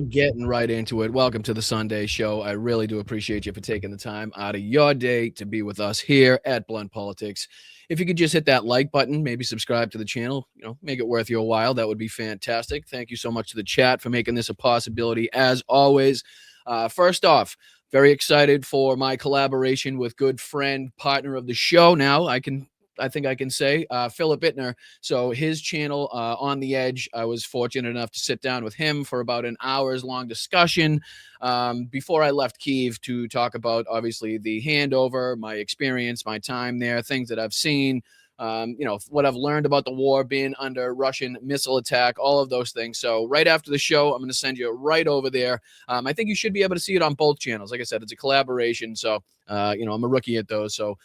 getting right into it. Welcome to the Sunday show. I really do appreciate you for taking the time out of your day to be with us here at Blunt Politics. If you could just hit that like button, maybe subscribe to the channel, make it worth your while. That would be fantastic. Thank you so much to the chat for making this a possibility as always. First off, very excited for my collaboration with good friend, partner of the show. Now I think I can say, Philip Bittner. So his channel, On the Edge, I was fortunate enough to sit down with him for about an hour's long discussion before I left Kyiv to talk about, obviously, the handover, my experience, my time there, things that I've seen, what I've learned about the war, being under Russian missile attack, all of those things. So right after the show, I'm going to send you right over there. I think you should be able to see it on both channels. Like I said, it's a collaboration. So, I'm a rookie at those. So,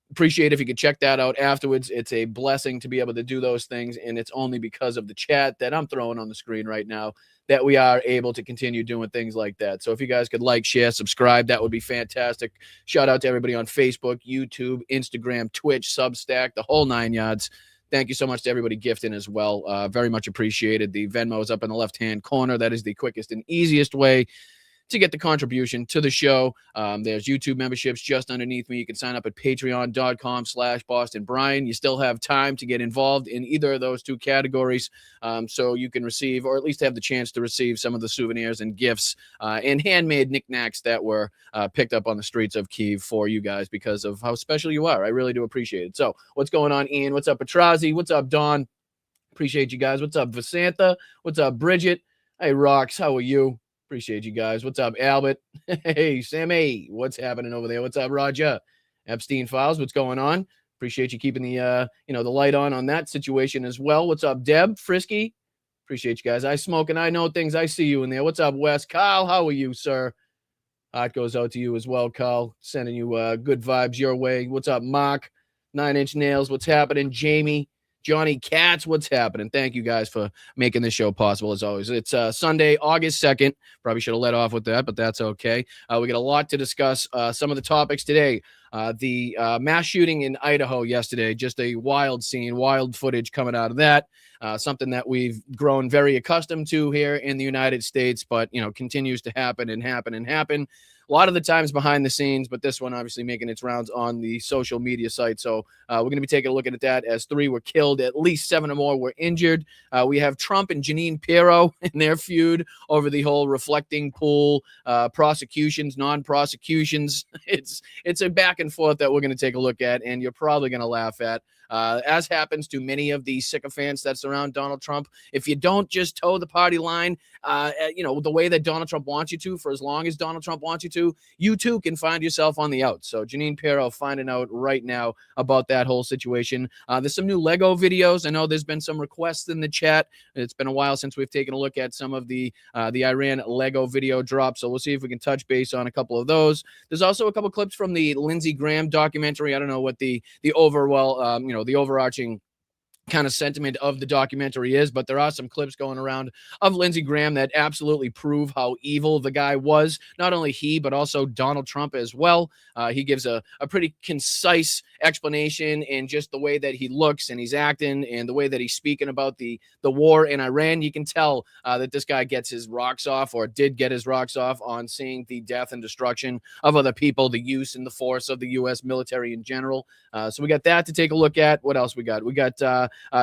appreciate if you could check that out afterwards. It's a blessing to be able to do those things, and it's only because of the chat that I'm throwing on the screen right now that we are able to continue doing things like that. So if you guys could like, share, subscribe, that would be fantastic. Shout out to everybody on Facebook, YouTube, Instagram, Twitch, Substack, the whole 9 yards. Thank you so much to everybody gifting as well. Very much appreciated. The Venmo is up in the left-hand corner. That is the quickest and easiest way to get the contribution to the show. There's YouTube memberships just underneath me. You can sign up at patreon.com/Boston Brian. You still have time to get involved in either of those two categories, so you can receive, or at least have the chance to receive, some of the souvenirs and gifts and handmade knickknacks that were picked up on the streets of Kyiv for you guys because of how special you are. I really do appreciate it. So what's going on, Ian? What's up, Petrazi? What's up, Don? Appreciate you guys. What's up, Vasantha? What's up, Bridget? Hey, Rox, how are you? Appreciate you guys. What's up, Albert? Hey, Sammy. What's happening over there? What's up, Roger? Epstein Files. What's going on? Appreciate you keeping the the light on that situation as well. What's up, Deb? Frisky? Appreciate you guys. I smoke and I know things. I see you in there. What's up, Wes? Kyle, how are you, sir? Heart goes out to you as well, Kyle. Sending you good vibes your way. What's up, Mark? 9 Inch Nails. What's happening, Jamie? Johnny Katz, what's happening? Thank you guys for making this show possible, as always. It's Sunday, August 2nd. Probably should have let off with that, but that's okay. We got a lot to discuss. Some of the topics today. The mass shooting in Idaho yesterday, just a wild scene, wild footage coming out of that. Something that we've grown very accustomed to here in the United States, but, continues to happen and happen and happen. A lot of the times behind the scenes, but this one obviously making its rounds on the social media site. So we're going to be taking a look at that, as 3 were killed, at least 7 or more were injured. We have Trump and Jeanine Pirro in their feud over the whole reflecting pool, prosecutions, non-prosecutions. It's a back and forth that we're going to take a look at, and you're probably going to laugh at. As happens to many of the sycophants that surround Donald Trump, if you don't just toe the party line, the way that Donald Trump wants you to, for as long as Donald Trump wants you too can find yourself on the outs. So Jeanine Pirro finding out right now about that whole situation. There's some new Lego videos. I know there's been some requests in the chat. It's been a while since we've taken a look at some of the Iran Lego video drops. So we'll see if we can touch base on a couple of those. There's also a couple clips from the Lindsey Graham documentary. I don't know what the the overarching kind of sentiment of the documentary is, but there are some clips going around of Lindsey Graham that absolutely prove how evil the guy was. Not only he, but also Donald Trump as well. He gives a pretty concise explanation in just the way that he looks and he's acting and the way that he's speaking about the war in Iran. You can tell that this guy gets his rocks off, or did get his rocks off, on seeing the death and destruction of other people, the use and the force of the U.S. military in general. So we got that to take a look at. What else we got? We got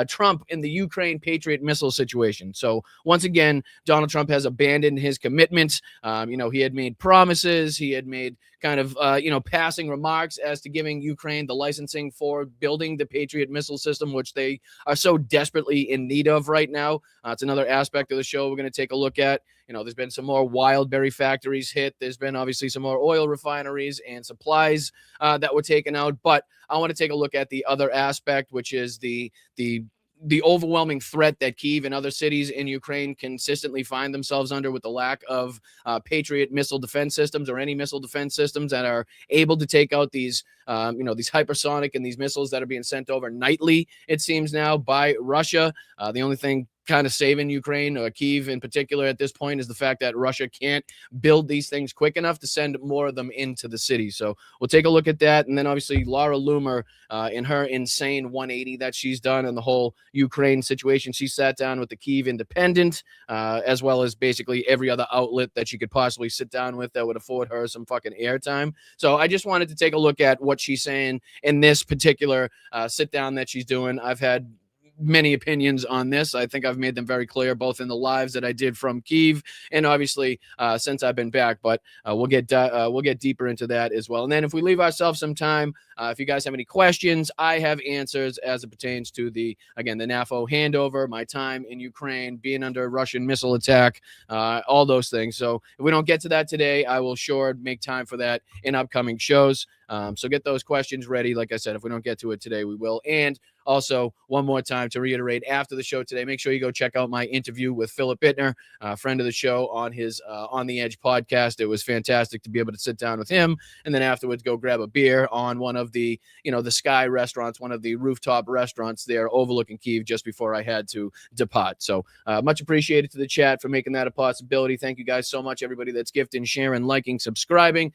Trump in the Ukraine Patriot missile situation. So once again, Donald Trump has abandoned his commitments. He had made promises. He had made kind of, passing remarks as to giving Ukraine the licensing for building the Patriot missile system, which they are so desperately in need of right now. It's another aspect of the show we're going to take a look at. There's been some more wild berry factories hit. There's been obviously some more oil refineries and supplies that were taken out. But I want to take a look at the other aspect, which is the overwhelming threat that Kyiv and other cities in Ukraine consistently find themselves under, with the lack of Patriot missile defense systems, or any missile defense systems that are able to take out these hypersonic and these missiles that are being sent over nightly, it seems now, by Russia. The only thing kind of saving Ukraine, or Kyiv in particular at this point, is the fact that Russia can't build these things quick enough to send more of them into the city. So we'll take a look at that. And then obviously Laura Loomer, in her insane 180 that she's done in the whole Ukraine situation, she sat down with the Kyiv Independent, as well as basically every other outlet that she could possibly sit down with that would afford her some fucking airtime. So I just wanted to take a look at what she's saying in this particular sit down that she's doing. I've had many opinions on this. I think I've made them very clear, both in the lives that I did from Kyiv and obviously since I've been back. But we'll get deeper into that as well. And then if we leave ourselves some time, if you guys have any questions, I have answers as it pertains to the NAFO handover, my time in Ukraine, being under a Russian missile attack, all those things. So if we don't get to that today, I will sure make time for that in upcoming shows. So get those questions ready. Like I said, if we don't get to it today, we will. And also, one more time to reiterate, after the show today, make sure you go check out my interview with Philip Bittner, a friend of the show, on his On the Edge podcast. It was fantastic to be able to sit down with him, and then afterwards go grab a beer on one of the, the Sky restaurants, one of the rooftop restaurants there overlooking Kyiv just before I had to depart. So much appreciated to the chat for making that a possibility. Thank you guys so much, everybody that's gifting, sharing, liking, subscribing.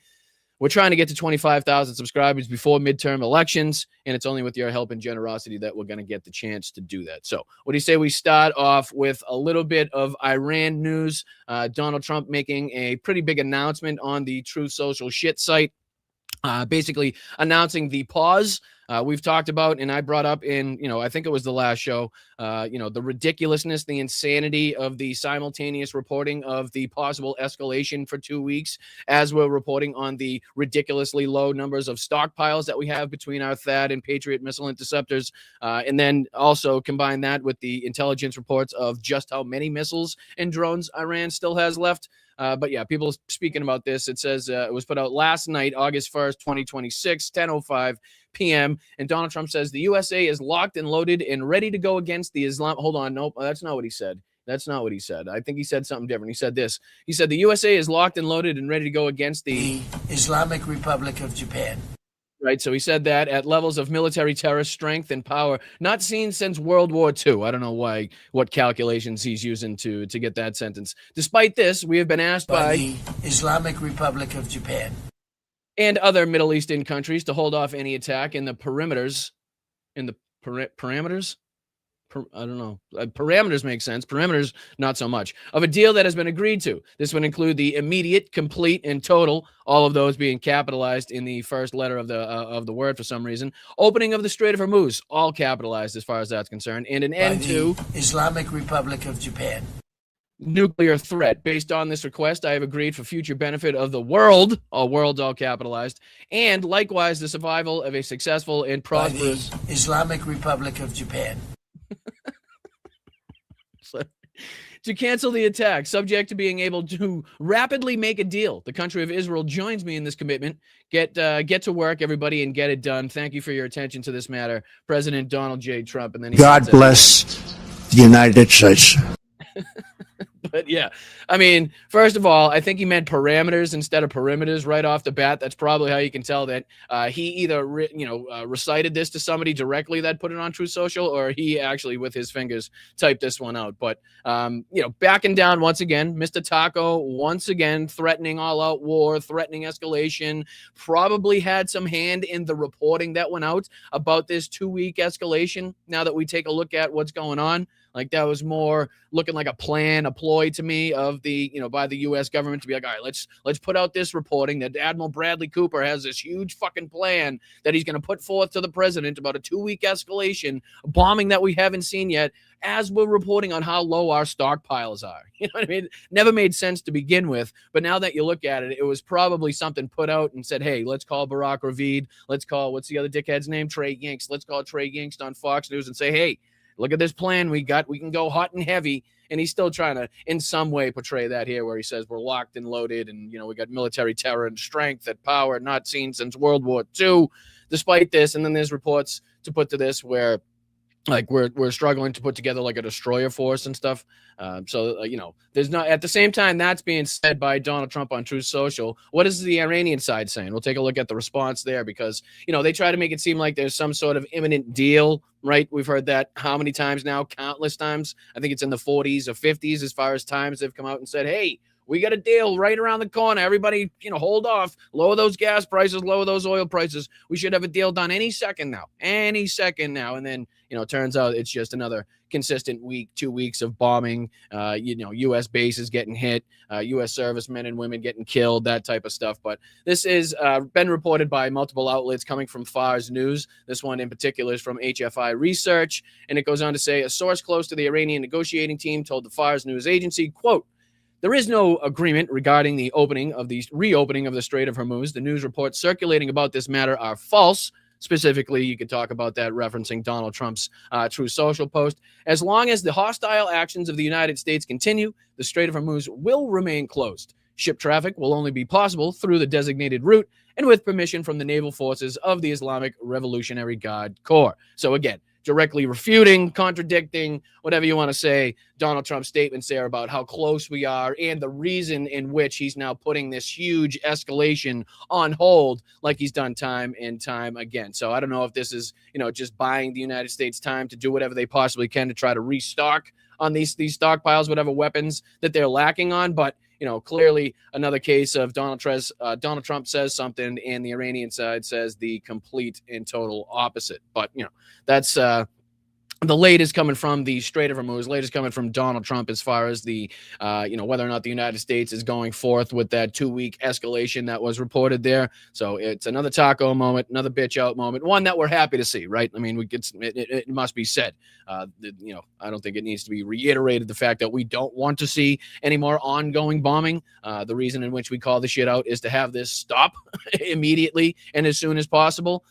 We're trying to get to 25,000 subscribers before midterm elections, and it's only with your help and generosity that we're going to get the chance to do that. So what do you say we start off with a little bit of Iran news? Donald Trump making a pretty big announcement on the Truth Social shit site, basically announcing the pause. We've talked about, and I brought up in, I think it was the last show, the ridiculousness, the insanity of the simultaneous reporting of the possible escalation for 2 weeks, as we're reporting on the ridiculously low numbers of stockpiles that we have between our THAAD and Patriot missile interceptors. And then also combine that with the intelligence reports of just how many missiles and drones Iran still has left. But yeah, people speaking about this. It says it was put out last night, August 1st, 2026, 10:05 p.m. And Donald Trump says the USA is locked and loaded and ready to go against the Islam. Hold on. Nope. That's not what he said. That's not what he said. I think he said something different. He said this. He said the USA is locked and loaded and ready to go against the Islamic Republic of Japan. Right. So he said that at levels of military terror, strength, and power not seen since World War II. I don't know what calculations he's using to get that sentence. Despite this, we have been asked by the Islamic Republic of Japan and other Middle Eastern countries to hold off any attack in the parameters. I don't know. Parameters make sense. Perimeters, not so much. Of a deal that has been agreed to. This would include the immediate, complete, and total, all of those being capitalized in the first letter of the word for some reason. Opening of the Strait of Hormuz, all capitalized as far as that's concerned. And an end to Islamic Republic of Japan. Nuclear threat. Based on this request, I have agreed for future benefit of the world, all worlds all capitalized, and likewise the survival of a successful and prosperous Islamic Republic of Japan. To cancel the attack, subject to being able to rapidly make a deal. The country of Israel joins me in this commitment. Get to work, everybody, and get it done. Thank you for your attention to this matter, President Donald J. Trump. And then God bless the United States. But yeah, I mean, first of all, I think he meant parameters instead of perimeters right off the bat. That's probably how you can tell that he either recited this to somebody directly that put it on Truth Social, or he actually with his fingers typed this one out. But backing down once again, Mr. Taco once again threatening all-out war, threatening escalation. Probably had some hand in the reporting that went out about this 2-week escalation. Now that we take a look at what's going on. Like that was more looking like a plan, a ploy to me of the, by the U.S. government to be like, all right, let's put out this reporting that Admiral Bradley Cooper has this huge fucking plan that he's going to put forth to the president about a 2-week escalation, bombing that we haven't seen yet, as we're reporting on how low our stockpiles are. You know what I mean? Never made sense to begin with, but now that you look at it, it was probably something put out and said, hey, let's call Barack Ravid. Let's call, what's the other dickhead's name? Trey Yingst. Let's call Trey Yingst on Fox News and say, hey, look at this plan we got. We can go hot and heavy. And he's still trying to, in some way, portray that here where he says we're locked and loaded and, we got military terror and strength and power not seen since World War II, despite this. And then there's reports to put to this where like we're struggling to put together like a destroyer force and stuff. There's not, at the same time that's being said by Donald Trump on Truth Social. What is the Iranian side saying? We'll take a look at the response there, because they try to make it seem like there's some sort of imminent deal, right? We've heard that how many times now? Countless times. I think it's in the 40s or 50s as far as times they've come out and said, hey, we got a deal right around the corner. Everybody, hold off, lower those gas prices, lower those oil prices. We should have a deal done any second now. And then, turns out it's just another consistent week, 2 weeks of bombing, U.S. bases getting hit, U.S. servicemen and women getting killed, that type of stuff. But this is been reported by multiple outlets coming from Fars News. This one in particular is from HFI Research. And it goes on to say, a source close to the Iranian negotiating team told the Fars News agency, quote, there is no agreement regarding the reopening of the Strait of Hormuz. The news reports circulating about this matter are false. Specifically, you could talk about that referencing Donald Trump's Truth Social post. As long as the hostile actions of the United States continue, the Strait of Hormuz will remain closed. Ship traffic will only be possible through the designated route and with permission from the naval forces of the Islamic Revolutionary Guard Corps. So again, directly refuting, contradicting, whatever you want to say, Donald Trump's statements there about how close we are and the reason in which he's now putting this huge escalation on hold like he's done time and time again. So I don't know if this is, just buying the United States time to do whatever they possibly can to try to restock on these stockpiles, whatever weapons that they're lacking on. But clearly another case of Donald Trump says something and the Iranian side says the complete and total opposite. But, that's the latest coming from the Strait of Hormuz, latest coming from Donald Trump as far as the, whether or not the United States is going forth with that 2-week escalation that was reported there. So it's another taco moment, another bitch out moment, one that we're happy to see, right? I mean, it must be said. I don't think it needs to be reiterated, the fact that we don't want to see any more ongoing bombing. The reason in which we call the shit out is to have this stop immediately and as soon as possible.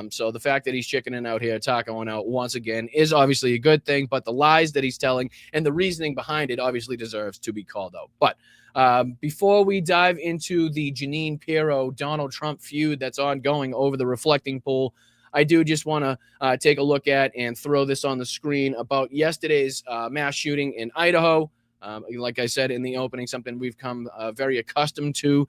So the fact that he's chickening out here, tacoing out once again is obviously a good thing, but the lies that he's telling and the reasoning behind it obviously deserves to be called out. But before we dive into the Jeanine Pirro Donald Trump feud that's ongoing over the reflecting pool, I do just want to take a look at and throw this on the screen about yesterday's mass shooting in Idaho. Like I said in the opening, something we've come very accustomed to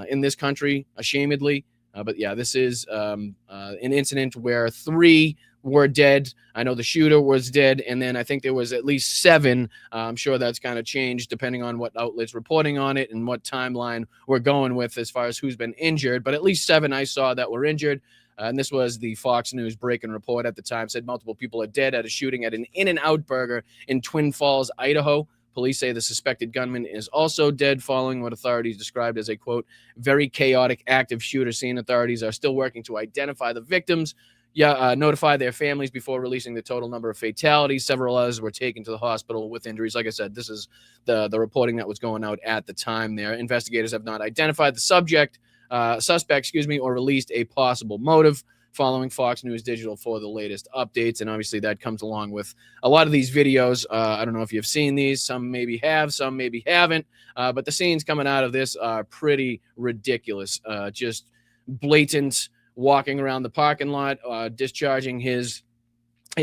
in this country, ashamedly. But yeah, this is an incident where 3 were dead. I know the shooter was dead, and then I think there was at least 7. I'm sure that's kind of changed depending on what outlet's reporting on it and what timeline we're going with as far as who's been injured. But at least 7 I saw that were injured. And this was the Fox News breaking report at the time, said multiple people are dead at a shooting at an In-N-Out burger in Twin Falls, Idaho. Police say the suspected gunman is also dead following what authorities described as a, quote, very chaotic active shooter scene. Authorities are still working to identify the victims, notify their families before releasing the total number of fatalities. Several others were taken to the hospital with injuries. Like I said, this is the reporting that was going out at the time there. Investigators have not identified the suspect, or released a possible motive. Following Fox News Digital for the latest updates. And obviously that comes along with a lot of these videos. I don't know if you've seen these. Some maybe have, some maybe haven't. But the scenes coming out of this are pretty ridiculous. Just blatant walking around the parking lot, discharging his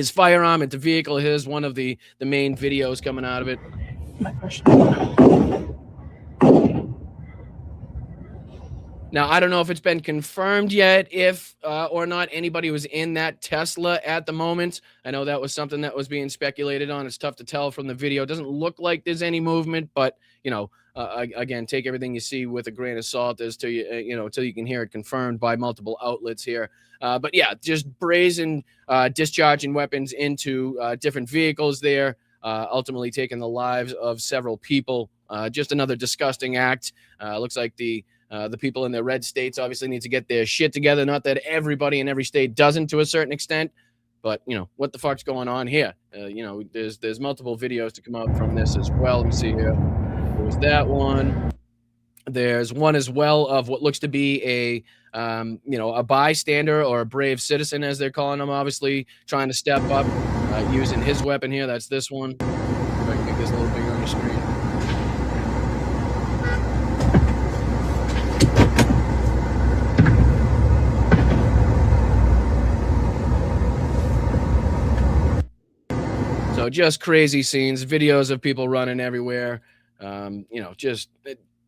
firearm into vehicle. Here's one of the main videos coming out of it. My question. Now, I don't know if it's been confirmed yet if or not anybody was in that Tesla at the moment. I know that was something that was being speculated on. It's tough to tell from the video. It doesn't look like there's any movement, but, again, take everything you see with a grain of salt until you can hear it confirmed by multiple outlets here. But, yeah, just brazen discharging weapons into different vehicles there, ultimately taking the lives of several people. Just another disgusting act. Looks like the people in the red states obviously need to get their shit together. Not that everybody in every state doesn't to a certain extent, but, what the fuck's going on here? There's multiple videos to come out from this as well. Let me see here. There's that one. There's one as well of what looks to be a bystander or a brave citizen, as they're calling them, obviously trying to step up using his weapon here. That's this one. If I can make this a little bigger on the screen. So just crazy scenes, videos of people running everywhere. Just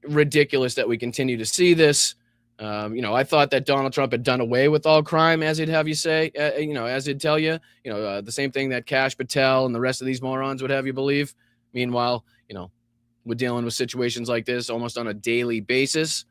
ridiculous that we continue to see this. I thought that Donald Trump had done away with all crime, as he'd have you say, as he'd tell you, the same thing that Kash Patel and the rest of these morons would have you believe. Meanwhile, we're dealing with situations like this almost on a daily basis.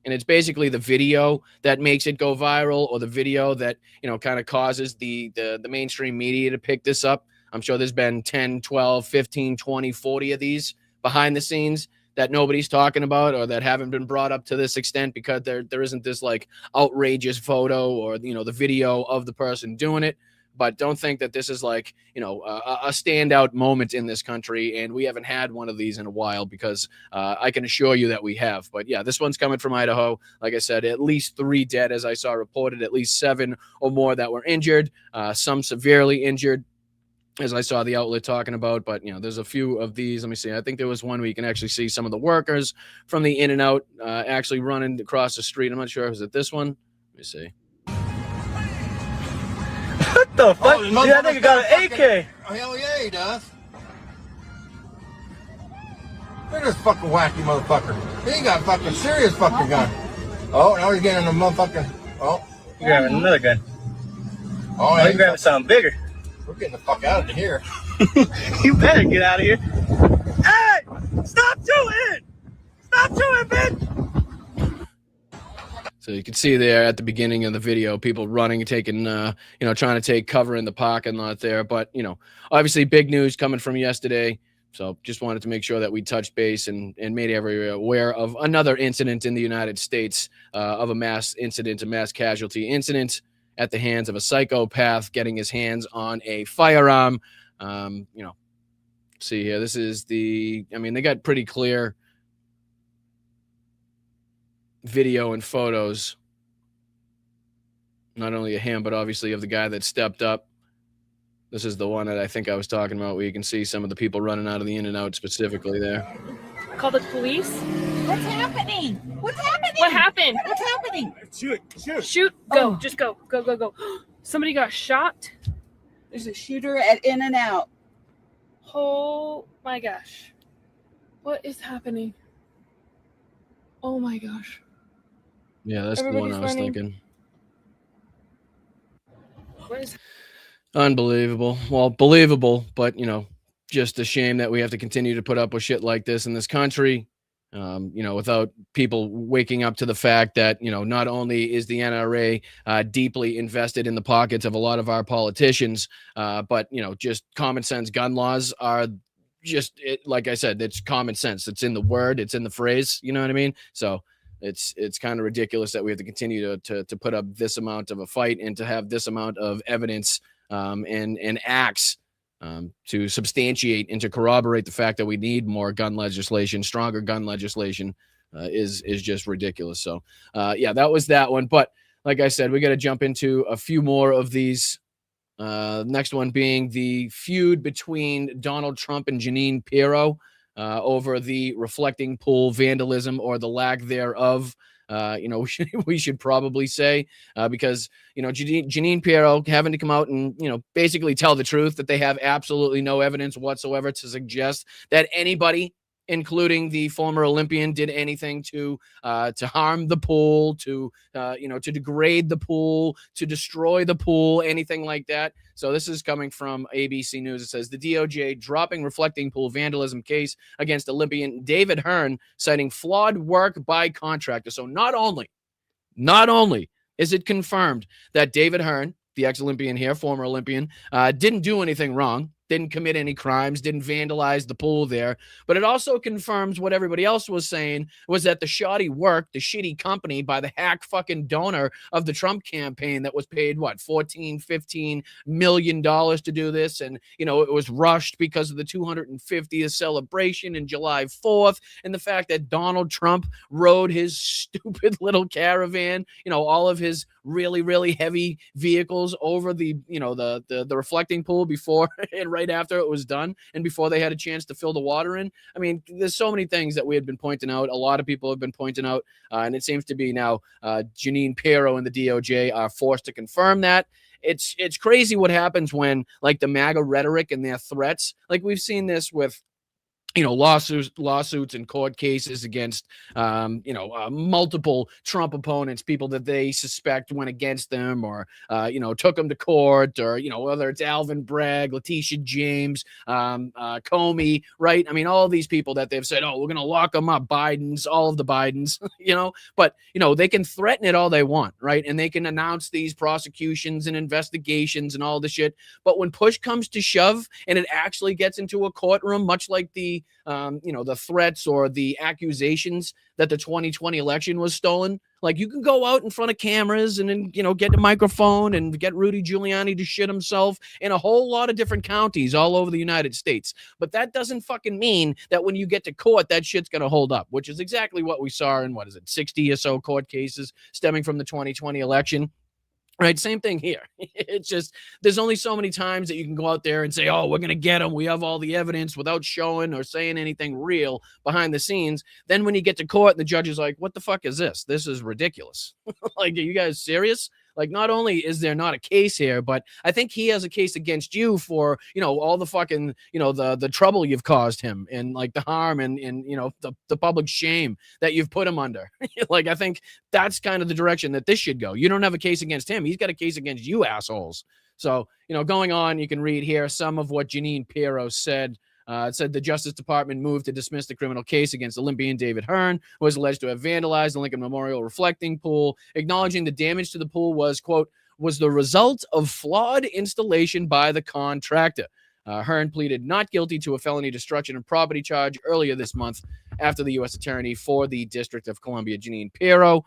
And it's basically the video that makes it go viral, or the video that, kind of causes the mainstream media to pick this up. I'm sure there's been 10, 12, 15, 20, 40 of these behind the scenes that nobody's talking about, or that haven't been brought up to this extent because there isn't this like outrageous photo or, the video of the person doing it. But don't think that this is like, a standout moment in this country. And we haven't had one of these in a while, because I can assure you that we have. But yeah, this one's coming from Idaho. Like I said, at least 3 dead, as I saw reported, at least 7 or more that were injured, some severely injured, as I saw the outlet talking about. But, there's a few of these. Let me see. I think there was one where you can actually see some of the workers from the In-N-Out actually running across the street. I'm not sure. Was it this one? Let me see. What the fuck? Dude, that nigga got an AK. Hell yeah, he does. Look at this fucking wacky motherfucker. He got fucking serious fucking gun. Oh, now he's getting a motherfucking. Oh. You're grabbing another gun. Oh, now you're grabbing something bigger. We're getting the fuck out of here. You better get out of here. Hey! Stop shooting! Stop shooting, bitch! So you can see there at the beginning of the video, people running, taking, trying to take cover in the parking lot there. But, obviously big news coming from yesterday. So just wanted to make sure that we touched base and made everyone aware of another incident in the United States of a mass casualty incident at the hands of a psychopath getting his hands on a firearm. See here, this is they got pretty clear video and photos, not only of him, but obviously of the guy that stepped up. This is the one that I think I was talking about, where you can see some of the people running out of the In-N-Out specifically there. Call the police? What's happening? What's happening? What happened? What's happening? Shoot. Go. Just go. Go. Somebody got shot? There's a shooter at In-N-Out. Oh my gosh. What is happening? Oh my gosh. Yeah, that's the one I was thinking. What is unbelievable? Well, believable, but just a shame that we have to continue to put up with shit like this in this country. Without people waking up to the fact that, not only is the NRA deeply invested in the pockets of a lot of our politicians, but, just common sense gun laws are just, like I said, it's common sense. It's in the word, it's in the phrase, you know what I mean? So it's kind of ridiculous that we have to continue to put up this amount of a fight and to have this amount of evidence and acts to substantiate and to corroborate the fact that we need more gun legislation, stronger gun legislation is just ridiculous. So, that was that one. But like I said, we got to jump into a few more of these. Next one being the feud between Donald Trump and Jeanine Pirro over the reflecting pool vandalism, or the lack thereof. We should probably say, because, Jeanine Pirro having to come out and, basically tell the truth that they have absolutely no evidence whatsoever to suggest that anybody, including the former Olympian, did anything to harm the pool, to degrade the pool, to destroy the pool, anything like that. So this is coming from ABC News. It says the DOJ dropping reflecting pool vandalism case against Olympian David Hearn, citing flawed work by contractor. So not only is it confirmed that David Hearn, the ex-Olympian here, former Olympian, didn't do anything wrong, didn't commit any crimes, didn't vandalize the pool there. But it also confirms what everybody else was saying, was that the shoddy work, the shitty company by the hack fucking donor of the Trump campaign that was paid, $14-15 million to do this. And, it was rushed because of the 250th celebration in July 4th. And the fact that Donald Trump rode his stupid little caravan, all of his really, really heavy vehicles over the reflecting pool before and right after it was done, and before they had a chance to fill the water in. I mean, there's so many things that we had been pointing out. A lot of people have been pointing out, and it seems to be now Jeanine Pirro and the DOJ are forced to confirm that. it's crazy what happens when like the MAGA rhetoric and their threats, like we've seen this with lawsuits and court cases against, multiple Trump opponents, people that they suspect went against them or, took them to court, or, whether it's Alvin Bragg, Letitia James, Comey, right? I mean, all these people that they've said, oh, we're going to lock them up, all of the Bidens, but, they can threaten it all they want, right? And they can announce these prosecutions and investigations and all the shit. But when push comes to shove and it actually gets into a courtroom, much like the threats or the accusations that the 2020 election was stolen. Like, you can go out in front of cameras and then, get the microphone and get Rudy Giuliani to shit himself in a whole lot of different counties all over the United States. But that doesn't fucking mean that when you get to court, that shit's going to hold up, which is exactly what we saw in, 60 or so court cases stemming from the 2020 election. Right. Same thing here. It's just, there's only so many times that you can go out there and say, oh, we're going to get them. We have all the evidence, without showing or saying anything real behind the scenes. Then when you get to court, the judge is like, what the fuck is this? This is ridiculous. Like, are you guys serious? Like, not only is there not a case here, but I think he has a case against you for, all the fucking, the trouble you've caused him and like the harm and the public shame that you've put him under. Like, I think that's kind of the direction that this should go. You don't have a case against him. He's got a case against you assholes. So, going on, you can read here some of what Jeanine Pirro said. It said the Justice Department moved to dismiss the criminal case against Olympian David Hearn, who was alleged to have vandalized the Lincoln Memorial reflecting pool, acknowledging the damage to the pool was, quote, was the result of flawed installation by the contractor. Hearn pleaded not guilty to a felony destruction of property charge earlier this month after the U.S. Attorney for the District of Columbia, Jeanine Pirro,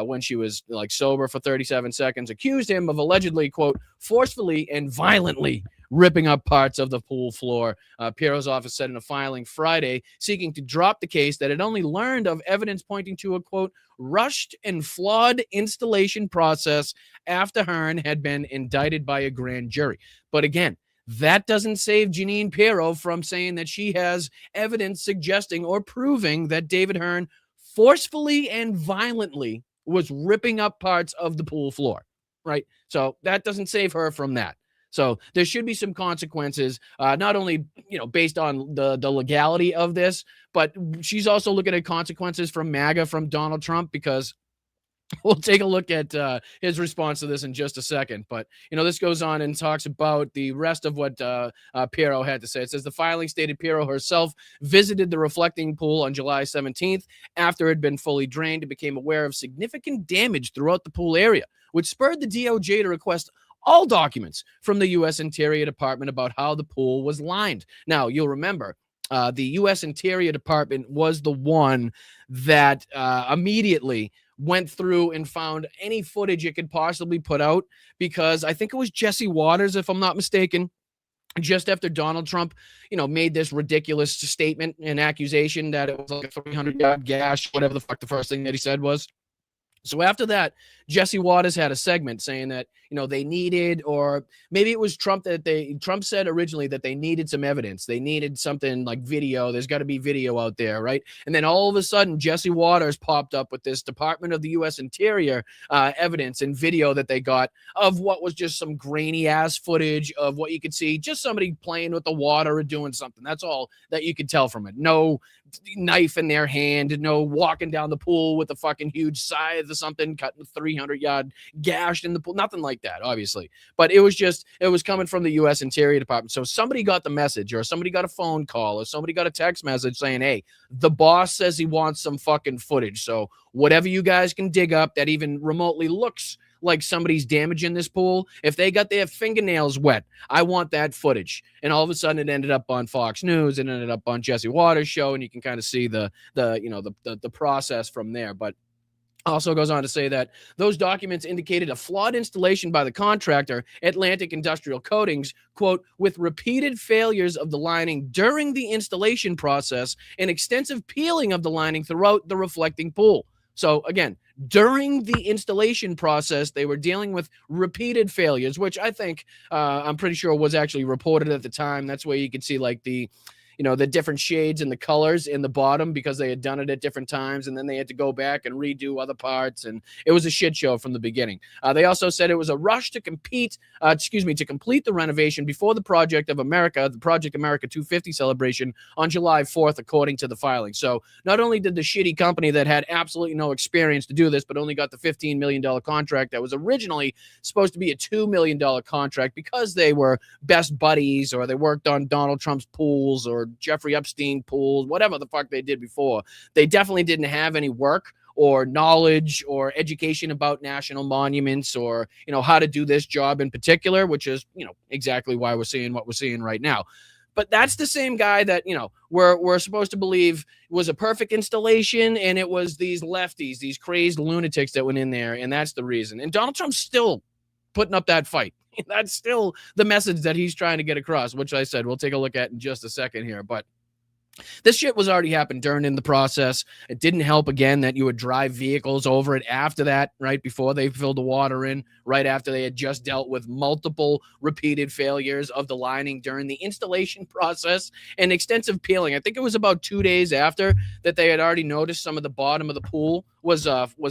when she was sober for 37 seconds, accused him of allegedly, quote, forcefully and violently ripping up parts of the pool floor. Pirro's office said in a filing Friday, seeking to drop the case, that it only learned of evidence pointing to a, quote, rushed and flawed installation process after Hearn had been indicted by a grand jury. But again, that doesn't save Jeanine Pirro from saying that she has evidence suggesting or proving that David Hearn forcefully and violently was ripping up parts of the pool floor, right? So that doesn't save her from that. So there should be some consequences, not only, based on the legality of this, but she's also looking at consequences from MAGA, from Donald Trump, because we'll take a look at his response to this in just a second. But, this goes on and talks about the rest of what Pirro had to say. It says the filing stated Pirro herself visited the reflecting pool on July 17th after it had been fully drained and became aware of significant damage throughout the pool area, which spurred the DOJ to request all documents from the U.S. Interior Department about how the pool was lined. Now, you'll remember, the U.S. Interior Department was the one that immediately went through and found any footage it could possibly put out, because I think it was Jesse Waters, if I'm not mistaken, just after Donald Trump, made this ridiculous statement and accusation that it was like a 300-yard gash, whatever the fuck the first thing that he said was. So after that, Jesse Waters had a segment saying that, they needed, or maybe it was Trump Trump said originally that they needed some evidence. They needed something like video. There's got to be video out there, right? And then all of a sudden, Jesse Waters popped up with this Department of the U.S. Interior evidence and video that they got of what was just some grainy ass footage of what you could see, just somebody playing with the water or doing something. That's all that you could tell from it. No knife in their hand, no walking down the pool with a fucking huge scythe or something, cutting a 300-yard gash in the pool, nothing like that, obviously. But it was coming from the U.S. Interior Department. So somebody got the message, or somebody got a phone call, or somebody got a text message saying, hey, the boss says he wants some fucking footage. So whatever you guys can dig up that even remotely looks like somebody's damaging this pool, if they got their fingernails wet, I want that footage. And all of a sudden it ended up on Fox News and ended up on Jesse Waters' show, and you can kind of see the process from there. But also goes on to say that those documents indicated a flawed installation by the contractor, Atlantic Industrial Coatings, quote, with repeated failures of the lining during the installation process and extensive peeling of the lining throughout the reflecting pool. So again, during the installation process, they were dealing with repeated failures, which I think I'm pretty sure was actually reported at the time. That's where you could see like the the different shades and the colors in the bottom because they had done it at different times, and then they had to go back and redo other parts, and it was a shit show from the beginning. They also said it was a rush to complete the renovation before the Project America 250 celebration on July 4th, according to the filing. So not only did the shitty company that had absolutely no experience to do this, but only got the $15 million contract that was originally supposed to be a $2 million contract because they were best buddies or they worked on Donald Trump's pools or Jeffrey Epstein pools, whatever the fuck they did before. They definitely didn't have any work or knowledge or education about national monuments or, how to do this job in particular, which is, exactly why we're seeing what we're seeing right now. But that's the same guy that, we're supposed to believe was a perfect installation, and it was these lefties, these crazed lunatics that went in there, and that's the reason. And Donald Trump's still putting up that fight. That's still the message that he's trying to get across, which I said we'll take a look at in just a second here. But this shit was already happened during the process. It didn't help, again, that you would drive vehicles over it after that, right before they filled the water in, right after they had just dealt with multiple repeated failures of the lining during the installation process and extensive peeling. I think it was about 2 days after that they had already noticed some of the bottom of the pool was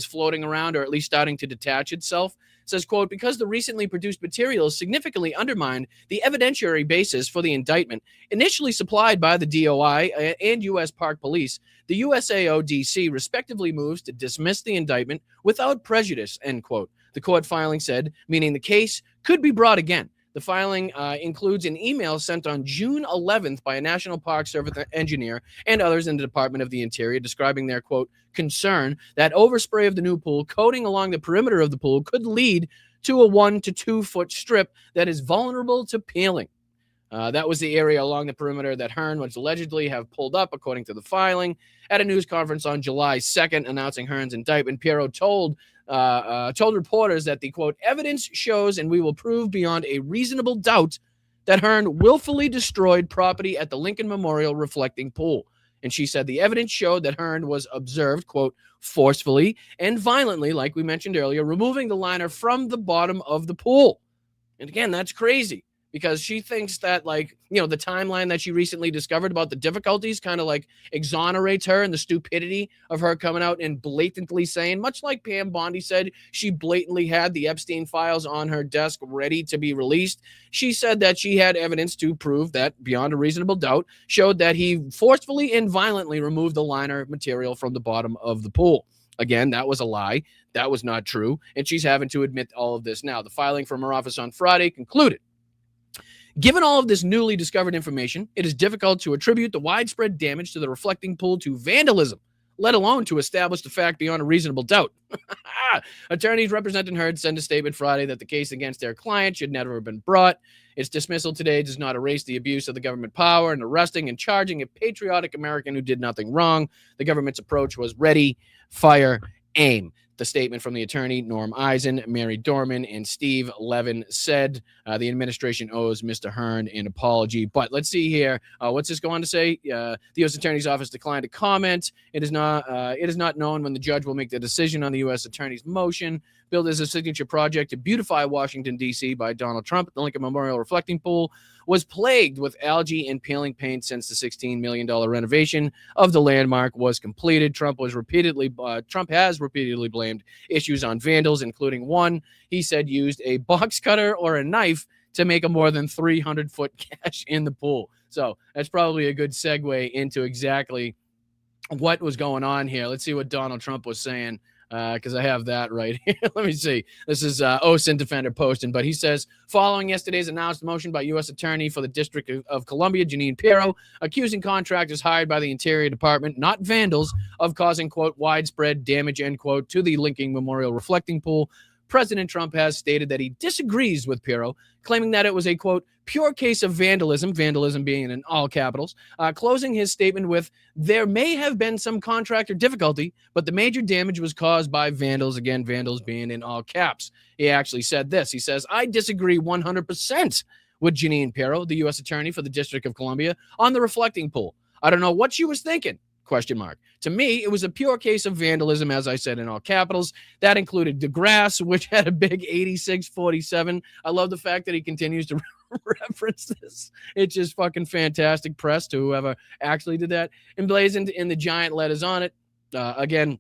floating around, or at least starting to detach itself. Says, quote, because the recently produced materials significantly undermined the evidentiary basis for the indictment initially supplied by the DOI and U.S. Park Police, the USAO-DC respectively moves to dismiss the indictment without prejudice, end quote. The court filing said, meaning the case could be brought again. The filing includes an email sent on June 11th by a National Park Service engineer and others in the Department of the Interior describing their, quote, concern that overspray of the new pool coating along the perimeter of the pool could lead to a 1 to 2 foot strip that is vulnerable to peeling. That was the area along the perimeter that Hearn was allegedly have pulled up, according to the filing. At a news conference on July 2nd announcing Hearn's indictment, Pirro told reporters that the, quote, evidence shows and we will prove beyond a reasonable doubt that Hearn willfully destroyed property at the Lincoln Memorial reflecting pool. And she said the evidence showed that Hearn was observed, quote, forcefully and violently, like we mentioned earlier, removing the liner from the bottom of the pool. And again, that's crazy because she thinks that, like, the timeline that she recently discovered about the difficulties kind of like exonerates her and the stupidity of her coming out and blatantly saying, much like Pam Bondi said, she blatantly had the Epstein files on her desk ready to be released. She said that she had evidence to prove that beyond a reasonable doubt showed that he forcefully and violently removed the liner material from the bottom of the pool. Again, that was a lie. That was not true. And she's having to admit all of this now. The filing from her office on Friday concluded, given all of this newly discovered information, it is difficult to attribute the widespread damage to the reflecting pool to vandalism, let alone to establish the fact beyond a reasonable doubt. Attorneys representing Heard sent a statement Friday that the case against their client should never have been brought. Its dismissal today does not erase the abuse of the government power in arresting and charging a patriotic American who did nothing wrong. The government's approach was ready, fire, aim. The statement from the attorney, Norm Eisen, Mary Dorman, and Steve Levin said the administration owes Mr. Hearn an apology. But let's see here. What's this go on to say? The U.S. Attorney's Office declined to comment. It is not known when the judge will make the decision on the U.S. Attorney's motion. Billed as a signature project to beautify Washington, D.C. by Donald Trump, the Lincoln Memorial Reflecting Pool was plagued with algae and peeling paint since the $16 million renovation of the landmark was completed. Trump has repeatedly blamed issues on vandals, including one he said used a box cutter or a knife to make a more than 300-foot gash in the pool. So that's probably a good segue into exactly what was going on here. Let's see what Donald Trump was saying, because I have that right here. Let me see. This is OSINT Defender posting, but he says, following yesterday's announced motion by U.S. Attorney for the District of Columbia, Jeanine Pirro, accusing contractors hired by the Interior Department, not vandals, of causing, quote, widespread damage, end quote, to the Lincoln Memorial Reflecting Pool, President Trump has stated that he disagrees with Pirro, claiming that it was a, quote, pure case of vandalism being in all capitals, closing his statement with, there may have been some contractor difficulty, but the major damage was caused by vandals, again, vandals being in all caps. He actually said this. He says, I disagree 100% with Jeanine Pirro, the U.S. Attorney for the District of Columbia, on the reflecting pool. I don't know what she was thinking, Question mark. To me, it was a pure case of vandalism, as I said, in all capitals. That included DeGrasse, which had a big 86-47. I love the fact that he continues to reference this. It's just fucking fantastic press to whoever actually did that. Emblazoned in the giant letters on it. Again,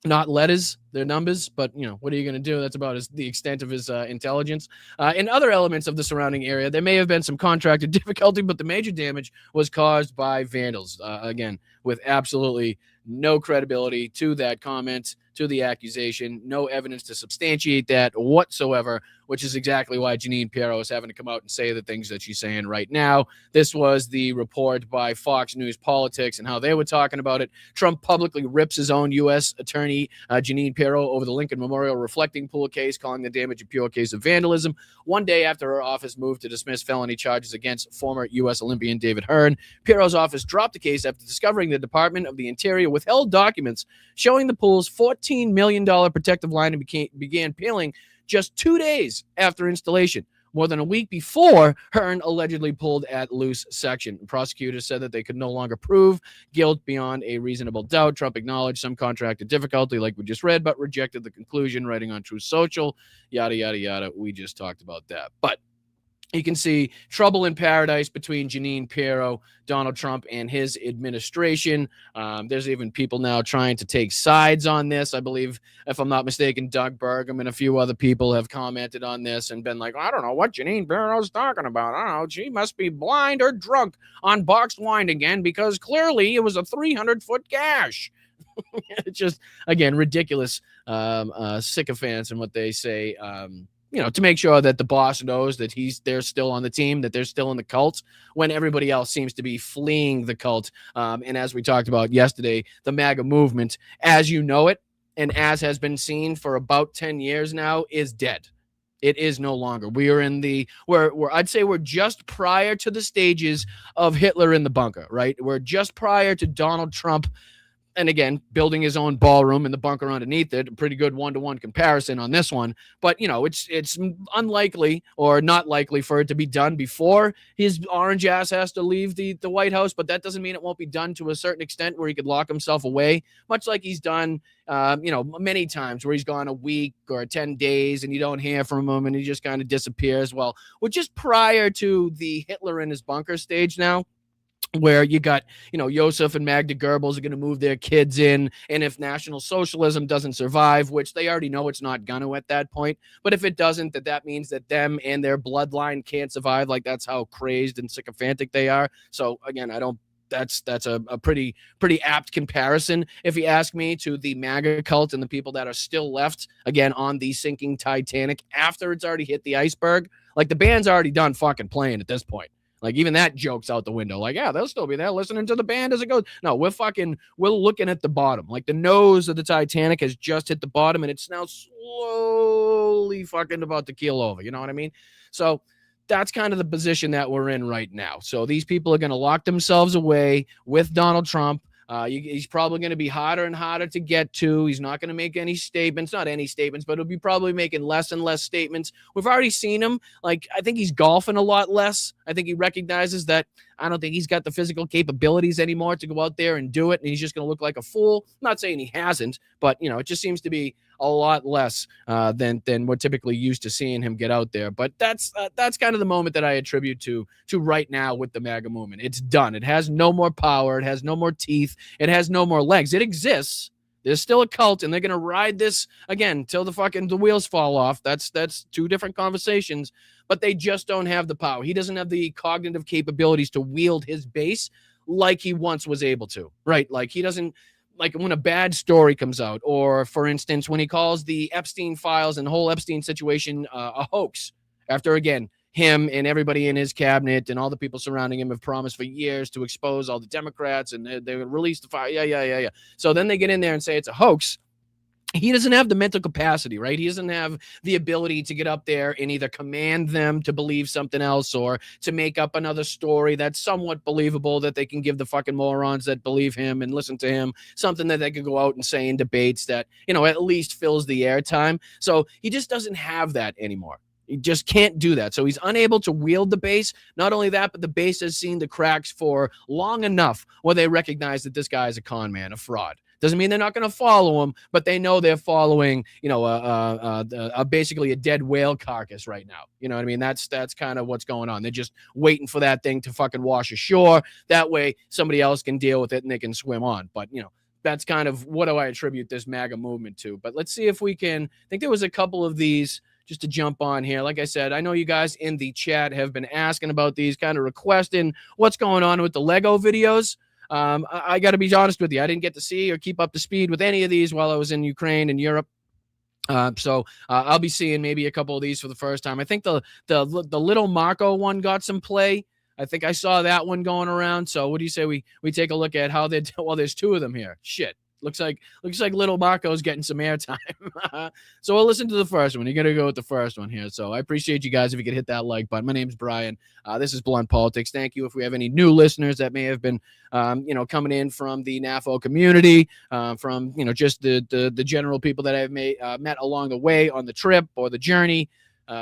not letters, they're numbers, but, what are you going to do? That's about the extent of his intelligence. In other elements of the surrounding area, there may have been some contracted difficulty, but the major damage was caused by vandals. Again, with absolutely no credibility to that comment, to the accusation, no evidence to substantiate that whatsoever, which is exactly why Jeanine Pirro is having to come out and say the things that she's saying right now. This was the report by Fox News Politics and how they were talking about it. Trump publicly rips his own U.S. attorney, Jeanine Pirro, over the Lincoln Memorial reflecting pool case, calling the damage a pure case of vandalism. One day after her office moved to dismiss felony charges against former U.S. Olympian David Hearn, Pirro's office dropped the case after discovering the Department of the Interior withheld documents showing the pool's $14 million protective line began peeling just 2 days after installation, more than a week before Hearn allegedly pulled at loose section. Prosecutors said that they could no longer prove guilt beyond a reasonable doubt. Trump acknowledged some contracted difficulty, like we just read, but rejected the conclusion, writing on Truth Social, yada, yada, yada. We just talked about that. But you can see trouble in paradise between Jeanine Pirro, Donald Trump, and his administration. There's even people now trying to take sides on this. I believe, if I'm not mistaken, Doug Burgum and a few other people have commented on this and been like, I don't know what Jeanine Pirro's talking about. I don't know. She must be blind or drunk on boxed wine again, because clearly it was a 300-foot gash. It's just, again, ridiculous sycophants and what they say. To make sure that the boss knows that they're still on the team, that they're still in the cult, when everybody else seems to be fleeing the cult. And as we talked about yesterday, the MAGA movement, as you know it, and as has been seen for about 10 years now, is dead. It is no longer. We are in I'd say we're just prior to the stages of Hitler in the bunker, right? We're just prior to Donald Trump, and again, building his own ballroom in the bunker underneath it. A pretty good one-to-one comparison on this one. But, it's unlikely or not likely for it to be done before his orange ass has to leave the White House. But that doesn't mean it won't be done to a certain extent where he could lock himself away, much like he's done, many times where he's gone a week or 10 days and you don't hear from him and he just kind of disappears. Well, we're just prior to the Hitler in his bunker stage now, where you got, Joseph and Magda Goebbels are going to move their kids in. And if National Socialism doesn't survive, which they already know it's not going to at that point, but if it doesn't, that means that them and their bloodline can't survive. Like, that's how crazed and sycophantic they are. So again, that's a pretty apt comparison, if you ask me, to the MAGA cult and the people that are still left, again, on the sinking Titanic after it's already hit the iceberg. Like, the band's already done fucking playing at this point. Like, even that joke's out the window. Like, yeah, they'll still be there listening to the band as it goes. No, we're looking at the bottom. Like, the nose of the Titanic has just hit the bottom, and it's now slowly fucking about to keel over. You know what I mean? So that's kind of the position that we're in right now. So these people are going to lock themselves away with Donald Trump. He's probably going to be harder and harder to get to. He's not going to make any statements, not any statements, but he'll be probably making less and less statements. We've already seen him. Like, I think he's golfing a lot less. I think he recognizes that I don't think he's got the physical capabilities anymore to go out there and do it. And he's just going to look like a fool. I'm not saying he hasn't, but, it just seems to be a lot less than we're typically used to seeing him get out there. But that's kind of the moment that I attribute to right now with the MAGA movement. It's done. It has no more power. It has no more teeth. It has no more legs. It exists. There's still a cult, and they're going to ride this again till the wheels fall off. That's two different conversations, but they just don't have the power. He doesn't have the cognitive capabilities to wield his base like he once was able to, right? Like, he doesn't, like, when a bad story comes out, or for instance, when he calls the Epstein files and the whole Epstein situation a hoax, after, again, him and everybody in his cabinet and all the people surrounding him have promised for years to expose all the Democrats, and they release the file. Yeah. So then they get in there and say it's a hoax. He doesn't have the mental capacity, right? He doesn't have the ability to get up there and either command them to believe something else or to make up another story that's somewhat believable, that they can give the fucking morons that believe him and listen to him something that they could go out and say in debates that, at least fills the airtime. So he just doesn't have that anymore. He just can't do that. So he's unable to wield the base. Not only that, but the base has seen the cracks for long enough where they recognize that this guy is a con man, a fraud. Doesn't mean they're not going to follow him, but they know they're following, basically a dead whale carcass right now. You know what I mean? That's kind of what's going on. They're just waiting for that thing to fucking wash ashore. That way somebody else can deal with it and they can swim on. But, that's kind of what do I attribute this MAGA movement to. But let's see if we can. I think there was a couple of these just to jump on here. Like I said, I know you guys in the chat have been asking about these, kind of requesting what's going on with the Lego videos. I got to be honest with you. I didn't get to see or keep up to speed with any of these while I was in Ukraine and Europe. So I'll be seeing maybe a couple of these for the first time. I think the little Marco one got some play. I think I saw that one going around. So what do you say we take a look at how they? Well, there's two of them here. Shit. Looks like little Marco's getting some airtime. So we'll listen to the first one. You're going to go with the first one here. So I appreciate you guys if you could hit that like button. My name's Brian. This is Blunt Politics. Thank you. If we have any new listeners that may have been, coming in from the NAFO community, from, just the general people that I've met along the way on the trip or the journey.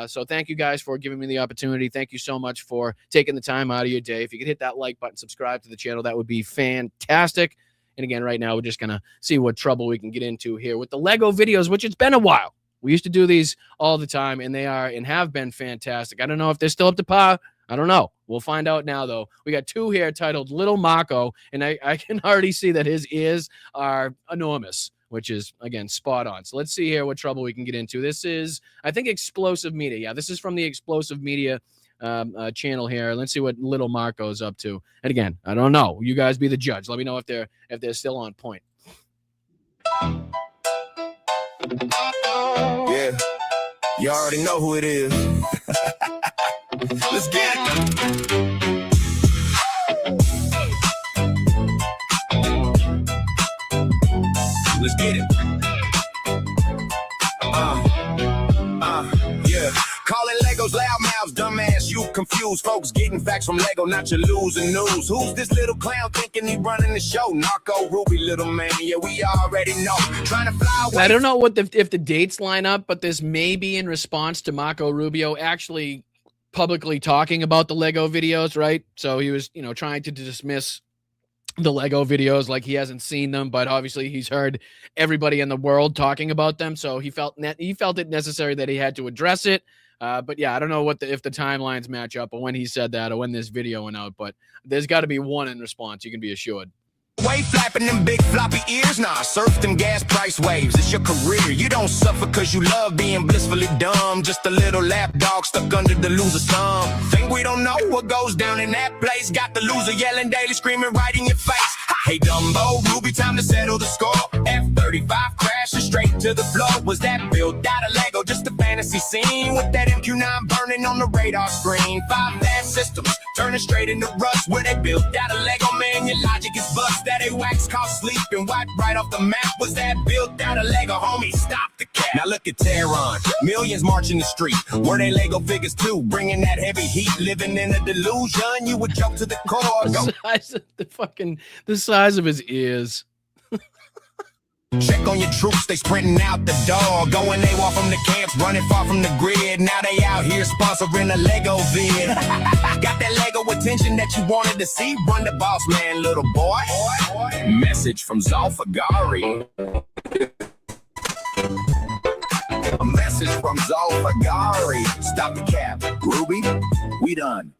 So thank you guys for giving me the opportunity. Thank you so much for taking the time out of your day. If you could hit that like button, subscribe to the channel, that would be fantastic. And again, right now, we're just going to see what trouble we can get into here with the Lego videos, which it's been a while. We used to do these all the time, and they are and have been fantastic. I don't know if they're still up to par. I don't know. We'll find out now, though. We got two here titled Little Marco, and I can already see that his ears are enormous, which is, again, spot on. So let's see here what trouble we can get into. This is, I think, Explosive Media. Yeah, this is from the Explosive Media channel here. Let's see what Little Marco's up to. And again, I don't know. You guys be the judge. Let me know if they're still on point. Yeah, you already know who it is. Let's get it. Let's get it. Yeah. Calling Legos loudmouths, dumbass, you confused. Folks getting facts from Lego, not your losing news. Who's this little clown thinking he running the show? Narco, Ruby, little man, yeah, we already know. Trying to fly away. I don't know if the dates line up, but this may be in response to Marco Rubio actually publicly talking about the Lego videos, right? So he was, trying to dismiss the Lego videos like he hasn't seen them, but obviously he's heard everybody in the world talking about them. So he felt it necessary that he had to address it. But yeah, I don't know if the timelines match up or when he said that or when this video went out, but there's got to be one in response. You can be assured. Way flapping them big floppy ears, nah, surf them gas price waves. It's your career. You don't suffer cause you love being blissfully dumb. Just a little lapdog stuck under the loser's thumb. Think we don't know what goes down in that place. Got the loser yelling daily, screaming right in your face. Hey Dumbo, Ruby, time to settle the score. F-35 crashing straight to the floor. Was that built out of Lego? Just a fantasy scene with that MQ-9 burning on the radar screen. 5 fast systems turning straight into rust. Where they built out of Lego, man, your logic is bust. That a wax called sleep and wiped right off the map. Was that built out of Lego? Homie, stop the cap. Now look at Tehran, millions marching the street. Were they Lego figures too? Bringing that heavy heat, living in a delusion. You would joke to the core. The size of his ears. Check on your troops, they sprinting out the door. Going AWOL from the camps, running far from the grid. Now they out here sponsoring a Lego vid. Got that Lego attention that you wanted to see. Run the boss man, little boy. Message from Zolfagari. A message from Zolfagari. Stop the cap. Ruby, we done.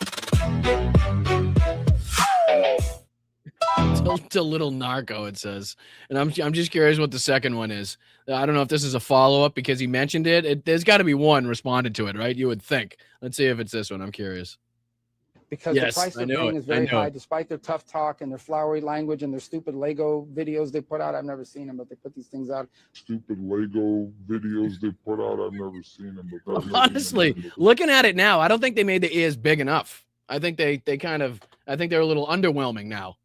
To Little Narco, it says. And I'm just curious what the second one is. I don't know if this is a follow-up because he mentioned it. There's got to be one responded to it, right? You would think. Let's see if it's this one. I'm curious. Because the price they're paying is very high, despite their tough talk and their flowery language and their stupid Lego videos they put out. I've never seen them, but they put these things out. Stupid Lego videos they put out. I've never seen them. But honestly, looking at it now, I don't think they made the ears big enough. I think I think they're a little underwhelming now.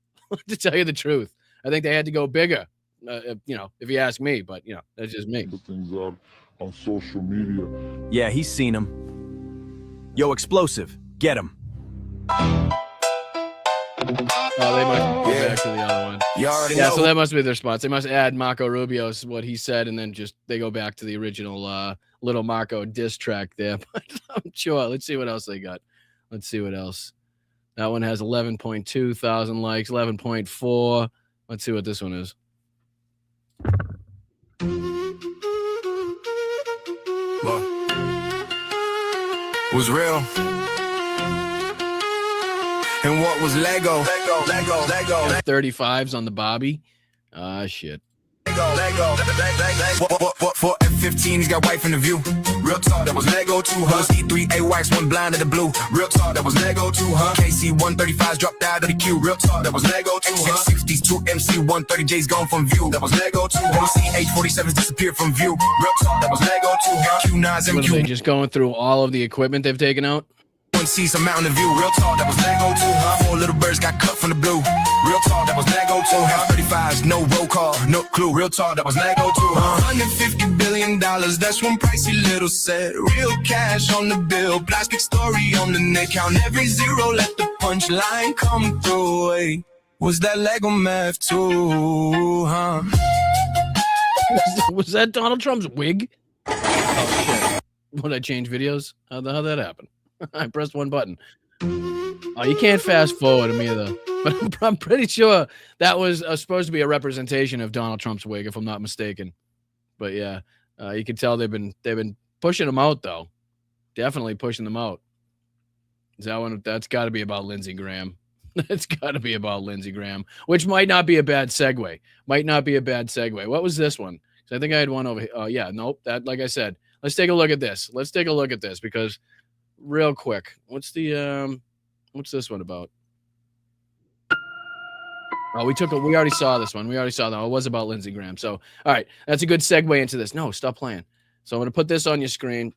To tell you the truth, I think they had to go bigger, if you ask me, but that's just me. Put things out on social media. Yeah, he's seen them. Yo, Explosive, get him. Oh, they might go back to the other one. So that must be their response. They must add Marco Rubio's what he said, and then they go back to the original Little Marco diss track there, but I'm sure. Let's see what else they got. Let's see what else. That one has 11.2 thousand likes, 11.4. Let's see what this one is. Look. Was real. And what was Lego? Lego. 35s on the Bobby. Shit. What for F15, he's got wife in the view. Real talk, that was Lego to her. C3 A-Wax, one blind of the blue. Real talk, that was Lego to her. KC 135s dropped out of the queue. Real talk, that was Lego to her. X60s, 2 MC 130Js gone from view. That was Lego to her. CH47s disappeared from view. Real talk, that was Lego to her. Q9s What are they MQ. just going through all of the equipment they've taken out? See some mountain of view. Real talk, that was Lego to her. 4 little birds got cut from the blue. Real talk, that was Lego to her. 35s, no roll call, no clue. Real talk, that was Lego to her. $150 billion, that's one pricey little set. Real cash on the bill, plastic story on the neck. Count every zero, let the punchline come through. Hey, was that Lego math too, huh? Was that Donald Trump's wig? Oh, shit. Would I change videos? How'd that happen? I pressed one button. Oh, you can't fast forward them either. But I'm pretty sure that was supposed to be a representation of Donald Trump's wig, if I'm not mistaken. But yeah, you can tell they've been pushing them out though. Definitely pushing them out. Is that one? That's got to be about Lindsey Graham. That's got to be about Lindsey Graham, which might not be a bad segue. What was this one? So I think I had one over here. Oh yeah, nope. That, like I said, let's take a look at this. Because real quick, what's this one about? Oh, we already saw this one. We already saw that. It was about Lindsey Graham. So, all right, that's a good segue into this. No, stop playing. So I'm going to put this on your screen.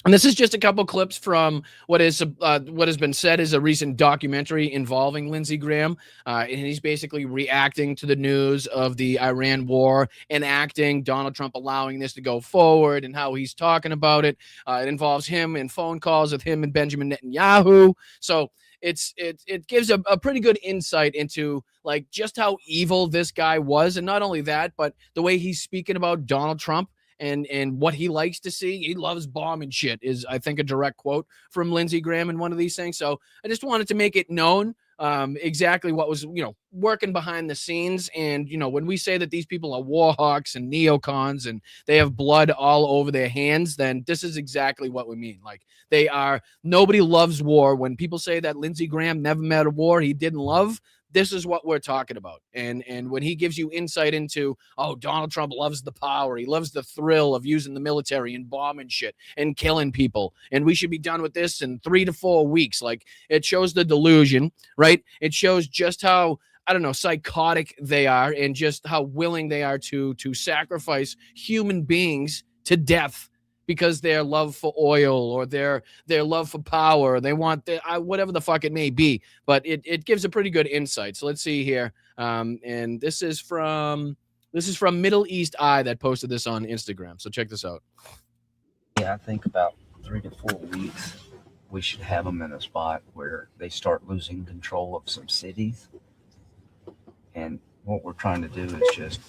And this is just a couple clips from what has been said is a recent documentary involving Lindsey Graham. And he's basically reacting to the news of the Iran war, enacting Donald Trump allowing this to go forward and how he's talking about it. It involves him and phone calls with him and Benjamin Netanyahu. So it gives a pretty good insight into like just how evil this guy was. And not only that, but the way he's speaking about Donald Trump. And what he likes to see, he loves bombing shit, is I think a direct quote from Lindsey Graham in one of these things. So I just wanted to make it known exactly what was, working behind the scenes. And, when we say that these people are war hawks and neocons and they have blood all over their hands, then this is exactly what we mean. Like nobody loves war. When people say that Lindsey Graham never met a war he didn't love, this is what we're talking about. And when he gives you insight into, Donald Trump loves the power. He loves the thrill of using the military and bombing shit and killing people. And we should be done with this in 3 to 4 weeks. Like, it shows the delusion, right? It shows just how, psychotic they are and just how willing they are to sacrifice human beings to death because their love for oil or their love for power, they want whatever the fuck it may be. But it gives a pretty good insight. So let's see here. And this is from Middle East Eye that posted this on Instagram. So check this out. Yeah, I think about 3 to 4 weeks, we should have them in a spot where they start losing control of some cities. And what we're trying to do is just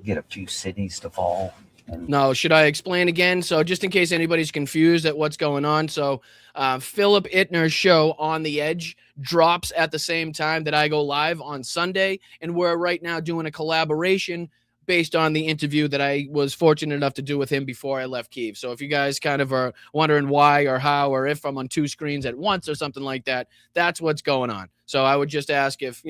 get a few cities to fall. No, should I explain again? So just in case anybody's confused at what's going on. So Philip Ittner's show On the Edge drops at the same time that I go live on Sunday. And we're right now doing a collaboration based on the interview that I was fortunate enough to do with him before I left Kyiv. So if you guys kind of are wondering why or how or if I'm on 2 screens at once or something like that, that's what's going on. So I would just ask if,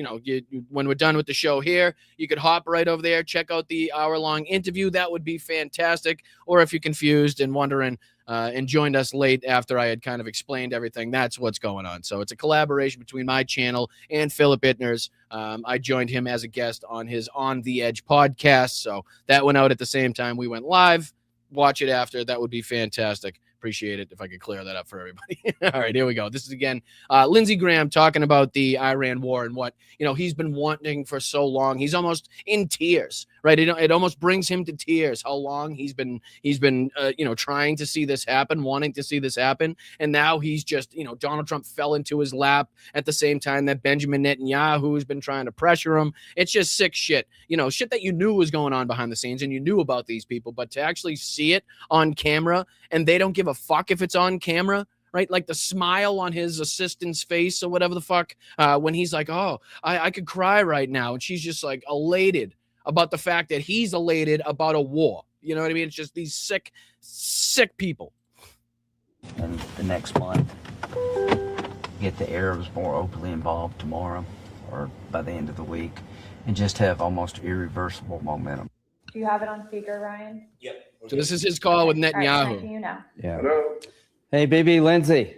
when we're done with the show here, you could hop right over there, check out the hour-long interview. That would be fantastic. Or if you're confused and wondering and joined us late after I had kind of explained everything, that's what's going on. So it's a collaboration between my channel and Philip Ittner's. I joined him as a guest on his On the Edge podcast. So that went out at the same time we went live. Watch it after. That would be fantastic. Appreciate it if I could clear that up for everybody. All right, here we go. This is again Lindsey Graham talking about the Iran war and what he's been wanting for so long. He's almost in tears, right? It almost brings him to tears how long he's been trying to see this happen, wanting to see this happen, and now he's just Donald Trump fell into his lap at the same time that Benjamin Netanyahu has been trying to pressure him. It's just sick shit, shit that you knew was going on behind the scenes and you knew about these people, but to actually see it on camera and they don't give a fuck if it's on camera, right? Like the smile on his assistant's face or whatever the fuck, when he's like, oh, I could cry right now. And she's just like elated about the fact that he's elated about a war. You know what I mean? It's just these sick people. And the next month, get the Arabs more openly involved tomorrow or by the end of the week and just have almost irreversible momentum. Do you have it on speaker, Ryan? Yep. So this is his call with Netanyahu. Right, you now. Yeah. Hello. Hey, baby, Lindsey.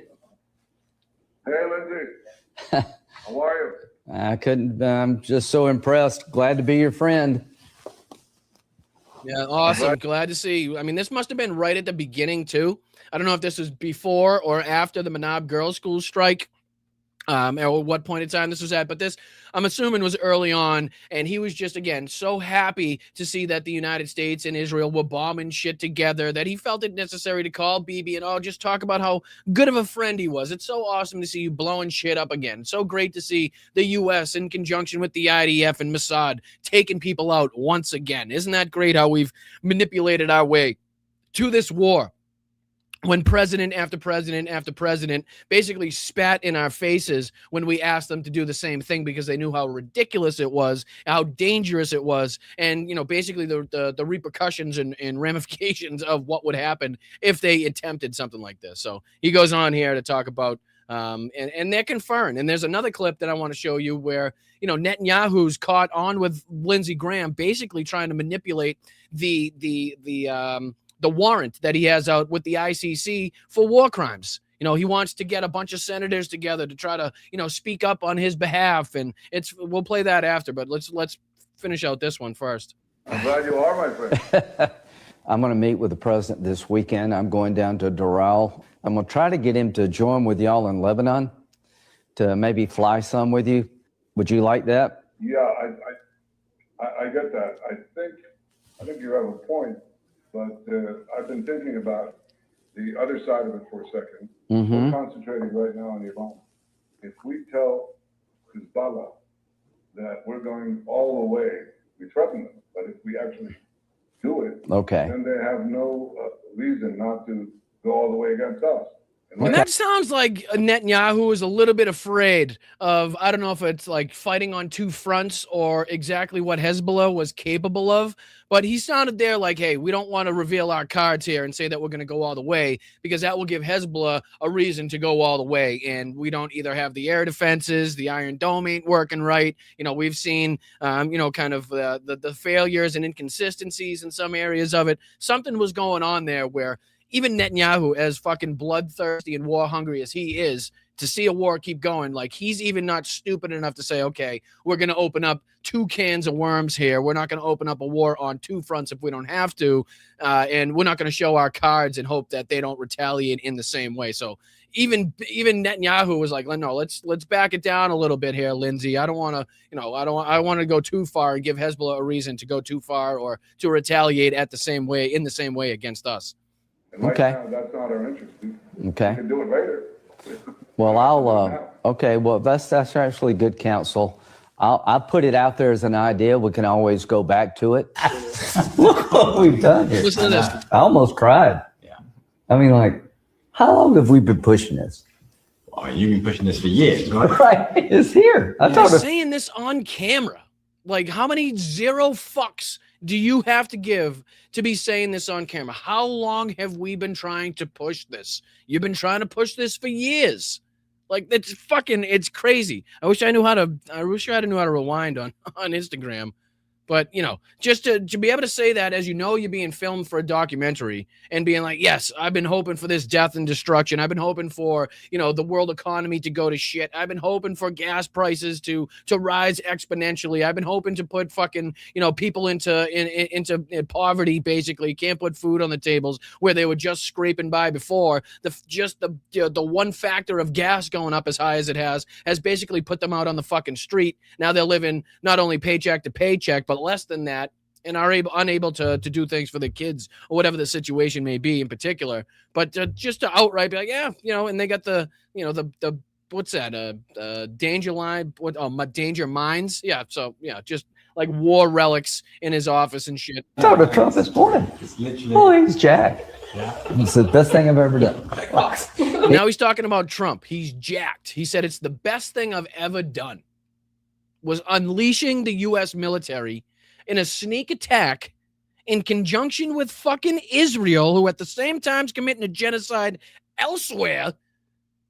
Hey, Lindsey. How are you? I'm just so impressed. Glad to be your friend. Yeah, awesome. Glad to see you. I mean, this must have been right at the beginning, too. I don't know if this was before or after the Manab Girls' School strike. Or what point in time this was at, but this, I'm assuming, was early on, and he was just, again, so happy to see that the United States and Israel were bombing shit together that he felt it necessary to call Bibi and just talk about how good of a friend he was. It's so awesome to see you blowing shit up again. So great to see the U.S. in conjunction with the IDF and Mossad taking people out once again. Isn't that great how we've manipulated our way to this war? When president after president after president basically spat in our faces when we asked them to do the same thing because they knew how ridiculous it was, how dangerous it was, and basically the repercussions and ramifications of what would happen if they attempted something like this. So he goes on here to talk about and they're conferring. And there's another clip that I want to show you where Netanyahu's caught on with Lindsey Graham basically trying to manipulate the warrant that he has out with the ICC for war crimes. He wants to get a bunch of senators together to try to, speak up on his behalf. And we'll play that after, but let's finish out this one first. I'm glad you are, my friend. I'm going to meet with the president this weekend. I'm going down to Doral. I'm going to try to get him to join with y'all in Lebanon to maybe fly some with you. Would you like that? Yeah, I get that. I think you have a point. But I've been thinking about the other side of it for a second. We're concentrating right now on Iran. If we tell Hezbollah that we're going all the way, we threaten them. But if we actually do it, then they have no reason not to go all the way against us. And that sounds like Netanyahu is a little bit afraid of, I don't know if it's like fighting on two fronts or exactly what Hezbollah was capable of, but he sounded there like, hey, we don't want to reveal our cards here and say that we're going to go all the way because that will give Hezbollah a reason to go all the way. And we don't either have the air defenses, the Iron Dome ain't working right. We've seen, kind of the failures and inconsistencies in some areas of it. Something was going on there where even Netanyahu, as fucking bloodthirsty and war hungry as he is, to see a war keep going, like he's even not stupid enough to say, okay, we're going to open up two cans of worms here. We're not going to open up a war on two fronts if we don't have to. And we're not going to show our cards and hope that they don't retaliate in the same way. So even Netanyahu was like, no, let's back it down a little bit here, Lindsey. I don't want to, I want to go too far and give Hezbollah a reason to go too far or to retaliate in the same way against us. And right now, that's not our interest. We can do it later. Well, well, that's actually good counsel. I'll put it out there as an idea. We can always go back to it. Look what we've done here. Listen to this. I almost cried. Yeah. I mean, like, how long have we been pushing this? Oh, you've been pushing this for years, right? Right. It's here. I'm saying this on camera. Like, how many zero fucks do you have to give to be saying this on camera? How long have we been trying to push this? You've been trying to push this for years. Like, it's crazy. I wish I knew how to rewind on Instagram. But, just to be able to say that as you're being filmed for a documentary and being like, yes, I've been hoping for this death and destruction. I've been hoping for, the world economy to go to shit. I've been hoping for gas prices to rise exponentially. I've been hoping to put fucking, people into poverty, basically. Can't put food on the tables where they were just scraping by before. The one factor of gas going up as high as it has basically put them out on the fucking street. Now they're living not only paycheck to paycheck, but less than that, and are unable to do things for their kids or whatever the situation may be in particular. But just to outright be like, yeah, and they got the what's that? Danger line? Danger mines? Yeah. So yeah, just like war relics in his office and shit. I talked to Trump this morning. Oh, he's jacked. Yeah. It's the best thing I've ever done. Now he's talking about Trump. He's jacked. He said it's the best thing I've ever done. Was unleashing the U.S. military in a sneak attack in conjunction with fucking Israel, who at the same time is committing a genocide elsewhere.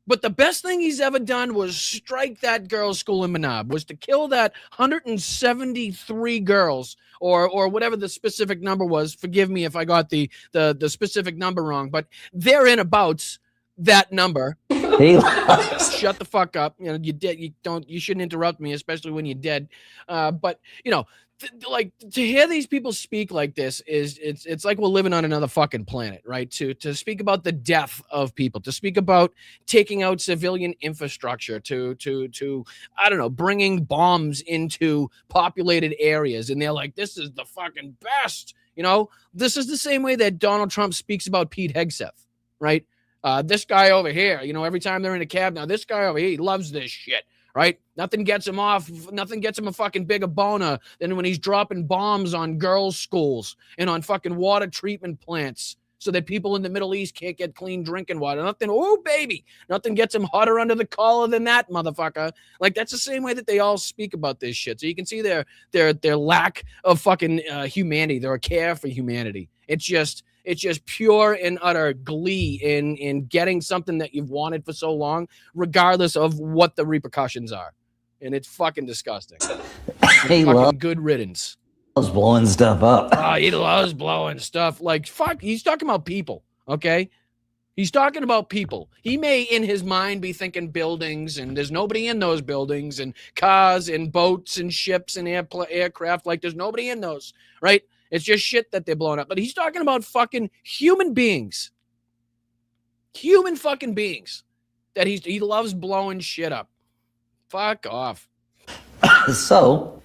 But the best thing he's ever done was strike that girls' school in Manab, was to kill that 173 girls or whatever the specific number was. Forgive me if I got the specific number wrong, but they're in about that number. Shut the fuck up. You're dead. You shouldn't interrupt me, especially when you're dead. But like to hear these people speak like this it's like we're living on another fucking planet, right? To speak about the death of people, to speak about taking out civilian infrastructure, to I don't know, bringing bombs into populated areas, and they're like, this is the fucking best. This is the same way that Donald Trump speaks about Pete Hegseth, right? This guy over here, every time they're in a cab now, this guy over here, he loves this shit, right? Nothing gets him off. Nothing gets him a fucking bigger boner than when he's dropping bombs on girls' schools and on fucking water treatment plants so that people in the Middle East can't get clean drinking water. Nothing, oh, baby, nothing gets him hotter under the collar than that, motherfucker. Like, that's the same way that they all speak about this shit. So you can see their lack of fucking humanity, their care for humanity. It's just pure and utter glee in getting something that you've wanted for so long, regardless of what the repercussions are. And it's fucking disgusting. He fucking good riddance. Loves blowing stuff up. He loves blowing stuff. Like, fuck, he's talking about people, okay? He's talking about people. He may, in his mind, be thinking buildings, and there's nobody in those buildings, and cars, and boats, and ships, and aircraft. Like, there's nobody in those, right? It's just shit that they're blowing up. But he's talking about fucking human beings. Human fucking beings. That he loves blowing shit up. Fuck off. So,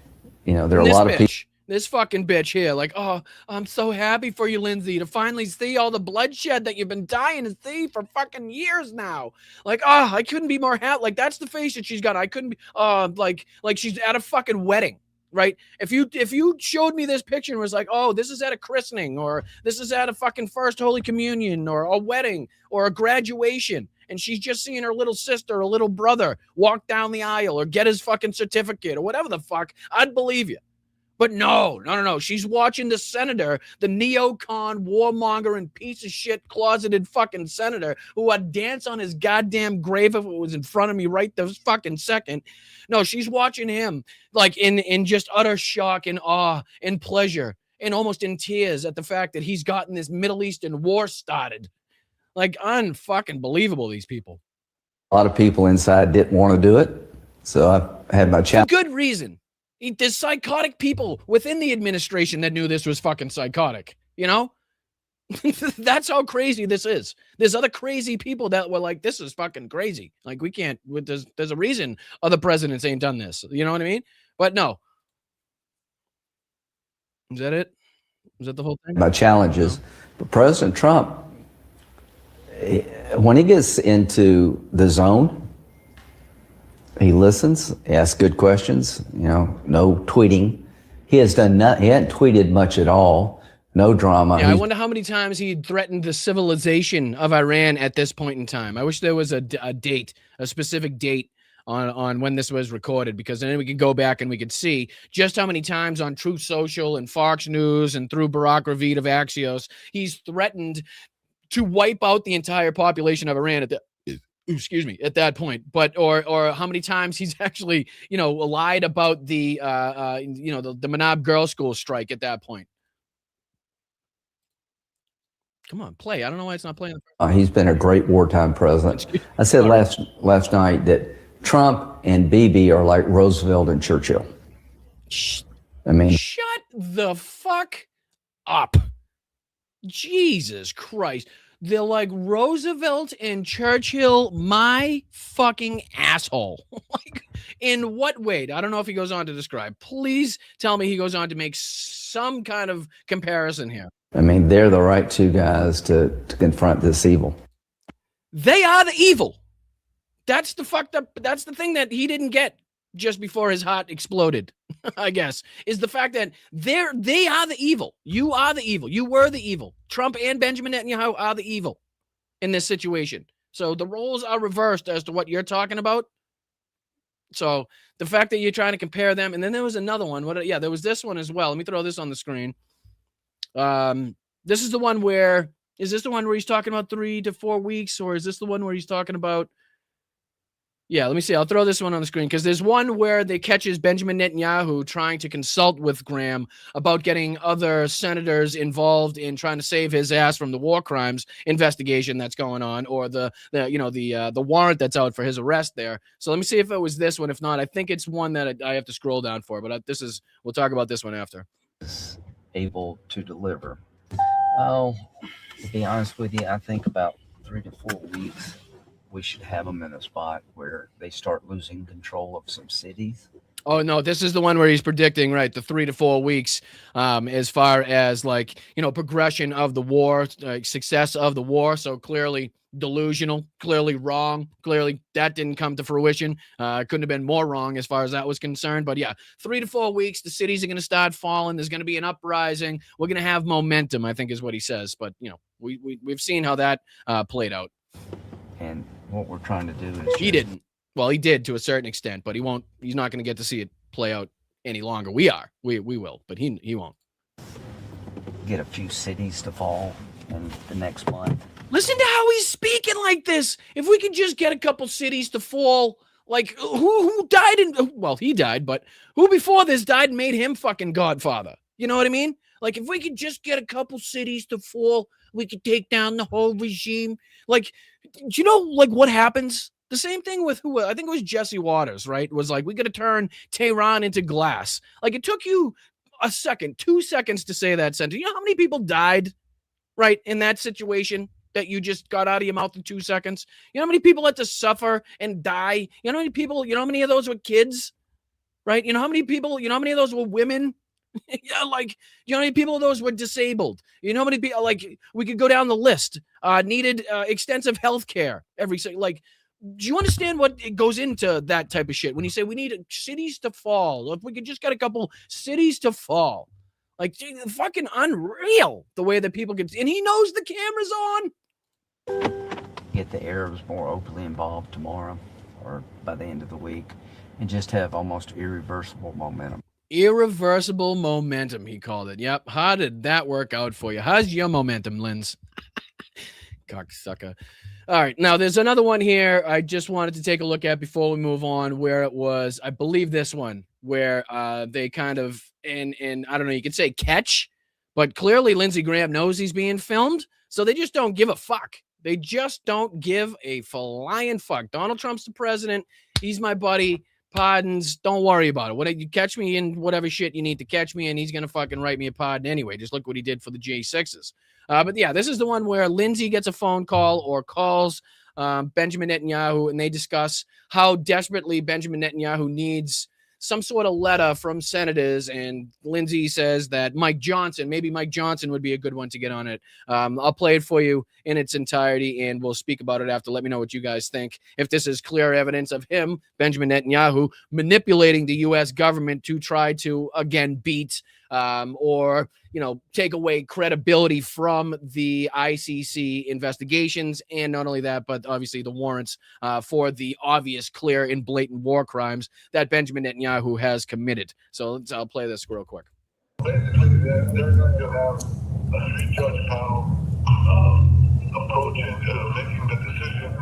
there are a lot of people. This fucking bitch here, like, oh, I'm so happy for you, Lindsey, to finally see all the bloodshed that you've been dying to see for fucking years now. Like, oh, I couldn't be more happy. Like, that's the face that she's got. I couldn't be, like she's at a fucking wedding. Right? If you showed me this picture and was like, oh, this is at a christening, or this is at a fucking first Holy Communion, or a wedding, or a graduation, and she's just seeing her little sister or little brother walk down the aisle or get his fucking certificate or whatever the fuck, I'd believe you. But no. She's watching the senator, the neocon, warmonger, and piece of shit closeted fucking senator who I'd dance on his goddamn grave if it was in front of me right this fucking second. No, she's watching him like in just utter shock and awe and pleasure and almost in tears at the fact that he's gotten this Middle Eastern war started. Like, unfucking believable, these people. A lot of people inside didn't want to do it. So I had my challenge. For good reason. There's psychotic people within the administration that knew this was fucking psychotic, That's how crazy this is. There's other crazy people that were like, this is fucking crazy. Like, we can't, there's a reason other presidents ain't done this. You know what I mean? But no. Is that it? Is that the whole thing? My challenges. But President Trump, when he gets into the zone, he listens, asks good questions, no tweeting. He has done he hadn't tweeted much at all. No drama. Yeah, I wonder how many times he threatened the civilization of Iran at this point in time. I wish there was a date, a specific date on when this was recorded, because then we could go back and we could see just how many times on Truth Social and Fox News and through Barack Ravid of Axios, he's threatened to wipe out the entire population of Iran excuse me, at that point, but or how many times he's actually, you know, lied about the you know, the Manab Girls School strike at that point. Come on, play. I don't know why it's not playing. He's been a great wartime president. I said last night that Trump and Bibi are like Roosevelt and Churchill. I mean, shut the fuck up. Jesus Christ. They're like Roosevelt and Churchill, my fucking asshole. Like, in what way? I don't know if he goes on to describe. Please tell me he goes on to make some kind of comparison here. I mean, they're the right two guys to confront this evil. They are the evil. That's the fucked up. That's the thing that he didn't get just before his heart exploded, I guess, is the fact that they are the evil. You are the evil. You were the evil. Trump and Benjamin Netanyahu are the evil in this situation. So the roles are reversed as to what you're talking about. So the fact that you're trying to compare them, and then there was another one. Yeah, there was this one as well. Let me throw this on the screen. This is the one where, is this the one where he's talking about 3 to 4 weeks, or is this the one where he's talking about, yeah, let me see. I'll throw this one on the screen because there's one where they catches Benjamin Netanyahu trying to consult with Graham about getting other senators involved in trying to save his ass from the war crimes investigation that's going on, or the warrant that's out for his arrest there. So let me see if it was this one. If not, I think it's one that I have to scroll down for. But we'll talk about this one after. Able to deliver. Oh, to be honest with you, I think about 3 to 4 weeks. We should have them in a spot where they start losing control of some cities. Oh, no, this is the one where he's predicting, right, the 3 to 4 weeks as far as, like, you know, progression of the war, success of the war. So clearly delusional, clearly wrong, clearly that didn't come to fruition. Couldn't have been more wrong as far as that was concerned. But yeah, 3 to 4 weeks, the cities are going to start falling. There's going to be an uprising. We're going to have momentum, I think is what he says. But, you know, we've seen how that played out. And what we're trying to do is he didn't. Well, he did to a certain extent, but he's not going to get to see it play out any longer. We will, but he won't. Get a few cities to fall in the next month. Listen to how he's speaking like this. If we could just get a couple cities to fall, like who died he died, but who before this died and made him fucking godfather? You know what I mean? Like, if we could just get a couple cities to fall, we could take down the whole regime. Like, do you know, like, what happens? The same thing with who? I think it was Jesse Waters, right? It was like, we got to turn Tehran into glass. Like, it took you a second, 2 seconds to say that sentence. You know how many people died, right, in that situation that you just got out of your mouth in 2 seconds? You know how many people had to suffer and die? You know how many people, you know how many of those were kids, right? You know how many people, you know how many of those were women? Yeah, like, you know how many people of those were disabled? You know how many people, like, we could go down the list, needed extensive health care like, do you understand what it goes into that type of shit? When you say we need cities to fall, if we could just get a couple cities to fall, like, fucking unreal the way that people can, and he knows the camera's on. Get the Arabs more openly involved tomorrow or by the end of the week and just have almost irreversible momentum. Irreversible momentum, he called it. Yep. How did that work out for you? How's your momentum, Linz? Cocksucker. All right. Now, there's another one here I just wanted to take a look at before we move on, where it was, I believe this one, where they kind of, and I don't know, you could say catch, but clearly Lindsey Graham knows he's being filmed, so they just don't give a fuck. They just don't give a flying fuck. Donald Trump's the president. He's my buddy. Pardons, don't worry about it. What you catch me in whatever shit you need to catch me in, he's gonna fucking write me a pardon anyway. Just look what he did for the J6s. But yeah, this is the one where Lindsey gets a phone call or calls Benjamin Netanyahu, and they discuss how desperately Benjamin Netanyahu needs some sort of letter from senators, and Lindsey says that maybe Mike Johnson would be a good one to get on it. I'll play it for you in its entirety, and we'll speak about it after. Let me know what you guys think. If this is clear evidence of him, Benjamin Netanyahu, manipulating the U.S. government to try to, again, beat or, you know, take away credibility from the ICC investigations. And not only that, but obviously the warrants for the obvious, clear, and blatant war crimes that Benjamin Netanyahu has committed. So I'll play this real quick. Basically, they're going to have a three-judge panel approaching making the decision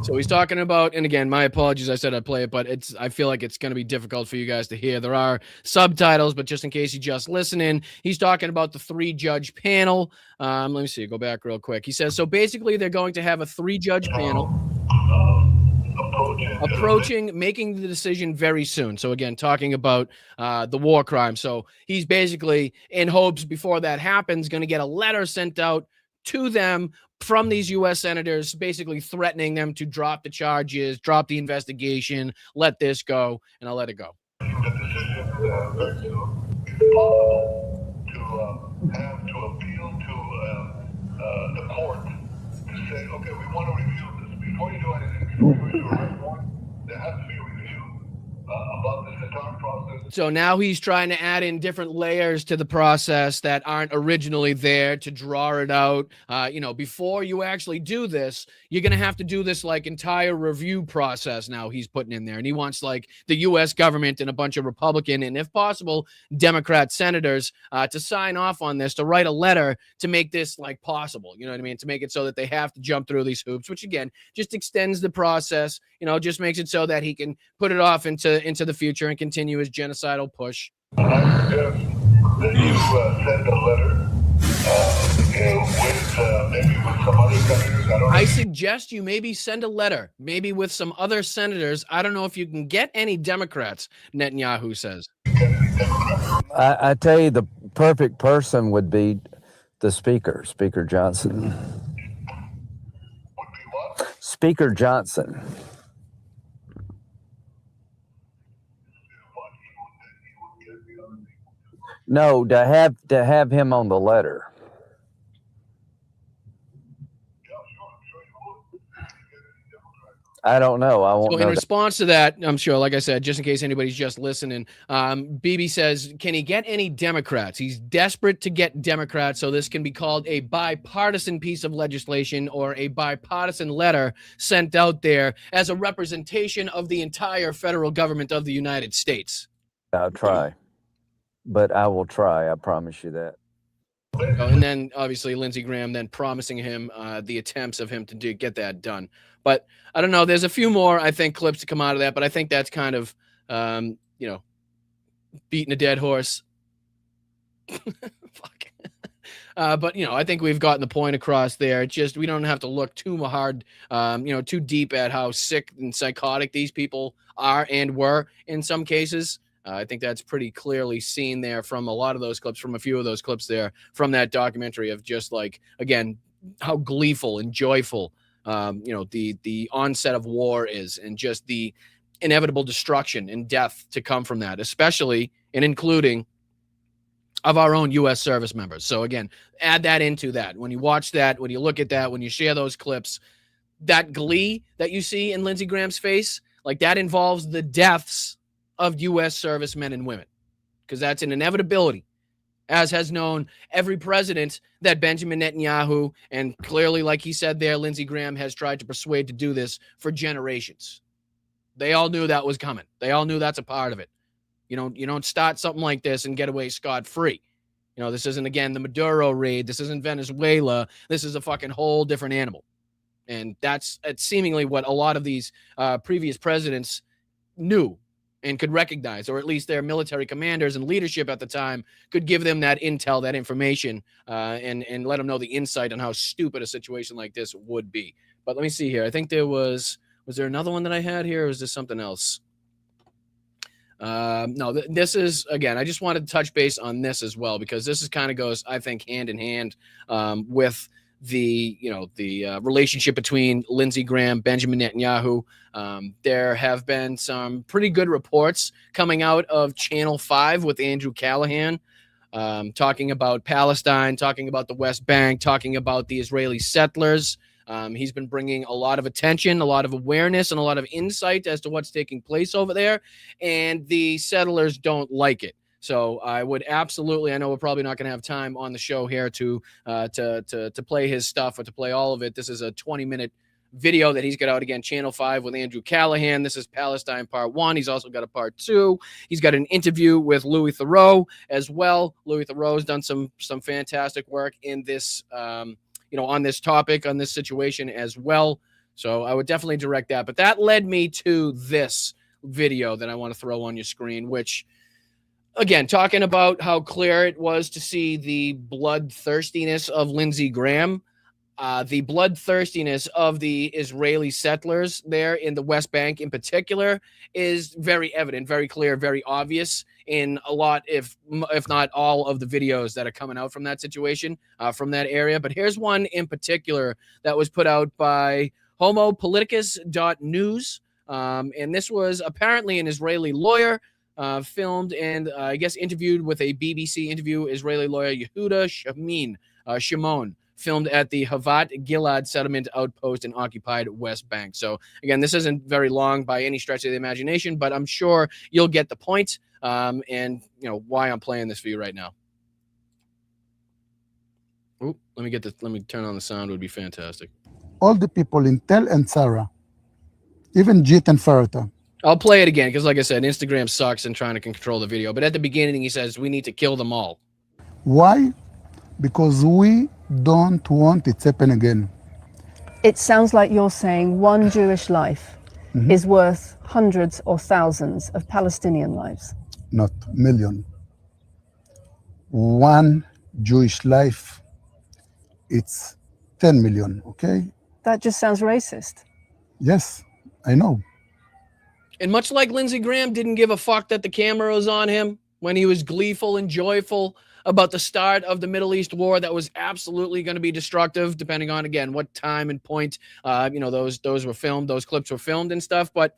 So he's talking about, and again, my apologies, I said I'd play it, but I feel like it's going to be difficult for you guys to hear. There are subtitles, but just in case you're just listening, he's talking about the 3-judge panel. Let me see, go back real quick. He says, so basically they're going to have a 3-judge panel making the decision very soon. So again, talking about the war crime. So he's basically in hopes before that happens, going to get a letter sent out to them from these U.S. senators, basically threatening them to drop the charges, drop the investigation, let this go, and I'll let it go. The decision very soon. To have to appeal to the court to say, okay, we want to review this. Before you do anything, before you review a red warrant, there has to be a review about this entire process. So now he's trying to add in different layers to the process that aren't originally there to draw it out. Before you actually do this, you're going to have to do this like entire review process now he's putting in there. And he wants like the U.S. government and a bunch of Republican and if possible, Democrat senators to sign off on this, to write a letter to make this like possible. You know what I mean? To make it so that they have to jump through these hoops, which again, just extends the process, just makes it so that he can put it off into the future and continue his genocidal push. I suggest that you send a letter maybe with some other senators. I suggest you maybe send a letter, maybe with some other senators. I don't know if you can get any Democrats, Netanyahu says. I tell you, the perfect person would be the Speaker, Speaker Johnson. Would be what? Speaker Johnson. No, to have him on the letter. I don't know. I won't. So in response to that, I'm sure, like I said, just in case anybody's just listening, Bibi says, can he get any Democrats? He's desperate to get Democrats, so this can be called a bipartisan piece of legislation or a bipartisan letter sent out there as a representation of the entire federal government of the United States. I'll try. But I will try. I promise you that. And then obviously Lindsey Graham then promising him the attempts of him to get that done. But I don't know. There's a few more, I think, clips to come out of that. But I think that's kind of, beating a dead horse. Fuck. But, I think we've gotten the point across there. Just we don't have to look too hard, too deep at how sick and psychotic these people are and were in some cases. I think that's pretty clearly seen there from a lot of those clips, from a few of those clips there from that documentary of just like, again, how gleeful and joyful, the onset of war is and just the inevitable destruction and death to come from that, especially and including of our own U.S. service members. So again, add that into that. When you watch that, when you look at that, when you share those clips, that glee that you see in Lindsey Graham's face, like that involves the deaths of U.S. servicemen and women, because that's an inevitability, as has known every president that Benjamin Netanyahu, and clearly, like he said there, Lindsey Graham has tried to persuade to do this for generations. They all knew that was coming. They all knew that's a part of it. You don't start something like this and get away scot-free. This isn't, again, the Maduro raid. This isn't Venezuela. This is a fucking whole different animal. And that's seemingly what a lot of these previous presidents knew and could recognize, or at least their military commanders and leadership at the time could give them that intel, that information, and let them know the insight on how stupid a situation like this would be. But let me see here. I think was there another one that I had here, or is this something else? No, this is, again, I just wanted to touch base on this as well, because this is kind of goes, I think, hand in hand with the relationship between Lindsey Graham, Benjamin Netanyahu. There have been some pretty good reports coming out of Channel 5 with Andrew Callahan, talking about Palestine, talking about the West Bank, talking about the Israeli settlers. He's been bringing a lot of attention, a lot of awareness, and a lot of insight as to what's taking place over there, and the settlers don't like it. So I would absolutely, I know we're probably not going to have time on the show here to play his stuff or to play all of it. This is a 20-minute video that he's got out, again, Channel 5 with Andrew Callahan. This is Palestine Part 1. He's also got a Part 2. He's got an interview with Louis Theroux as well. Louis Theroux has done some fantastic work in this, on this topic, on this situation as well. So I would definitely direct that. But that led me to this video that I want to throw on your screen, which, again, talking about how clear it was to see the bloodthirstiness of Lindsey Graham, the bloodthirstiness of the Israeli settlers there in the West Bank in particular is very evident, very clear, very obvious in a lot, if not all, of the videos that are coming out from that situation, from that area. But here's one in particular that was put out by homopoliticus.news. And this was apparently an Israeli lawyer filmed and I guess interviewed with a BBC interview, Israeli lawyer Yehuda Shimon, filmed at the Havat Gilad settlement outpost in occupied West Bank. So again, this isn't very long by any stretch of the imagination, but I'm sure you'll get the point, and you know why I'm playing this for you right now. Ooh, let me turn on the sound. Would be fantastic. All the people in Tel and Sarah, even Jit and Farata. I'll play it again because, like I said, Instagram sucks and trying to control the video. But at the beginning, he says we need to kill them all. Why? Because we don't want it to happen again. It sounds like you're saying one Jewish life is worth hundreds or thousands of Palestinian lives. Not million. One Jewish life, it's 10 million, okay? That just sounds racist. Yes, I know. And much like Lindsey Graham didn't give a fuck that the camera was on him when he was gleeful and joyful about the start of the Middle East war that was absolutely going to be destructive, depending on, again, what time and point, those were filmed, those clips were filmed and stuff. But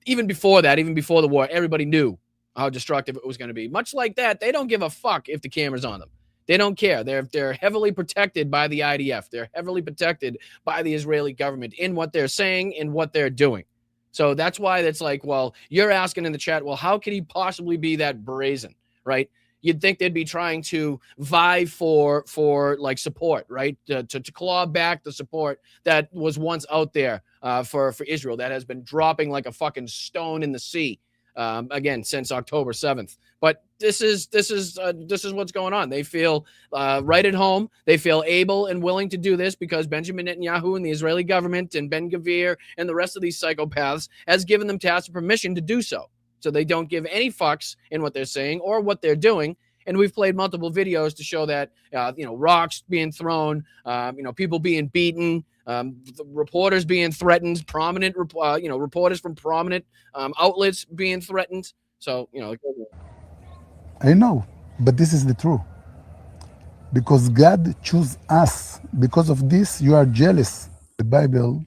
even before that, even before the war, everybody knew how destructive it was going to be. Much like that, they don't give a fuck if the camera's on them. They don't care. They're heavily protected by the IDF. They're heavily protected by the Israeli government in what they're saying and what they're doing. So that's why it's like, well, you're asking in the chat, well, how could he possibly be that brazen, right? You'd think they'd be trying to vie for like support, right? To claw back the support that was once out there for Israel that has been dropping like a fucking stone in the sea, again, since October 7th. But this is what's going on. They feel right at home. They feel able and willing to do this because Benjamin Netanyahu and the Israeli government and Ben Gvir and the rest of these psychopaths has given them tacit permission to do so. So they don't give any fucks in what they're saying or what they're doing. And we've played multiple videos to show that, rocks being thrown, people being beaten, reporters being threatened, prominent, reporters from prominent outlets being threatened. So, I know, but this is the truth. Because God chose us. Because of this, you are jealous. The Bible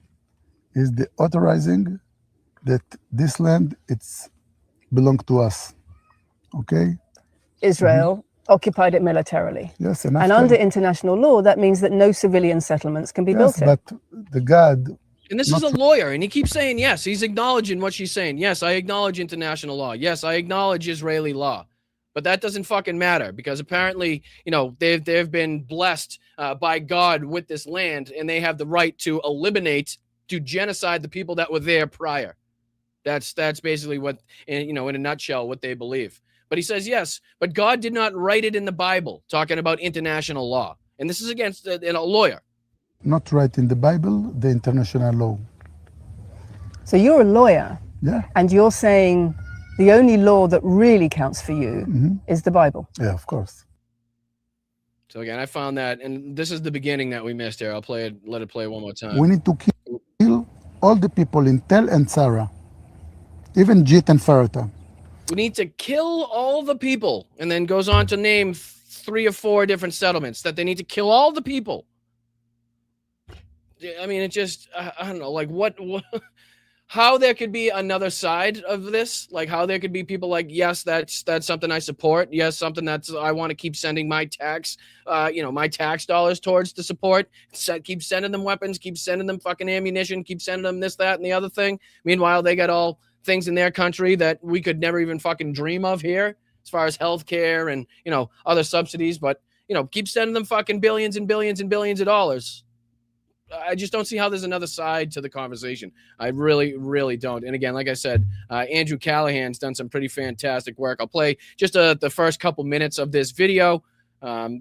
is the authorizing that this land, it's belong to us. Okay? Israel occupied it militarily. Yes, and under international law, that means that no civilian settlements can be built in. But the God... And this is a lawyer, and he keeps saying, yes, he's acknowledging what she's saying. Yes, I acknowledge international law. Yes, I acknowledge Israeli law. But that doesn't fucking matter because apparently, they've been blessed by God with this land, and they have the right to eliminate, to genocide the people that were there prior. That's basically what, in a nutshell, what they believe. But he says, yes, but God did not write it in the Bible, talking about international law. And this is against a lawyer. Not right in the Bible, the international law. So you're a lawyer. Yeah. And you're saying the only law that really counts for you is the Bible. Yeah, of course. So again, I found that, and this is the beginning that we missed here. I'll play it, let it play one more time. We need to kill all the people in Tel and Sarah, even Jit and Farata. We need to kill all the people, and then goes on to name 3 or 4 different settlements that they need to kill all the people. I mean, it just, I don't know, like what how there could be another side of this, like how there could be people like, yes, that's something I support. Yes, something that's I want to keep sending my tax, my tax dollars towards to support. Keep sending them weapons, keep sending them fucking ammunition, keep sending them this, that, and the other thing. Meanwhile, they got all things in their country that we could never even fucking dream of here, as far as healthcare and other subsidies. But keep sending them fucking billions and billions and billions of dollars. I just don't see how there's another side to the conversation. I really, really don't. And again, like I said, Andrew Callahan's done some pretty fantastic work. I'll play just the first couple minutes of this video.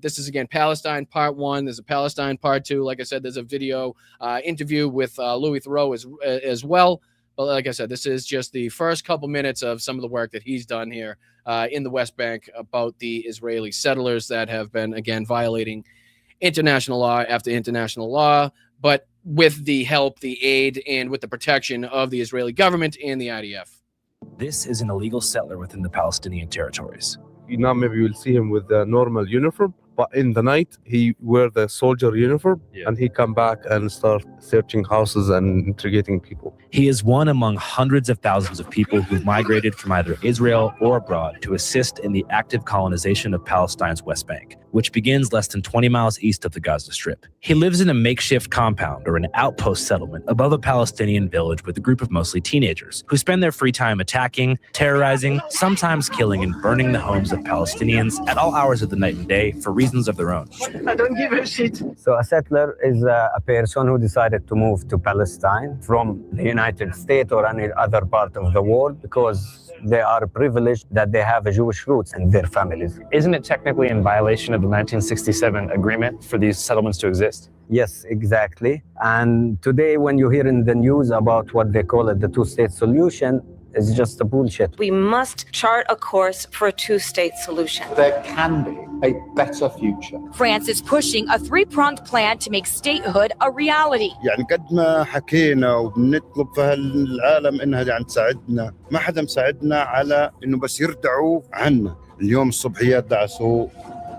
This is, again, Palestine Part 1. There's a Palestine Part 2. Like I said, there's a video interview with Louis Theroux as well. But like I said, this is just the first couple minutes of some of the work that he's done here in the West Bank about the Israeli settlers that have been, again, violating international law after international law, but with the help, the aid, and with the protection of the Israeli government and the IDF. This is an illegal settler within the Palestinian territories. Now maybe you'll see him with the normal uniform, but in the night he wear the soldier uniform, and he come back and start searching houses and interrogating people. He is one among hundreds of thousands of people who've migrated from either Israel or abroad to assist in the active colonization of Palestine's West Bank, which begins less than 20 miles east of the Gaza Strip. He lives in a makeshift compound or an outpost settlement above a Palestinian village with a group of mostly teenagers who spend their free time attacking, terrorizing, sometimes killing and burning the homes of Palestinians at all hours of the night and day for reasons of their own. I don't give a shit. So a settler is a person who decided to move to Palestine from the United States or any other part of the world because they are privileged that they have a Jewish roots in their families. Isn't it technically in violation of the 1967 agreement for these settlements to exist? Yes, exactly. And today when you hear in the news about what they call it the two-state solution, it's just a bullshit. We must chart a course for a two-state solution. There can be a better future. France is pushing a three-pronged plan to make statehood a reality. يعني قد ما حكينا وبنطلب في هالعالم انها يعني تساعدنا، ما حدا مساعدنا على انه بس يردعوا عنا. اليوم الصبحيات دعسوا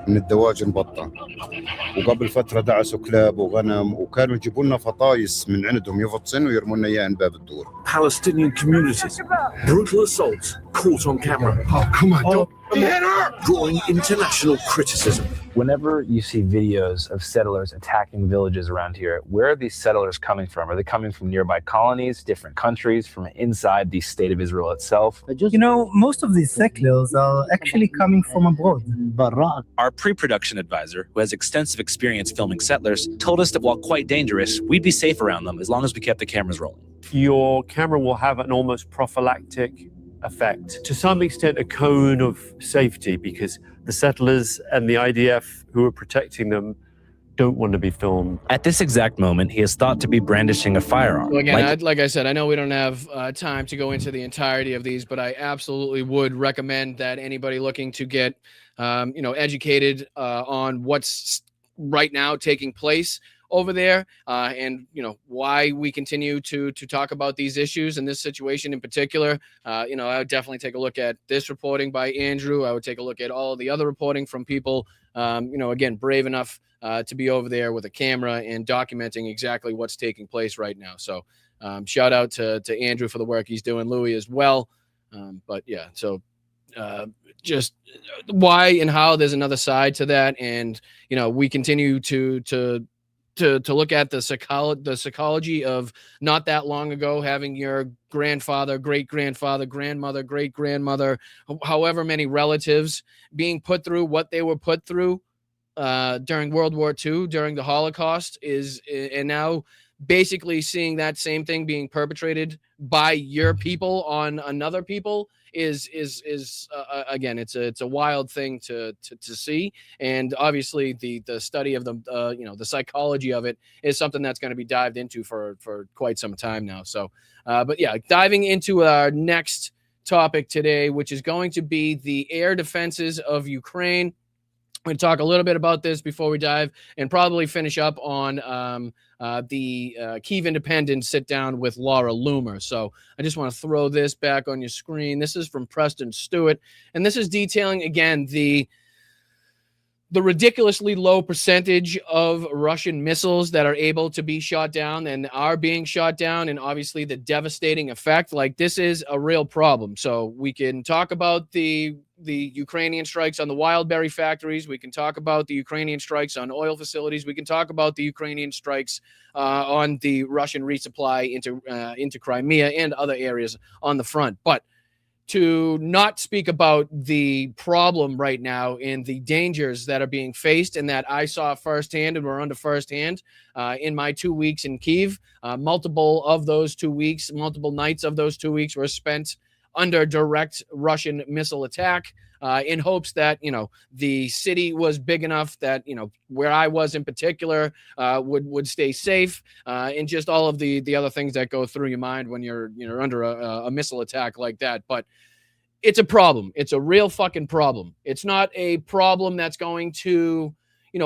من الدواجن بطة، وقبل فترة دعسوا كلاب وغنم، وكانوا يجيبوا لنا فطايس من عندهم يفطسن ويرموا لنا اياها من باب الدور. Palestinian communities, brutal assaults caught on camera. Oh, come on, don't hit her! Drawing international criticism. Whenever you see videos of settlers attacking villages around here, where are these settlers coming from? Are they coming from nearby colonies, different countries, from inside the state of Israel itself? You know, most of these settlers are actually coming from abroad. Our pre-production advisor, who has extensive experience filming settlers, told us that while quite dangerous, we'd be safe around them as long as we kept the cameras rolling. Your camera will have an almost prophylactic effect, to some extent a cone of safety, because the settlers and the IDF who are protecting them don't want to be filmed. At this exact moment, he is thought to be brandishing a firearm. So again, like I said, I know we don't have time to go into the entirety of these, but I absolutely would recommend that anybody looking to get, educated on what's right now taking place over there, and why we continue to talk about these issues and this situation in particular. I would definitely take a look at this reporting by Andrew. I would take a look at all the other reporting from people, again, brave enough to be over there with a camera and documenting exactly what's taking place right now. So shout out to Andrew for the work he's doing, Louis as well. But yeah, so just why and how there's another side to that, and we continue to look at the psychology of not that long ago having your grandfather, great-grandfather, grandmother, great-grandmother, however many relatives being put through what they were put through during World War II, during the Holocaust, and now basically seeing that same thing being perpetrated by your people on another people is again, it's a wild thing to see. And obviously the study of the psychology of it is something that's going to be dived into for quite some time now. So but yeah, diving into our next topic today, which is going to be the air defenses of Ukraine. I'm going to talk a little bit about this before we dive, and probably finish up on the Kyiv Independent sit down with Laura Loomer. So I just want to throw this back on your screen. This is from Preston Stewart, and this is detailing again the ridiculously low percentage of Russian missiles that are able to be shot down and are being shot down, and obviously the devastating effect. Like, this is a real problem. So we can talk about the Ukrainian strikes on the wildberry factories. We can talk about the Ukrainian strikes on oil facilities. We can talk about the Ukrainian strikes on the Russian resupply into Crimea and other areas on the front. But to not speak about the problem right now and the dangers that are being faced, and that I saw firsthand and were under firsthand in my 2 weeks in Kyiv. Multiple nights of those 2 weeks were spent under direct Russian missile attack in hopes that, the city was big enough that, where I was in particular would stay safe, and just all of the other things that go through your mind when you're under a missile attack like that. But it's a problem. It's a real fucking problem. It's not a problem that's going to,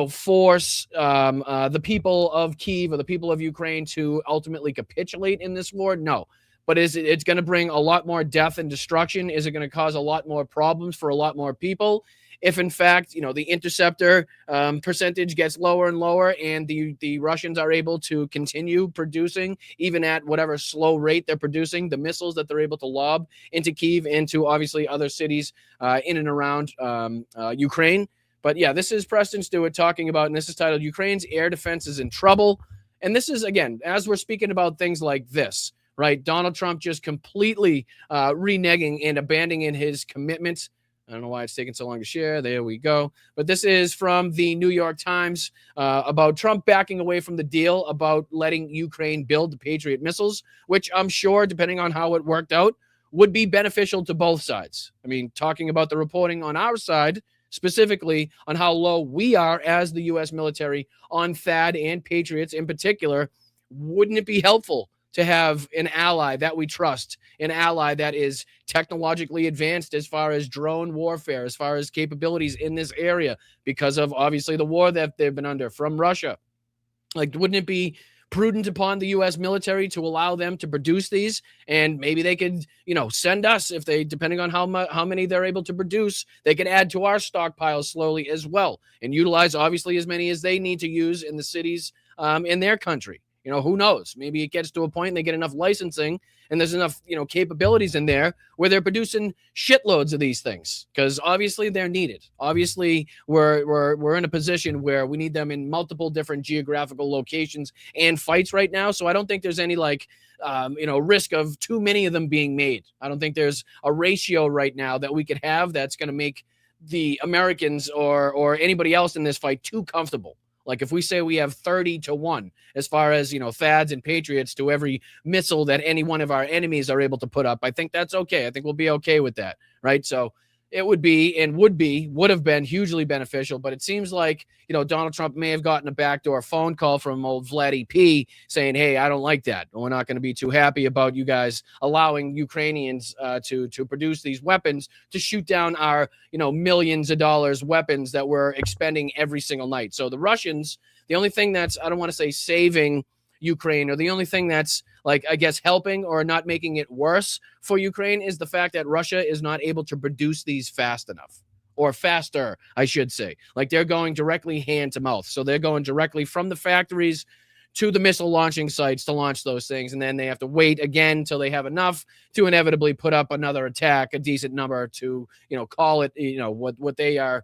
force the people of Kyiv or the people of Ukraine to ultimately capitulate in this war. No. But it's going to bring a lot more death and destruction? Is it going to cause a lot more problems for a lot more people? If, in fact, the interceptor percentage gets lower and lower and the Russians are able to continue producing, even at whatever slow rate they're producing, the missiles that they're able to lob into Kyiv, into obviously other cities in and around Ukraine. But yeah, this is Preston Stewart talking about, and this is titled, Ukraine's Air Defense is in Trouble. And this is, again, as we're speaking about things like this, right? Donald Trump just completely reneging and abandoning his commitments. I don't know why it's taking so long to share. There we go. But this is from the New York Times about Trump backing away from the deal about letting Ukraine build the Patriot missiles, which I'm sure, depending on how it worked out, would be beneficial to both sides. I mean, talking about the reporting on our side, specifically on how low we are as the U.S. military on THAAD and Patriots in particular, wouldn't it be helpful to have an ally that we trust, an ally that is technologically advanced as far as drone warfare, as far as capabilities in this area, because of obviously the war that they've been under from Russia? Like, wouldn't it be prudent upon the U.S. military to allow them to produce these? And maybe they could, send us, if they, depending on how many they're able to produce, they could add to our stockpiles slowly as well, and utilize obviously as many as they need to use in the cities in their country. Who knows? Maybe it gets to a point and they get enough licensing and there's enough, capabilities in there where they're producing shitloads of these things, because obviously they're needed. Obviously, we're in a position where we need them in multiple different geographical locations and fights right now. So I don't think there's any risk of too many of them being made. I don't think there's a ratio right now that we could have that's going to make the Americans or anybody else in this fight too comfortable. Like if we say we have 30-1 as far as, THAADs and Patriots to every missile that any one of our enemies are able to put up, I think that's okay. I think we'll be okay with that, right? So it would be and would have been hugely beneficial. But it seems like, Donald Trump may have gotten a backdoor phone call from old Vladdy P saying, hey, I don't like that. We're not going to be too happy about you guys allowing Ukrainians to produce these weapons to shoot down our, millions of dollars weapons that we're expending every single night. So the Russians, the only thing that's, I don't want to say saving Ukraine, or the only thing that's helping or not making it worse for Ukraine, is the fact that Russia is not able to produce these fast enough, or faster, I should say. Like they're going directly hand to mouth. So they're going directly from the factories to the missile launching sites to launch those things. And then they have to wait again until they have enough to inevitably put up another attack, a decent number to, call it, what they are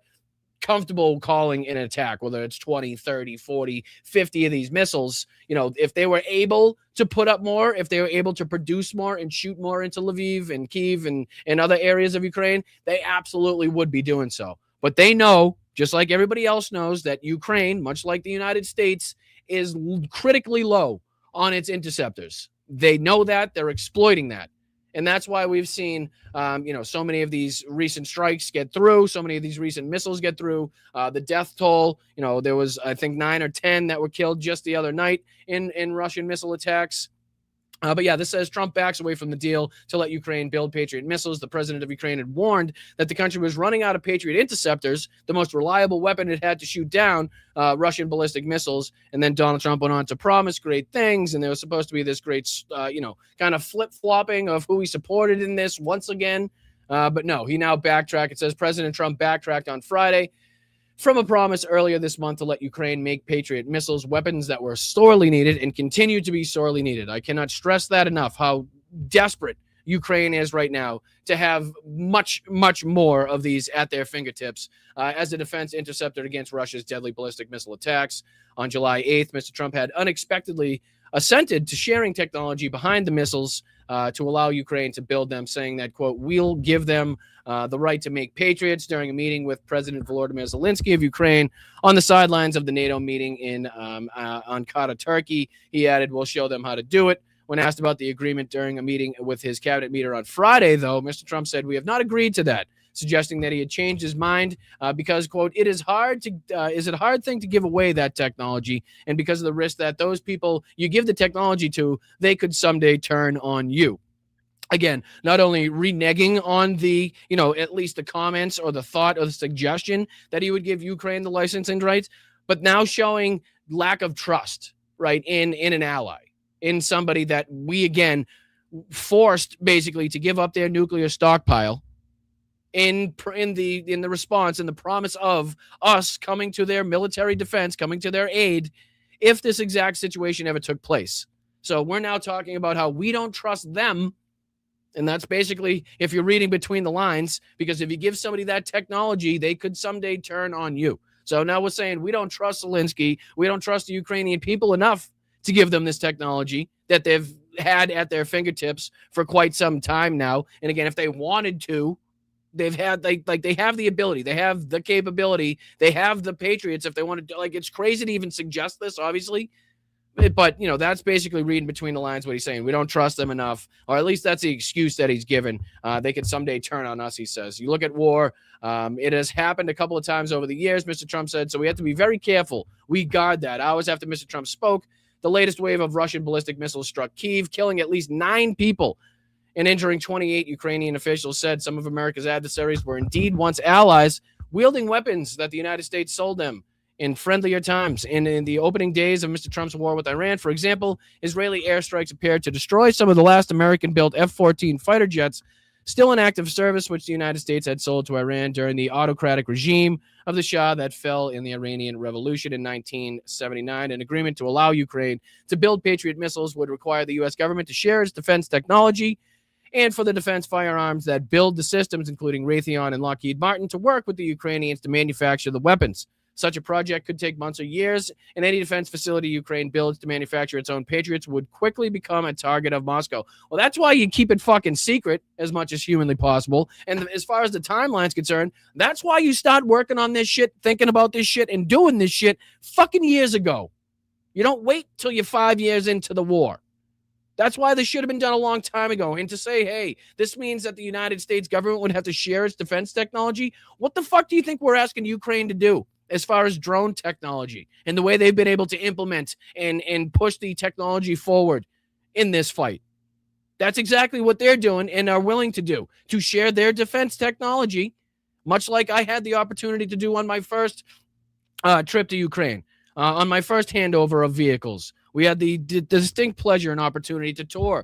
comfortable calling an attack, whether it's 20, 30, 40, 50 of these missiles. If they were able to put up more, if they were able to produce more and shoot more into Lviv and Kyiv and other areas of Ukraine, they absolutely would be doing so. But they know, just like everybody else knows, that Ukraine, much like the United States, is critically low on its interceptors. They know that. They're exploiting that. And that's why we've seen, so many of these recent strikes get through, so many of these recent missiles get through. The death toll, there was, I think, 9 or 10 that were killed just the other night in Russian missile attacks. But yeah, this says Trump backs away from the deal to let Ukraine build Patriot missiles. The president of Ukraine had warned that the country was running out of Patriot interceptors, the most reliable weapon it had to shoot down Russian ballistic missiles. And then Donald Trump went on to promise great things. And there was supposed to be this great, kind of flip-flopping of who he supported in this once again. But no, he now backtracked. It says President Trump backtracked on Friday from a promise earlier this month to let Ukraine make Patriot missiles, weapons that were sorely needed and continue to be sorely needed. I cannot stress that enough, how desperate Ukraine is right now to have much, much more of these at their fingertips as a defense interceptor against Russia's deadly ballistic missile attacks. On July 8th, Mr. Trump had unexpectedly assented to sharing technology behind the missiles to allow Ukraine to build them, saying that, quote, we'll give them the right to make Patriots during a meeting with President Volodymyr Zelensky of Ukraine on the sidelines of the NATO meeting in Ankara, Turkey. He added, we'll show them how to do it. When asked about the agreement during a meeting with his cabinet meeting on Friday, though, Mr. Trump said, "We have not agreed to that," suggesting that he had changed his mind because, quote, "it is hard to is it a hard thing to give away that technology, and because of the risk that those people you give the technology to, they could someday turn on you." Again, not only reneging on the, at least the comments or the thought or the suggestion that he would give Ukraine the licensing rights, but now showing lack of trust, right, in an ally, in somebody that we, again, forced basically to give up their nuclear stockpile in the response and the promise of us coming to their military defense, coming to their aid if this exact situation ever took place. So we're now talking about how we don't trust them. And that's basically, if you're reading between the lines, because if you give somebody that technology, they could someday turn on you. So now we're saying we don't trust Zelensky. We don't trust the Ukrainian people enough to give them this technology that they've had at their fingertips for quite some time now. And again, if they wanted to, they've had they have the ability, they have the capability, they have the Patriots if they wanted to. Like, it's crazy to even suggest this, obviously. But, that's basically reading between the lines what he's saying. We don't trust them enough, or at least that's the excuse that he's given. They could someday turn on us, he says. You look at war. It has happened a couple of times over the years, Mr. Trump said, so we have to be very careful. We guard that. Hours after Mr. Trump spoke, the latest wave of Russian ballistic missiles struck Kyiv, killing at least 9 people and injuring 28. Ukrainian officials said some of America's adversaries were indeed once allies, wielding weapons that the United States sold them in friendlier times. And in the opening days of Mr. Trump's war with Iran, for example, Israeli airstrikes appeared to destroy some of the last American-built F-14 fighter jets still in active service, which the United States had sold to Iran during the autocratic regime of the Shah that fell in the Iranian Revolution in 1979. An agreement to allow Ukraine to build Patriot missiles would require the U.S. government to share its defense technology and for the defense firearms that build the systems, including Raytheon and Lockheed Martin, to work with the Ukrainians to manufacture the weapons. Such a project could take months or years, and any defense facility Ukraine builds to manufacture its own Patriots would quickly become a target of Moscow. Well, that's why you keep it fucking secret as much as humanly possible. And as far as the timeline's concerned, that's why you start working on this shit, thinking about this shit, and doing this shit fucking years ago. You don't wait till you're 5 years into the war. That's why this should have been done a long time ago. And to say, hey, this means that the United States government would have to share its defense technology, what the fuck do you think we're asking Ukraine to do? As far as drone technology and the way they've been able to implement and push the technology forward in this fight. That's exactly what they're doing and are willing to do, to share their defense technology, much like I had the opportunity to do on my first trip to Ukraine, on my first handover of vehicles. We had the distinct pleasure and opportunity to tour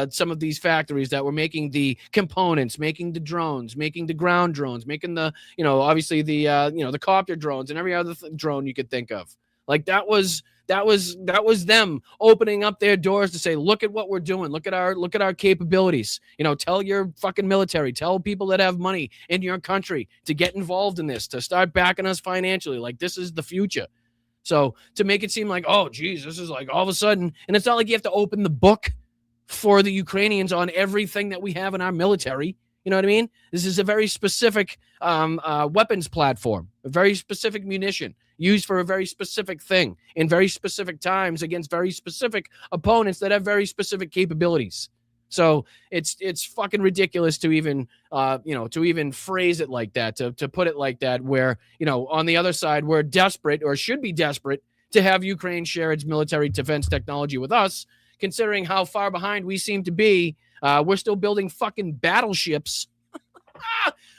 some of these factories that were making the components, making the drones, making the ground drones, making the, obviously the, the copter drones and every other drone you could think of. Like that was them opening up their doors to say, look at what we're doing. Look at our capabilities. Tell your fucking military, tell people that have money in your country to get involved in this, to start backing us financially. Like, this is the future. So to make it seem like, oh, geez, this is like all of a sudden, and it's not like you have to open the book for the Ukrainians on everything that we have in our military. You know what I mean? This is a very specific weapons platform, a very specific munition used for a very specific thing in very specific times against very specific opponents that have very specific capabilities. So it's fucking ridiculous to even phrase it like that, to put it like that, where, on the other side, we're desperate or should be desperate to have Ukraine share its military defense technology with us, considering how far behind we seem to be. We're still building fucking battleships.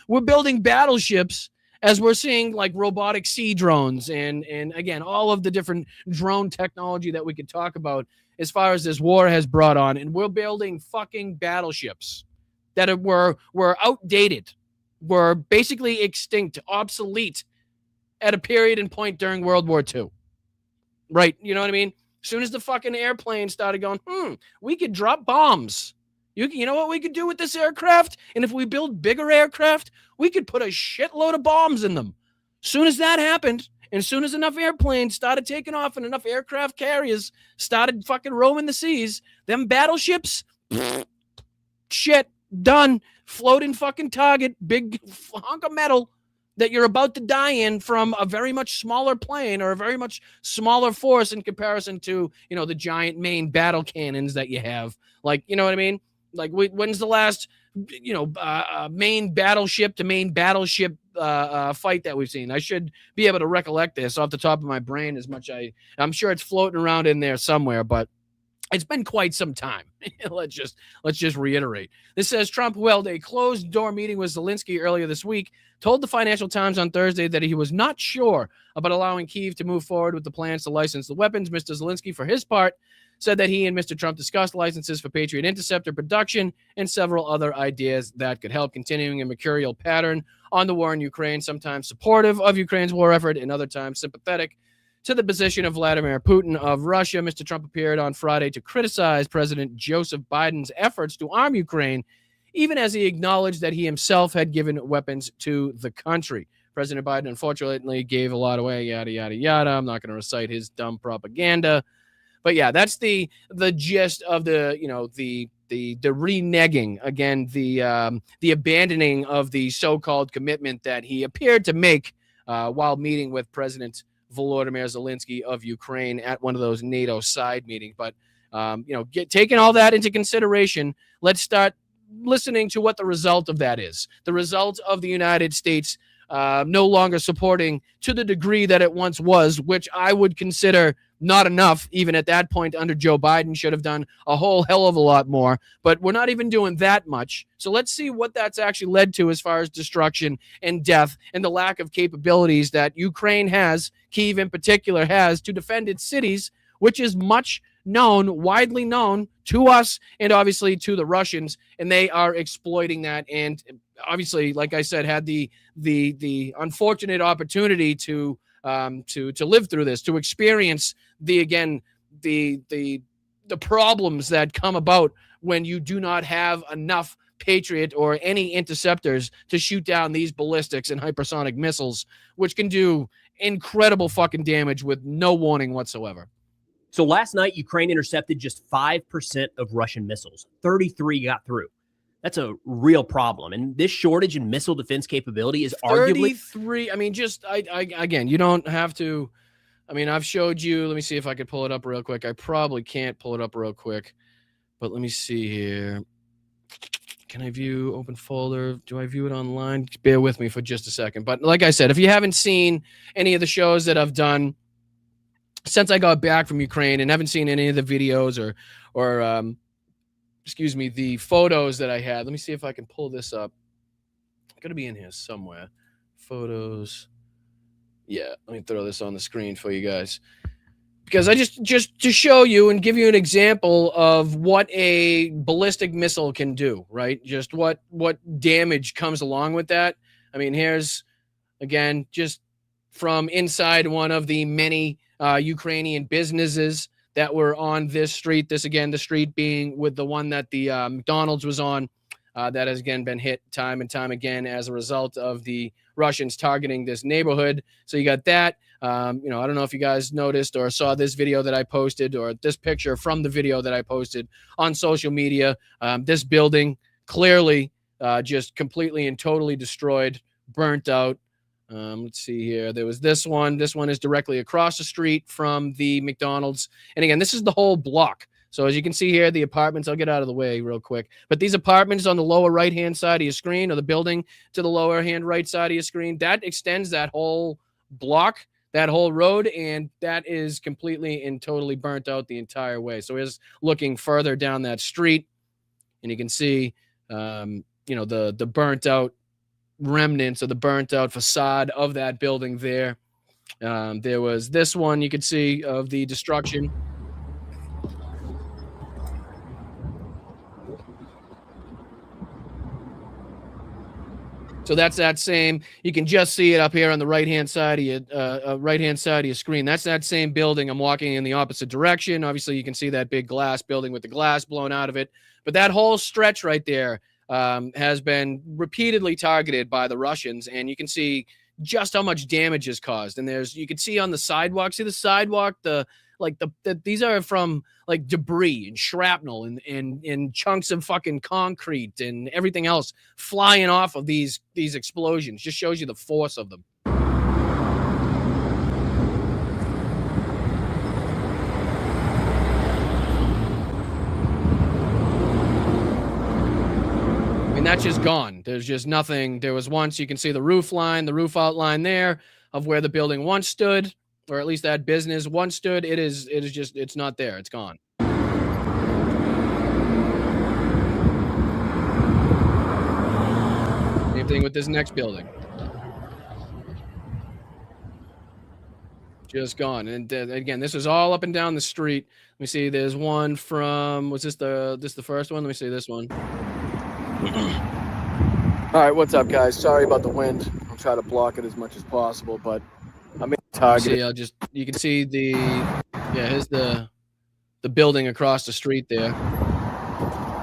We're building battleships as we're seeing like robotic sea drones and again, all of the different drone technology that we could talk about as far as this war has brought on. And we're building fucking battleships that were outdated, were basically extinct, obsolete at a period and point during World War II. Right? You know what I mean? As soon as the fucking airplane started going, we could drop bombs. You know what we could do with this aircraft? And if we build bigger aircraft, we could put a shitload of bombs in them. As soon as that happened, and as soon as enough airplanes started taking off and enough aircraft carriers started fucking roaming the seas, them battleships, shit, done. Floating fucking target, big hunk of metal, that you're about to die in from a very much smaller plane or a very much smaller force in comparison to, you know, the giant main battle cannons that you have. Like, you know what I mean? Like, when's the last, you know, main battleship to main battleship fight that we've seen? I should be able to recollect this off the top of my brain as much. I'm sure it's floating around in there somewhere, but it's been quite some time. let's just reiterate. This says Trump, who held a closed-door meeting with Zelensky earlier this week, told the Financial Times on Thursday that he was not sure about allowing Kyiv to move forward with the plans to license the weapons. Mr. Zelensky, for his part, said that he and Mr. Trump discussed licenses for Patriot interceptor production and several other ideas that could help, continuing a mercurial pattern on the war in Ukraine, sometimes supportive of Ukraine's war effort and other times sympathetic to the position of Vladimir Putin of Russia. Mr. Trump appeared on Friday to criticize President Joseph Biden's efforts to arm Ukraine, even as he acknowledged that he himself had given weapons to the country. President Biden, unfortunately, gave a lot away, yada, yada, yada. I'm not going to recite his dumb propaganda. But yeah, that's the gist of the, you know, the reneging, again, the abandoning of the so-called commitment that he appeared to make while meeting with President Volodymyr Zelensky of Ukraine at one of those NATO side meetings. But, you know, taking all that into consideration, let's start listening to what the result of that is. The result of the United States no longer supporting to the degree that it once was, which I would consider not enough. Even at that point under Joe Biden, should have done a whole hell of a lot more, but we're not even doing that much. So let's see what that's actually led to as far as destruction and death and the lack of capabilities that Ukraine has, Kyiv in particular has, to defend its cities, which is much known, widely known to us and obviously to the Russians, and they are exploiting that. And obviously, like I said, had the unfortunate opportunity to live through this, to experience the problems that come about when you do not have enough Patriot or any interceptors to shoot down these ballistics and hypersonic missiles, which can do incredible fucking damage with no warning whatsoever. So last night, Ukraine intercepted just 5% of Russian missiles. 33 got through. That's a real problem. And this shortage in missile defense capability is arguably 33. I mean, just again, you don't have to. I mean, I've showed you. Let me see if I could pull it up real quick. I probably can't pull it up real quick, but let me see here. Can I view open folder? Do I view it online? Bear with me for just a second. But like I said, if you haven't seen any of the shows that I've done since I got back from Ukraine and haven't seen any of the videos or excuse me, the photos that I had. Let me see if I can pull this up. It's going to be in here somewhere. Photos. Yeah, let me throw this on the screen for you guys. Because I just to show you and give you an example of what a ballistic missile can do, right? Just what damage comes along with that. I mean, here's, again, just from inside one of the many Ukrainian businesses that were on this street. This, again, the street being with the one that the McDonald's was on. That has, again, been hit time and time again as a result of the Russians targeting this neighborhood. So you got that. I don't know if you guys noticed or saw this video that I posted or this picture from the video that I posted on social media. This building clearly just completely and totally destroyed, burnt out. Let's see here. There was this one. This one is directly across the street from the McDonald's. And again, this is the whole block. So as you can see here, the apartments, I'll get out of the way real quick. But these apartments on the lower right-hand side of your screen, or the building to the lower hand right side of your screen, that extends that whole block, that whole road, and that is completely and totally burnt out the entire way. So here's looking further down that street, and you can see, the burnt out remnants of the burnt out facade of that building there. There was this one you could see of the destruction. So that's that same. You can just see it up here on the right-hand side of your screen. That's that same building. I'm walking in the opposite direction. Obviously, you can see that big glass building with the glass blown out of it. But that whole stretch right there has been repeatedly targeted by the Russians, and you can see just how much damage is caused. And you can see on the sidewalk. See the sidewalk, the like these are from like debris and shrapnel and chunks of fucking concrete and everything else flying off of these explosions. Just shows you the force of them. That's just gone. There's just nothing. There was once, you can see the roof outline there of where the building once stood, or at least that business once stood. It is just, it's not there. It's gone. Same thing with this next building. Just gone. And again, this is all up and down the street. Let me see. There's one from, was this the first one? Let me see this one. All right, what's up, guys? Sorry about the wind. I'll try to block it as much as possible, but I'm in target. See, you can see here's the building across the street there.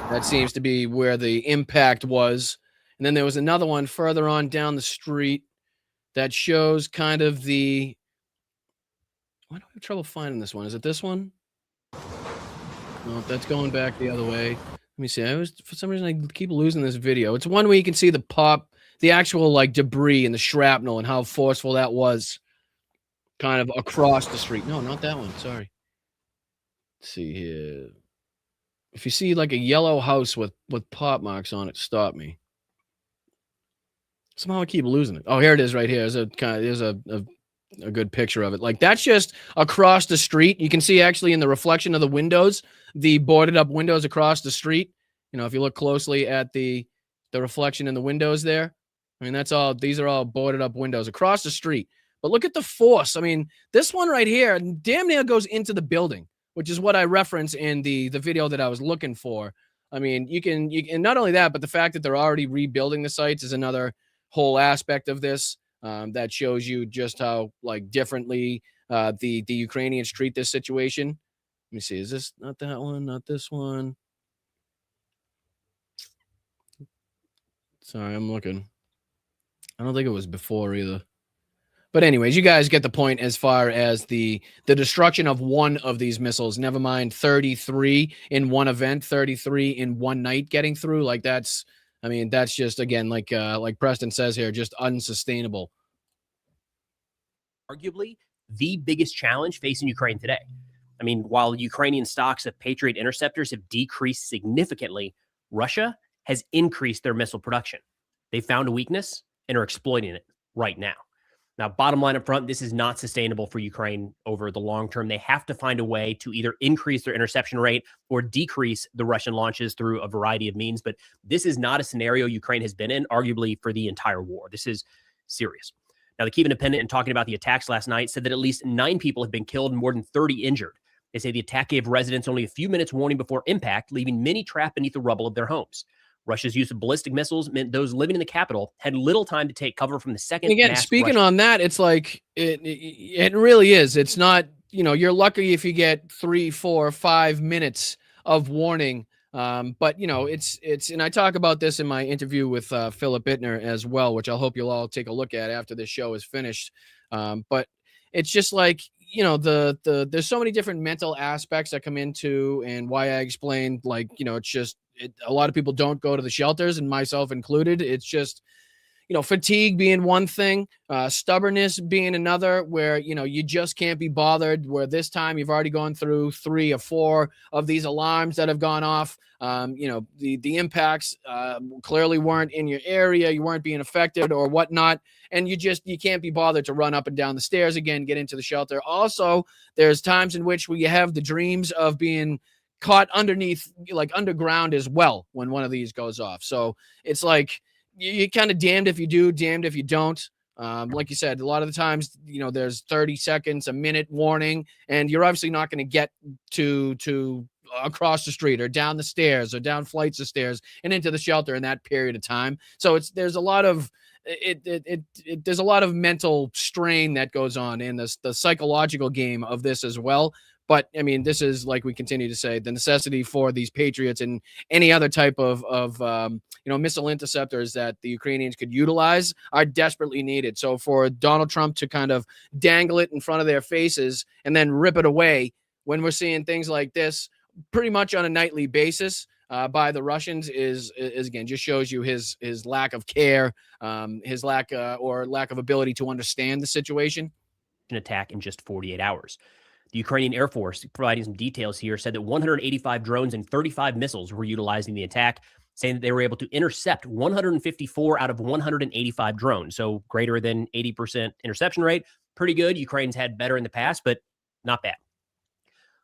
That seems to be where the impact was. And then there was another one further on down the street that shows kind of the, why do I have trouble finding this one? Is it this one? No, that's going back the other way. Let me see. For some reason, I keep losing this video. It's one where you can see the actual like debris and the shrapnel and how forceful that was kind of across the street. No, not that one. Sorry. Let's see here. If you see like a yellow house with pop marks on it, stop me. Somehow I keep losing it. Oh, here it is right here. There's a good picture of it. Like that's just across the street. You can see actually in the reflection of the windows, the boarded up windows across the street. You know, if you look closely at the reflection in the windows there, I mean, these are all boarded up windows across the street. But look at the force. I mean, this one right here damn near goes into the building, which is what I reference in the video that I was looking for. I mean, you can not only that, but the fact that they're already rebuilding the sites is another whole aspect of this. That shows you just how like differently the Ukrainians treat this situation. Let me see. Is this not that one? Not this one? Sorry, I'm looking. I don't think it was before either. But anyways, you guys get the point as far as the destruction of one of these missiles. Never mind 33 in one event, 33 in one night getting through. Like that's just, again, like Preston says here, just unsustainable. Arguably the biggest challenge facing Ukraine today. I mean, while Ukrainian stocks of Patriot interceptors have decreased significantly, Russia has increased their missile production. They found a weakness and are exploiting it right now. Now, bottom line up front, this is not sustainable for Ukraine over the long term. They have to find a way to either increase their interception rate or decrease the Russian launches through a variety of means. But this is not a scenario Ukraine has been in, arguably, for the entire war. This is serious. Now, the Kyiv Independent, in talking about the attacks last night, said that at least 9 people have been killed and more than 30 injured. They say the attack gave residents only a few minutes warning before impact, leaving many trapped beneath the rubble of their homes. Russia's use of ballistic missiles meant those living in the capital had little time to take cover from the second. And again, speaking on that, it's like it really is. It's not, you're lucky if you get 3, 4, 5 minutes of warning. But it's and I talk about this in my interview with Philip Bittner as well, which I hope you'll all take a look at after this show is finished. But it's just like, there's so many different mental aspects that come into, and why I explained, like, it's just a lot of people don't go to the shelters, and myself included. It's just, fatigue being one thing, stubbornness being another, where, you just can't be bothered, where this time you've already gone through 3 or 4 of these alarms that have gone off. The impacts clearly weren't in your area. You weren't being affected or whatnot. And you can't be bothered to run up and down the stairs again, get into the shelter. Also, there's times in which you have the dreams of being caught underneath, like underground as well, when one of these goes off. So it's like, you're kind of damned if you do, damned if you don't. Like you said, a lot of the times, there's 30 seconds, a minute warning, and you're obviously not going to get to across the street or down the stairs or down flights of stairs and into the shelter in that period of time. So there's a lot of there's a lot of mental strain that goes on in the psychological game of this as well. But I mean, this is, like we continue to say, the necessity for these Patriots and any other type of missile interceptors that the Ukrainians could utilize are desperately needed. So for Donald Trump to kind of dangle it in front of their faces and then rip it away when we're seeing things like this pretty much on a nightly basis by the Russians is again, just shows you his lack of care, his lack of ability to understand the situation. An attack in just 48 hours. The Ukrainian Air Force, providing some details here, said that 185 drones and 35 missiles were utilized in the attack, saying that they were able to intercept 154 out of 185 drones. So greater than 80% interception rate. Pretty good. Ukraine's had better in the past, but not bad.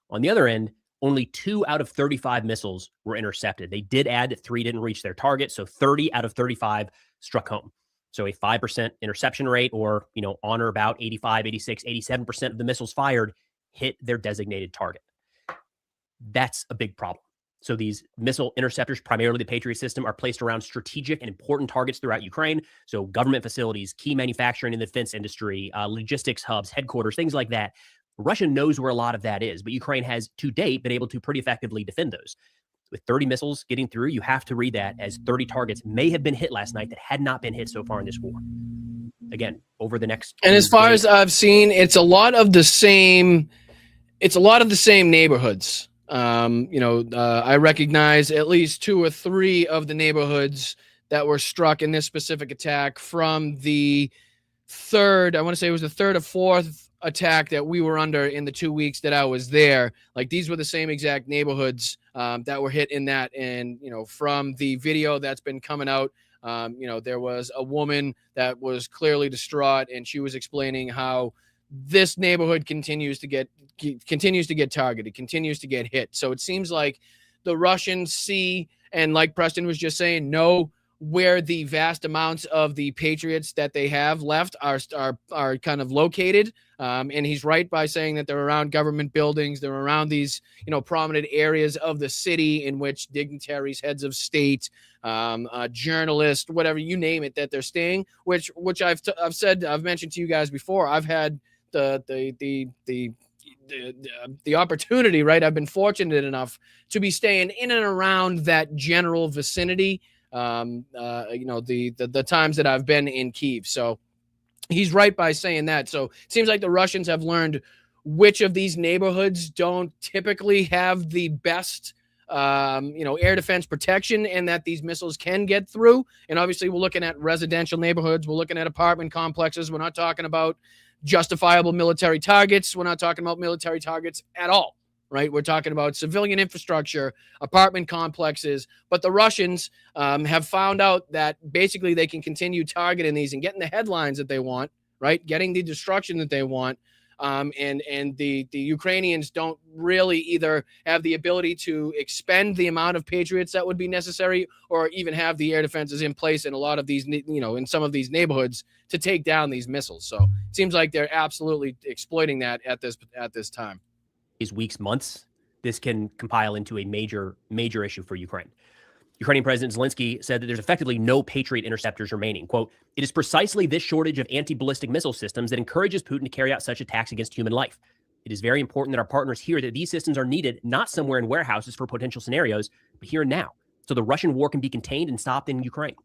On the other end, only 2 out of 35 missiles were intercepted. They did add that 3 didn't reach their target, so 30 out of 35 struck home. So a 5% interception rate, or, on or about 85, 86, 87% of the missiles fired hit their designated target. That's a big problem. So these missile interceptors, primarily the Patriot system, are placed around strategic and important targets throughout Ukraine. So government facilities, key manufacturing in the defense industry, logistics hubs, headquarters, things like that. Russia knows where a lot of that is, but Ukraine has to date been able to pretty effectively defend those. With 30 missiles getting through, you have to read that as 30 targets may have been hit last night that had not been hit so far in this war. Again, over the next. And as far as I've seen, it's a lot of the same neighborhoods. I recognize at least 2 or 3 of the neighborhoods that were struck in this specific attack from the third, I want to say it was the 3rd or 4th attack that we were under in the 2 weeks that I was there. Like, these were the same exact neighborhoods that were hit in that. And, from the video that's been coming out, there was a woman that was clearly distraught, and she was explaining how this neighborhood continues to get targeted, continues to get hit. So it seems like the Russians see, and like Preston was just saying, know where the vast amounts of the Patriots that they have left are kind of located. And he's right by saying that they're around government buildings. They're around these, prominent areas of the city in which dignitaries, heads of state, journalists, whatever, you name it, that they're staying, which I've mentioned to you guys before. I've had the opportunity, right? I've been fortunate enough to be staying in and around that general vicinity. The times that I've been in Kyiv. So he's right by saying that. So it seems like the Russians have learned which of these neighborhoods don't typically have the best, air defense protection, and that these missiles can get through. And obviously we're looking at residential neighborhoods. We're looking at apartment complexes. We're not talking about justifiable military targets. We're not talking about military targets at all. Right? We're talking about civilian infrastructure, apartment complexes. But the Russians have found out that basically they can continue targeting these and getting the headlines that they want, right? Getting the destruction that they want. And the Ukrainians don't really either have the ability to expend the amount of Patriots that would be necessary, or even have the air defenses in place in a lot of these, in some of these neighborhoods to take down these missiles. So it seems like they're absolutely exploiting that at this time. Weeks, months, this can compile into a major issue for Ukraine. Ukrainian President Zelensky said that there's effectively no Patriot interceptors remaining. Quote, "It is precisely this shortage of anti-ballistic missile systems that encourages Putin to carry out such attacks against human life. It is very important that our partners hear that these systems are needed not somewhere in warehouses for potential scenarios, but here and now, so the Russian war can be contained and stopped in Ukraine.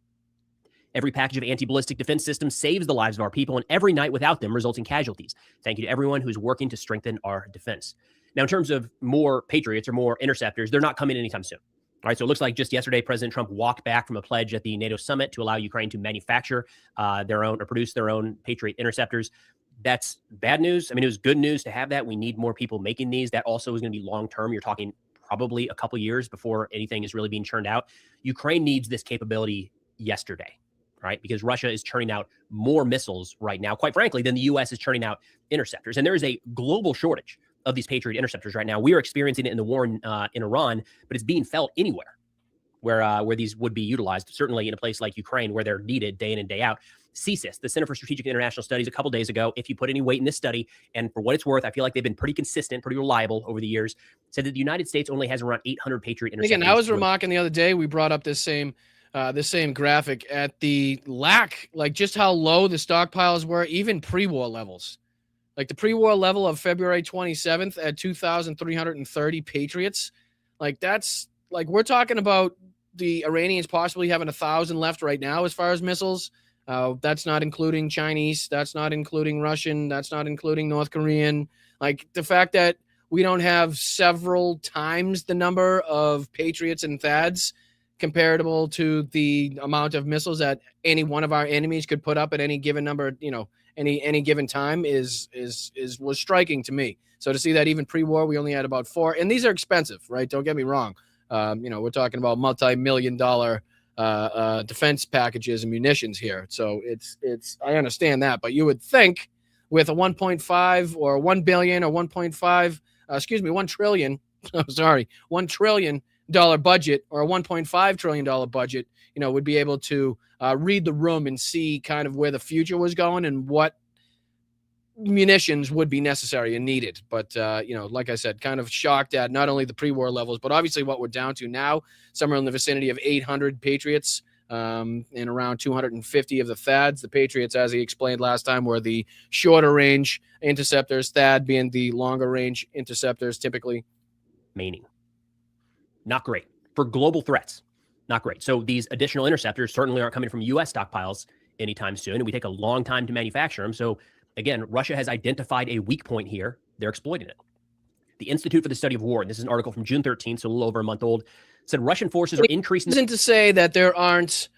Every package of anti-ballistic defense systems saves the lives of our people, and every night without them results in casualties. Thank you to everyone who's working to strengthen our defense." Now, in terms of more Patriots or more interceptors, they're not coming anytime soon. All right, so it looks like just yesterday, President Trump walked back from a pledge at the NATO summit to allow Ukraine to manufacture their own or produce their own Patriot interceptors. That's bad news. I mean, it was good news to have that. We need more people making these. That also is going to be long-term. You're talking probably a couple years before anything is really being churned out. Ukraine needs this capability yesterday, right? Because Russia is churning out more missiles right now, quite frankly, than the U.S. is churning out interceptors. And there is a global shortage of these Patriot interceptors right now. We are experiencing it in the war in Iran, but it's being felt anywhere where these would be utilized, certainly in a place like Ukraine where they're needed day in and day out. CSIS, the Center for Strategic and International Studies, a couple days ago, if you put any weight in this study, and for what it's worth, I feel like they've been pretty consistent, pretty reliable over the years, said that the United States only has around 800 Patriot interceptors. Again, I was remarking the other day, we brought up this same graphic at the lack, like just how low the stockpiles were, even pre-war levels. Like the pre-war level of February 27th at 2,330 Patriots. Like that's like, we're talking about the Iranians possibly having 1,000 left right now as far as missiles. That's not including Chinese. That's not including Russian. That's not including North Korean. Like the fact that we don't have several times the number of Patriots and THAADs comparable to the amount of missiles that any one of our enemies could put up at any given number, any given time was striking to me. So to see that even pre-war, we only had about 4, and these are expensive, right? Don't get me wrong. We're talking about multi-million-dollar defense packages and munitions here. So I understand that, but you would think with a 1.5 or 1 billion or 1.5, $1 trillion, $1 trillion budget or a $1.5 trillion budget, would be able to read the room and see kind of where the future was going and what munitions would be necessary and needed. But, like I said, kind of shocked at not only the pre-war levels, but obviously what we're down to now, somewhere in the vicinity of 800 Patriots and around 250 of the THAADs. The Patriots, as he explained last time, were the shorter range interceptors, THAAD being the longer range interceptors typically. Meaning, not great. For global threats, not great. So these additional interceptors certainly aren't coming from U.S. stockpiles anytime soon, and we take a long time to manufacture them. So again, Russia has identified a weak point here. They're exploiting it. The Institute for the Study of War, and this is an article from June 13th, so a little over a month old, said Russian forces are increasing. Isn't to say that there aren't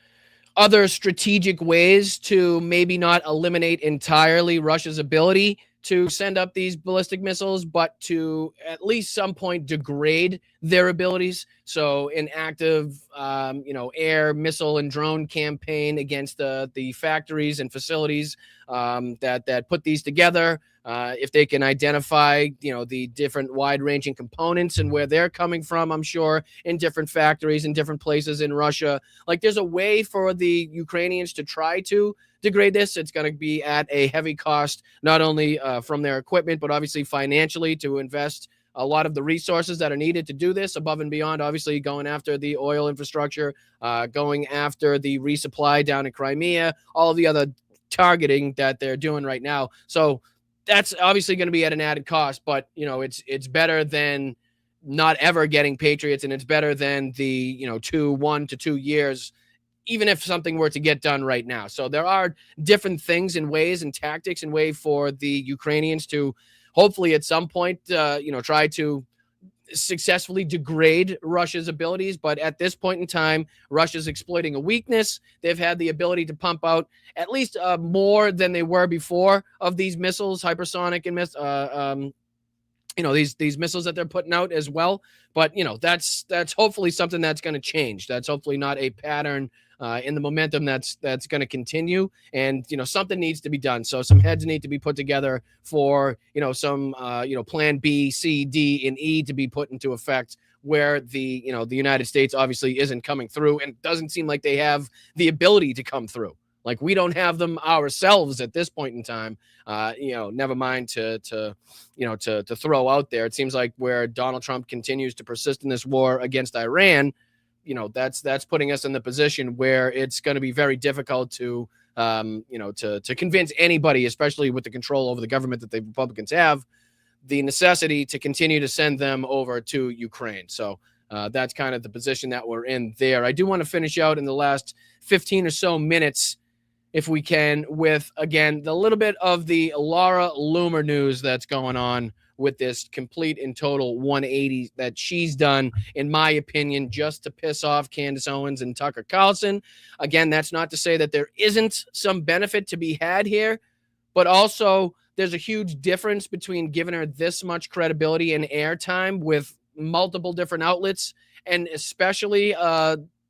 other strategic ways to maybe not eliminate entirely Russia's ability to send up these ballistic missiles, but to at least some point degrade their abilities. So an active, air, missile, and drone campaign against the factories and facilities that put these together. If they can identify, the different wide-ranging components and where they're coming from, I'm sure, in different factories in different places in Russia. Like, there's a way for the Ukrainians to try to degrade this. It's going to be at a heavy cost, not only from their equipment, but obviously financially to invest a lot of the resources that are needed to do this above and beyond, obviously going after the oil infrastructure, going after the resupply down in Crimea, all of the other targeting that they're doing right now. So that's obviously going to be at an added cost, but it's better than not ever getting Patriots, and it's better than the 1 to 2 years, even if something were to get done right now. So there are different things and ways and tactics and way for the Ukrainians to hopefully at some point try to successfully degrade Russia's abilities. But at this point in time, Russia's exploiting a weakness. They've had the ability to pump out at least more than they were before of these missiles, hypersonic and these missiles that they're putting out as well. But that's hopefully something that's going to change. That's hopefully not a pattern in the momentum that's going to continue. And something needs to be done. So some heads need to be put together for some plan B, C, D, and E to be put into effect, where the United States obviously isn't coming through, and doesn't seem like they have the ability to come through. Like, we don't have them ourselves at this point in time. Never mind to throw out there. It seems like where Donald Trump continues to persist in this war against Iran, that's putting us in the position where it's going to be very difficult to convince anybody, especially with the control over the government that the Republicans have, the necessity to continue to send them over to Ukraine. So that's kind of the position that we're in there. I do want to finish out in the last 15 or so minutes, if we can, with, again, the little bit of the Laura Loomer news that's going on with this complete and total 180 that she's done, in my opinion, just to piss off Candace Owens and Tucker Carlson. Again, that's not to say that there isn't some benefit to be had here, but also there's a huge difference between giving her this much credibility and airtime with multiple different outlets, and especially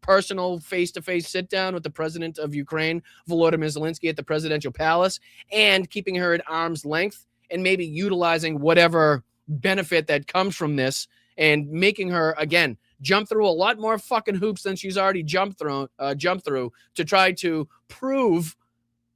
personal face-to-face sit-down with the president of Ukraine, Volodymyr Zelensky, at the presidential palace, and keeping her at arm's length, and maybe utilizing whatever benefit that comes from this, and making her, again, jump through a lot more fucking hoops than she's already jumped through to try to prove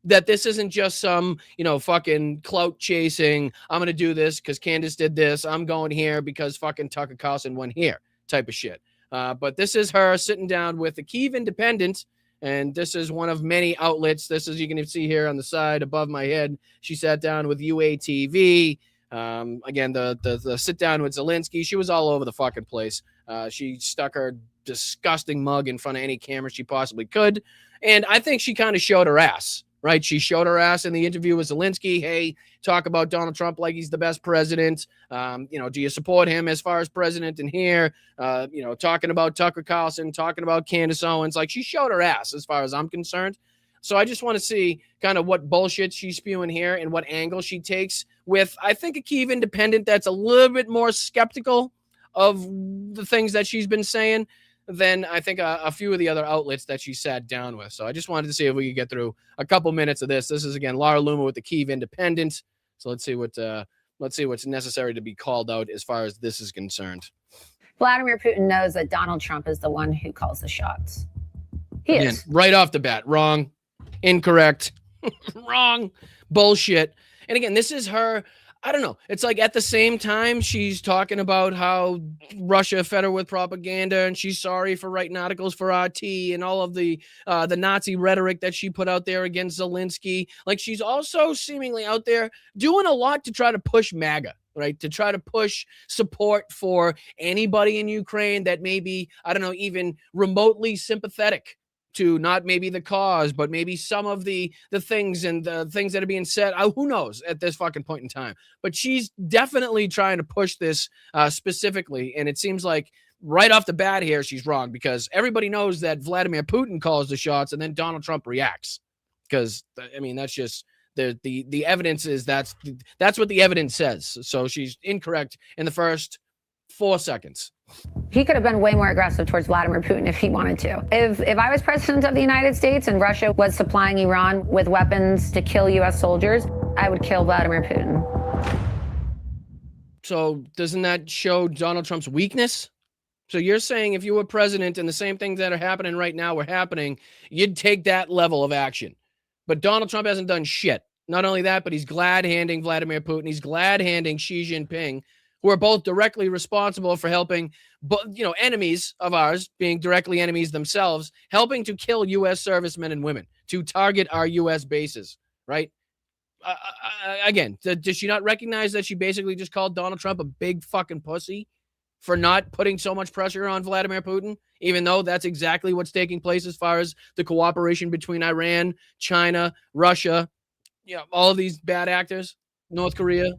that this isn't just some, fucking clout chasing, I'm going to do this because Candace did this, I'm going here because fucking Tucker Carlson went here type of shit. But this is her sitting down with the Kyiv Independent, and this is one of many outlets. This is, you can see here on the side above my head, she sat down with UATV. Again, the sit down with Zelensky. She was all over the fucking place. She stuck her disgusting mug in front of any camera she possibly could. And I think she kind of showed her ass right? She showed her ass in the interview with Zelensky. Hey, talk about Donald Trump like he's the best president. Do you support him as far as president in here? Talking about Tucker Carlson, talking about Candace Owens. Like, she showed her ass as far as I'm concerned. So I just want to see kind of what bullshit she's spewing here and what angle she takes with, I think, a Kyiv Independent that's a little bit more skeptical of the things that she's been saying than I think a few of the other outlets that she sat down with. So I just wanted to see if we could get through a couple minutes of this. This is, again, Laura Loomer with the Kyiv Independent. So let's see what's necessary to be called out as far as this is concerned. Vladimir Putin knows that Donald Trump is the one who calls the shots. He is. Right off the bat, wrong, incorrect, wrong, bullshit. And again, this is her, I don't know. It's like at the same time, she's talking about how Russia fed her with propaganda and she's sorry for writing articles for RT and all of the Nazi rhetoric that she put out there against Zelensky. Like, she's also seemingly out there doing a lot to try to push MAGA, right? To try to push support for anybody in Ukraine that may be, I don't know, even remotely sympathetic to not maybe the cause, but maybe some of the things and the things that are being said. Who knows at this fucking point in time? But she's definitely trying to push this specifically. And it seems like right off the bat here, she's wrong, because everybody knows that Vladimir Putin calls the shots and then Donald Trump reacts. Because, I mean, that's just the evidence is that's what the evidence says. So she's incorrect in the first 4 seconds. He could have been way more aggressive towards Vladimir Putin if he wanted to. If I was president of the United States and Russia was supplying Iran with weapons to kill U.S. soldiers, I would kill Vladimir Putin. So doesn't that show Donald Trump's weakness? So you're saying if you were president and the same things that are happening right now were happening, you'd take that level of action. But Donald Trump hasn't done shit. Not only that, but he's glad-handing Vladimir Putin. He's glad-handing Xi Jinping, who are both directly responsible for helping, enemies of ours, being directly enemies themselves, helping to kill U.S. servicemen and women, to target our U.S. bases, right? Again, does she not recognize that she basically just called Donald Trump a big fucking pussy for not putting so much pressure on Vladimir Putin, even though that's exactly what's taking place as far as the cooperation between Iran, China, Russia, all of these bad actors, North Korea?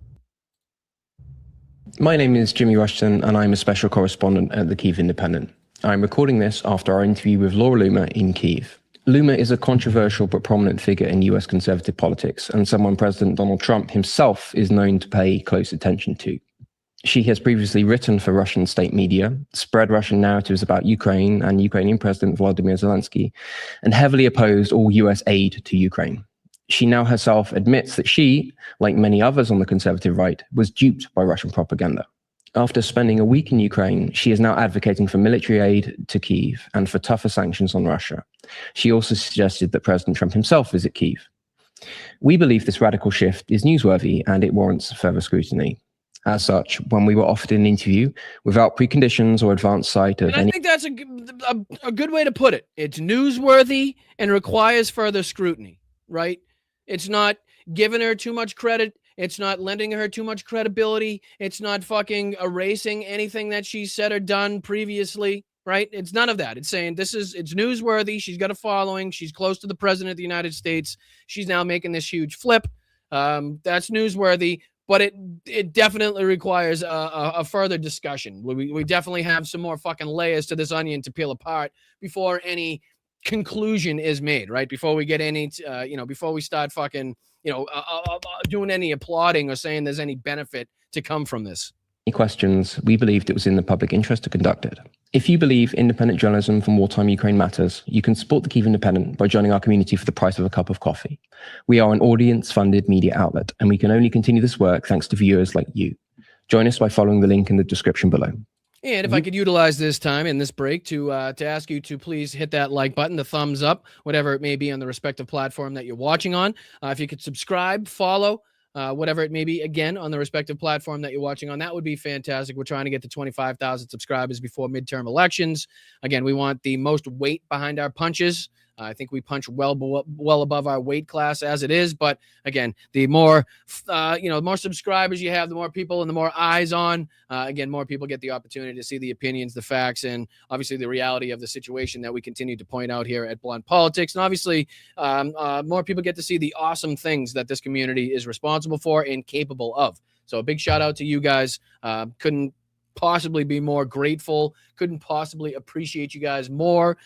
My name is Jimmy Rushton, and I'm a special correspondent at the Kyiv Independent. I'm recording this after our interview with Laura Loomer in Kyiv. Loomer is a controversial but prominent figure in US conservative politics, and someone President Donald Trump himself is known to pay close attention to. She has previously written for Russian state media, spread Russian narratives about Ukraine and Ukrainian President Volodymyr Zelensky, and heavily opposed all US aid to Ukraine. She now herself admits that she, like many others on the conservative right, was duped by Russian propaganda. After spending a week in Ukraine, she is now advocating for military aid to Kyiv and for tougher sanctions on Russia. She also suggested that President Trump himself visit Kyiv. We believe this radical shift is newsworthy and it warrants further scrutiny. As such, when we were offered an interview without preconditions or advance sight of any... I think that's a good way to put it. It's newsworthy and requires further scrutiny, right? It's not giving her too much credit. It's not lending her too much credibility. It's not fucking erasing anything that she said or done previously, right? It's none of that. It's saying it's newsworthy. She's got a following. She's close to the president of the United States. She's now making this huge flip. That's newsworthy, but it definitely requires a further discussion. We definitely have some more fucking layers to this onion to peel apart before any conclusion is made, right? Before we get any, before we start fucking, doing any applauding or saying there's any benefit to come from this. questions, we believed it was in the public interest to conduct it. If you believe independent journalism from wartime Ukraine matters, you can support the Kyiv Independent by joining our community for the price of a cup of coffee. We are an audience-funded media outlet, and we can only continue this work thanks to viewers like you. Join us by following the link in the description below. And if I could utilize this time in this break to ask you to please hit that like button, the thumbs up, whatever it may be on the respective platform that you're watching on. If you could subscribe, follow, whatever it may be, again, on the respective platform that you're watching on, that would be fantastic. We're trying to get to 25,000 subscribers before midterm elections. Again, we want the most weight behind our punches I think we punch well above our weight class as it is. But again, the more, more subscribers you have, the more people and the more eyes on, again, more people get the opportunity to see the opinions, the facts, and obviously the reality of the situation that we continue to point out here at Blunt Politics. And obviously, more people get to see the awesome things that this community is responsible for and capable of. So a big shout out to you guys. Couldn't possibly be more grateful, couldn't possibly appreciate you guys more.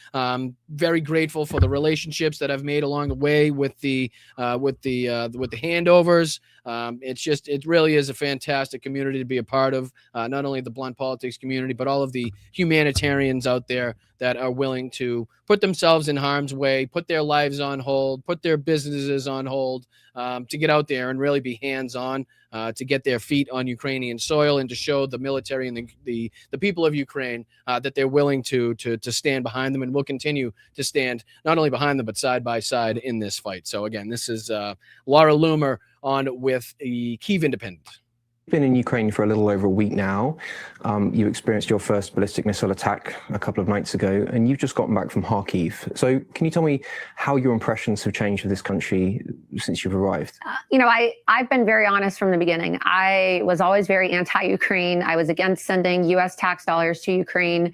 Very grateful for the relationships that I've made along the way with the handovers. It really is a fantastic community to be a part of, not only the Blunt Politics community, but all of the humanitarians out there that are willing to put themselves in harm's way, put their lives on hold, put their businesses on hold, to get out there and really be hands-on, to get their feet on Ukrainian soil and to show the military and the people of Ukraine that they're willing to stand behind them, and will continue to stand not only behind them but side by side in this fight. So again, this is Laura Loomer on with the Kyiv Independent. Been in Ukraine for a little over a week now. You experienced your first ballistic missile attack a couple of nights ago, and you've just gotten back from Kharkiv. So can you tell me how your impressions have changed of this country since you've arrived? I've been very honest from the beginning. I was always very anti-Ukraine. I was against sending U.S. tax dollars to Ukraine.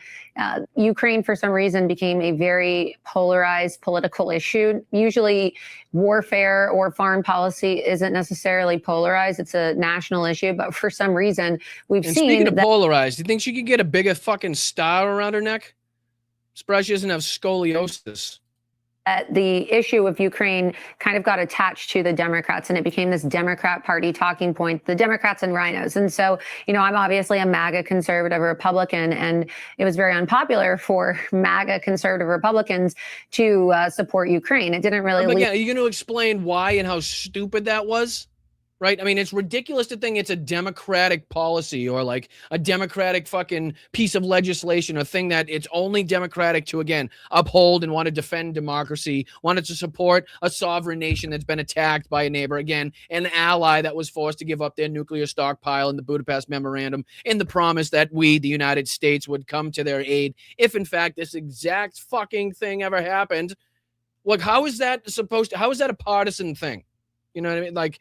Ukraine, for some reason, became a very polarized political issue. Usually warfare or foreign policy isn't necessarily polarized. It's a national issue. But for some reason, we've seen. Speaking of polarized, do you think she could get a bigger fucking star around her neck? Surprised she doesn't have scoliosis. The issue of Ukraine kind of got attached to the Democrats, and it became this Democrat Party talking point, the Democrats and rhinos. And so, I'm obviously a MAGA conservative Republican, and it was very unpopular for MAGA conservative Republicans to support Ukraine. It didn't really. Again, are you going to explain why and how stupid that was? Right? I mean, it's ridiculous to think it's a Democratic policy or like a Democratic fucking piece of legislation, a thing that it's only Democratic to, again, uphold and want to defend democracy, wanted to support a sovereign nation that's been attacked by a neighbor, again, an ally that was forced to give up their nuclear stockpile in the Budapest Memorandum, in the promise that we, the United States, would come to their aid if, in fact, this exact fucking thing ever happened. Look, how is that a partisan thing? You know what I mean? Like,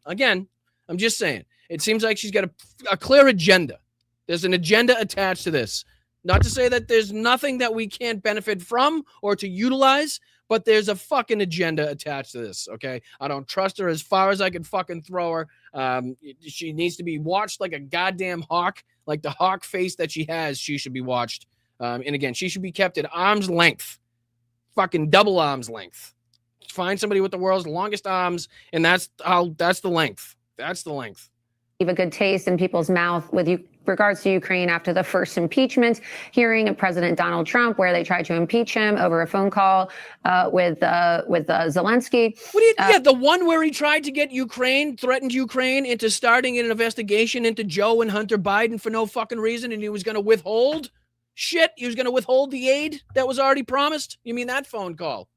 again, I'm just saying, it seems like she's got a clear agenda. There's an agenda attached to this. Not to say that there's nothing that we can't benefit from or to utilize, but there's a fucking agenda attached to this, okay? I don't trust her as far as I can fucking throw her. She needs to be watched like a goddamn hawk, like the hawk face that she has. She should be watched. And again, she should be kept at arm's length, fucking double arm's length. Find somebody with the world's longest arms, and that's the length. That's the length. Leave a good taste in people's mouth with regards to Ukraine after the first impeachment hearing of President Donald Trump, where they tried to impeach him over a phone call with Zelensky. The one where he tried to get threatened Ukraine into starting an investigation into Joe and Hunter Biden for no fucking reason, and he was going to withhold shit. He was going to withhold the aid that was already promised. You mean that phone call?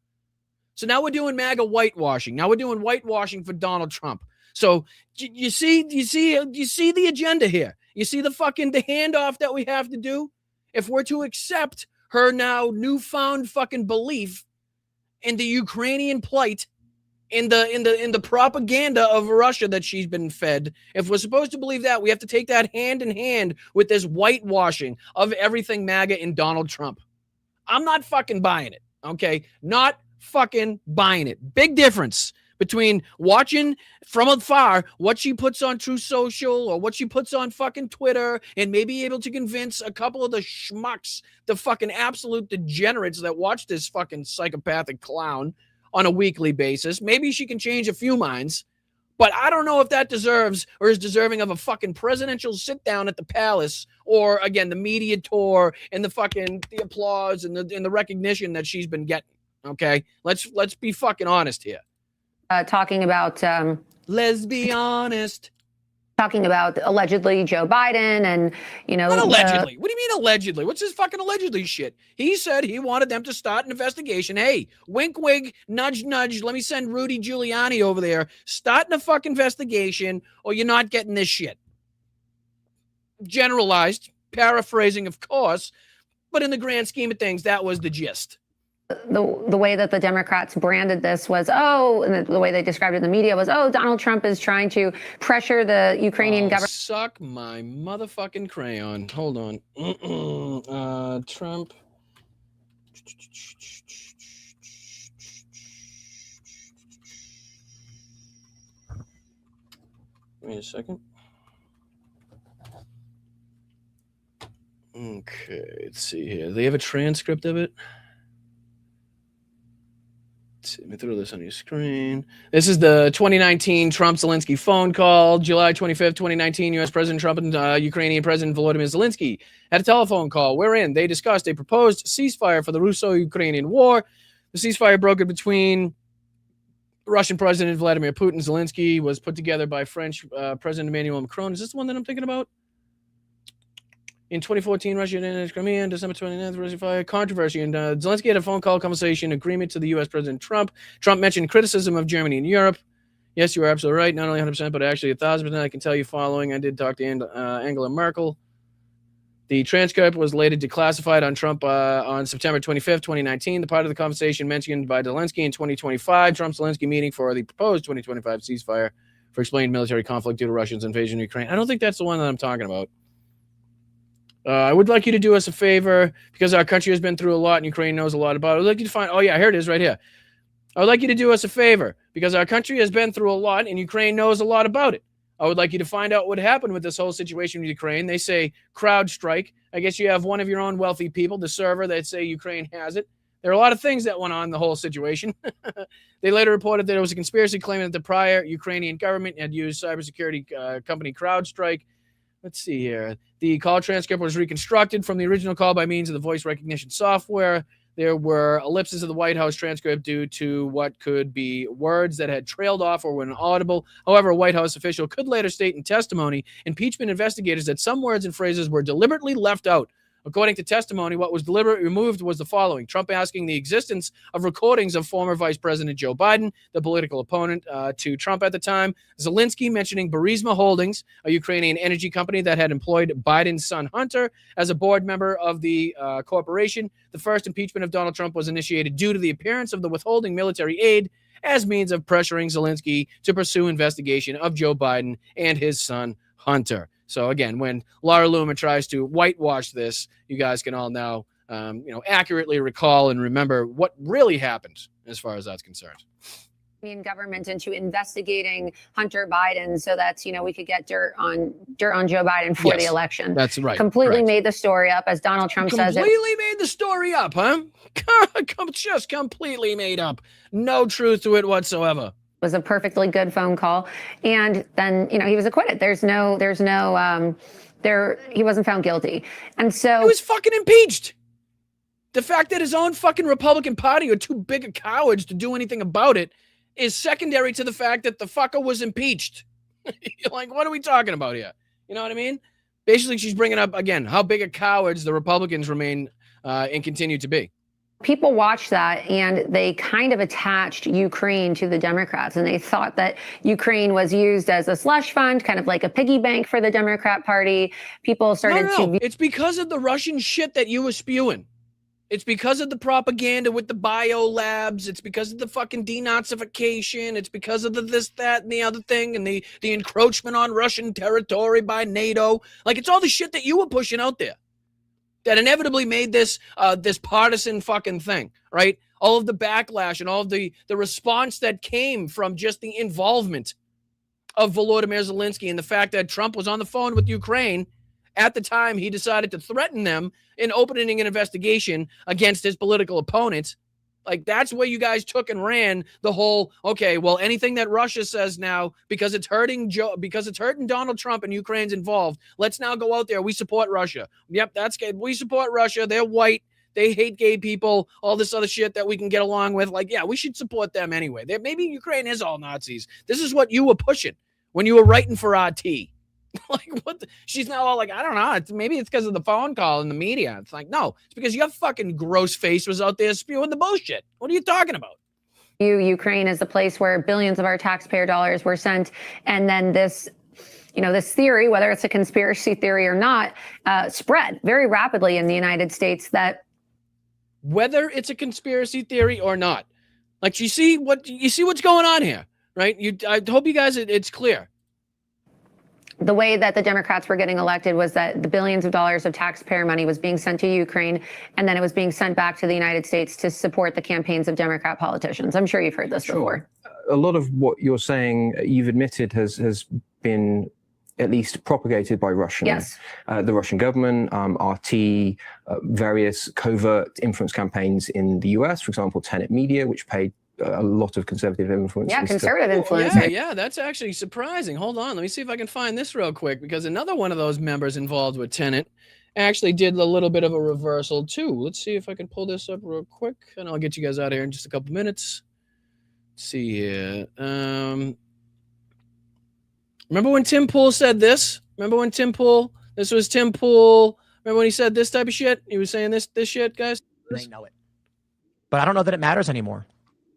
So now we're doing MAGA whitewashing. Now we're doing whitewashing for Donald Trump. So you see the agenda here. You see the handoff that we have to do. If we're to accept her now newfound fucking belief in the Ukrainian plight, in the propaganda of Russia that she's been fed, if we're supposed to believe that, we have to take that hand in hand with this whitewashing of everything MAGA and Donald Trump. I'm not fucking buying it. Okay, not fucking buying it. Big difference between watching from afar what she puts on True Social or what she puts on fucking Twitter and maybe able to convince a couple of the schmucks, the fucking absolute degenerates that watch this fucking psychopathic clown on a weekly basis. Maybe she can change a few minds, but I don't know if that deserves or is deserving of a fucking presidential sit down at the palace, or again, the media tour and the applause and the recognition that she's been getting. Okay, let's be fucking honest here. Talking about let's be honest. Talking about allegedly Joe Biden and Not allegedly. What do you mean allegedly? What's this fucking allegedly shit? He said he wanted them to start an investigation. Hey, wink, wink, nudge, nudge. Let me send Rudy Giuliani over there. Starting a fucking investigation, or you're not getting this shit. Generalized, paraphrasing, of course. But in the grand scheme of things, that was the gist. The way that the Democrats branded this was, and the way they described it in the media was, Donald Trump is trying to pressure the Ukrainian government. Suck my motherfucking crayon. Hold on. Trump. Wait a second. Okay, let's see here. Do they have a transcript of it? Let me throw this on your screen. This is the 2019 Trump-Zelensky phone call. July 25th, 2019, U.S. President Trump and Ukrainian President Volodymyr Zelensky had a telephone call wherein they discussed a proposed ceasefire for the Russo-Ukrainian war. The ceasefire brokered between Russian President Vladimir Putin and Zelensky was put together by French President Emmanuel Macron. Is this the one that I'm thinking about? In 2014, Russia annexed Crimea. On December 29th, Russia fired controversy. And Zelensky had a phone call conversation agreement to the U.S. President Trump. Trump mentioned criticism of Germany and Europe. Yes, you are absolutely right. Not only 100%, but actually 1,000%. I can tell you following. I did talk to Angela Merkel. The transcript was later declassified on Trump on September 25th, 2019. The part of the conversation mentioned by Zelensky in 2025, Trump-Zelensky meeting for the proposed 2025 ceasefire for explained military conflict due to Russia's invasion of Ukraine. I don't think that's the one that I'm talking about. I would like you to do us a favor because our country has been through a lot and Ukraine knows a lot about it. I would like you to find, here it is right here. I would like you to do us a favor because our country has been through a lot and Ukraine knows a lot about it. I would like you to find out what happened with this whole situation with Ukraine. They say crowd strike. I guess you have one of your own wealthy people, the server, that say Ukraine has it. There are a lot of things that went on in the whole situation. They later reported that it was a conspiracy claiming that the prior Ukrainian government had used cybersecurity company CrowdStrike. Let's see here. The call transcript was reconstructed from the original call by means of the voice recognition software. There were ellipses of the White House transcript due to what could be words that had trailed off or were inaudible. However, a White House official could later state in testimony, impeachment investigators, that some words and phrases were deliberately left out. According to testimony, what was deliberately removed was the following: Trump asking the existence of recordings of former Vice President Joe Biden, the political opponent to Trump at the time. Zelensky mentioning Burisma Holdings, a Ukrainian energy company that had employed Biden's son Hunter as a board member of the corporation. The first impeachment of Donald Trump was initiated due to the appearance of the withholding military aid as means of pressuring Zelensky to pursue investigation of Joe Biden and his son Hunter. So again, when Laura Loomer tries to whitewash this, you guys can all now, accurately recall and remember what really happened as far as that's concerned. Government into investigating Hunter Biden so that, we could get dirt on Joe Biden for the election. That's right. Completely made the story up, as Donald Trump says. Completely made the story up, huh? Just completely made up. No truth to it whatsoever. Was a perfectly good phone call, and then he was acquitted. He wasn't found guilty, and so he was fucking impeached. The fact that his own fucking Republican Party are too big of cowards to do anything about it is secondary to the fact that the fucker was impeached. Like, what are we talking about here? You know what I mean? Basically, she's bringing up again how big of cowards the Republicans remain and continue to be. People watched that and they kind of attached Ukraine to the Democrats, and they thought that Ukraine was used as a slush fund, kind of like a piggy bank for the Democrat Party. People started to... It's because of the Russian shit that you were spewing. It's because of the propaganda with the bio labs. It's because of the fucking denazification. It's because of the this, that, and the other thing, and the encroachment on Russian territory by NATO. Like, it's all the shit that you were pushing out there that inevitably made this this partisan fucking thing, right? All of the backlash and all of the response that came from just the involvement of Volodymyr Zelensky and the fact that Trump was on the phone with Ukraine at the time he decided to threaten them in opening an investigation against his political opponents. Like, that's where you guys took and ran the whole, okay, well, anything that Russia says now, because it's hurting Donald Trump and Ukraine's involved, let's now go out there. We support Russia. Yep, that's good. We support Russia. They're white. They hate gay people, all this other shit that we can get along with. Like, yeah, we should support them anyway. Maybe Ukraine is all Nazis. This is what you were pushing when you were writing for RT. Like, what? She's now all like, I don't know. Maybe it's because of the phone call and the media. It's like, no, it's because your fucking gross face was out there spewing the bullshit. What are you talking about? Ukraine is the place where billions of our taxpayer dollars were sent. And then this this theory, whether it's a conspiracy theory or not, spread very rapidly in the United States. That whether it's a conspiracy theory or not, like you see what's going on here, right? I hope you guys it's clear. The way that the Democrats were getting elected was that the billions of dollars of taxpayer money was being sent to Ukraine, and then it was being sent back to the United States to support the campaigns of Democrat politicians. I'm sure you've heard this before. A lot of what you're saying, you've admitted, has been at least propagated by Russian, the Russian government, RT, various covert influence campaigns in the US, for example, Tenet Media, which paid a lot of conservative influence. Yeah, conservative influence. Yeah, that's actually surprising. Hold on, let me see if I can find this real quick, because another one of those members involved with Tenet actually did a little bit of a reversal too. Let's see if I can pull this up real quick, and I'll get you guys out of here in just a couple minutes. Let's see here. Remember when Tim Pool said this? This was Tim Pool. Remember when he said this type of shit? He was saying this shit, guys? They know it. But I don't know that it matters anymore.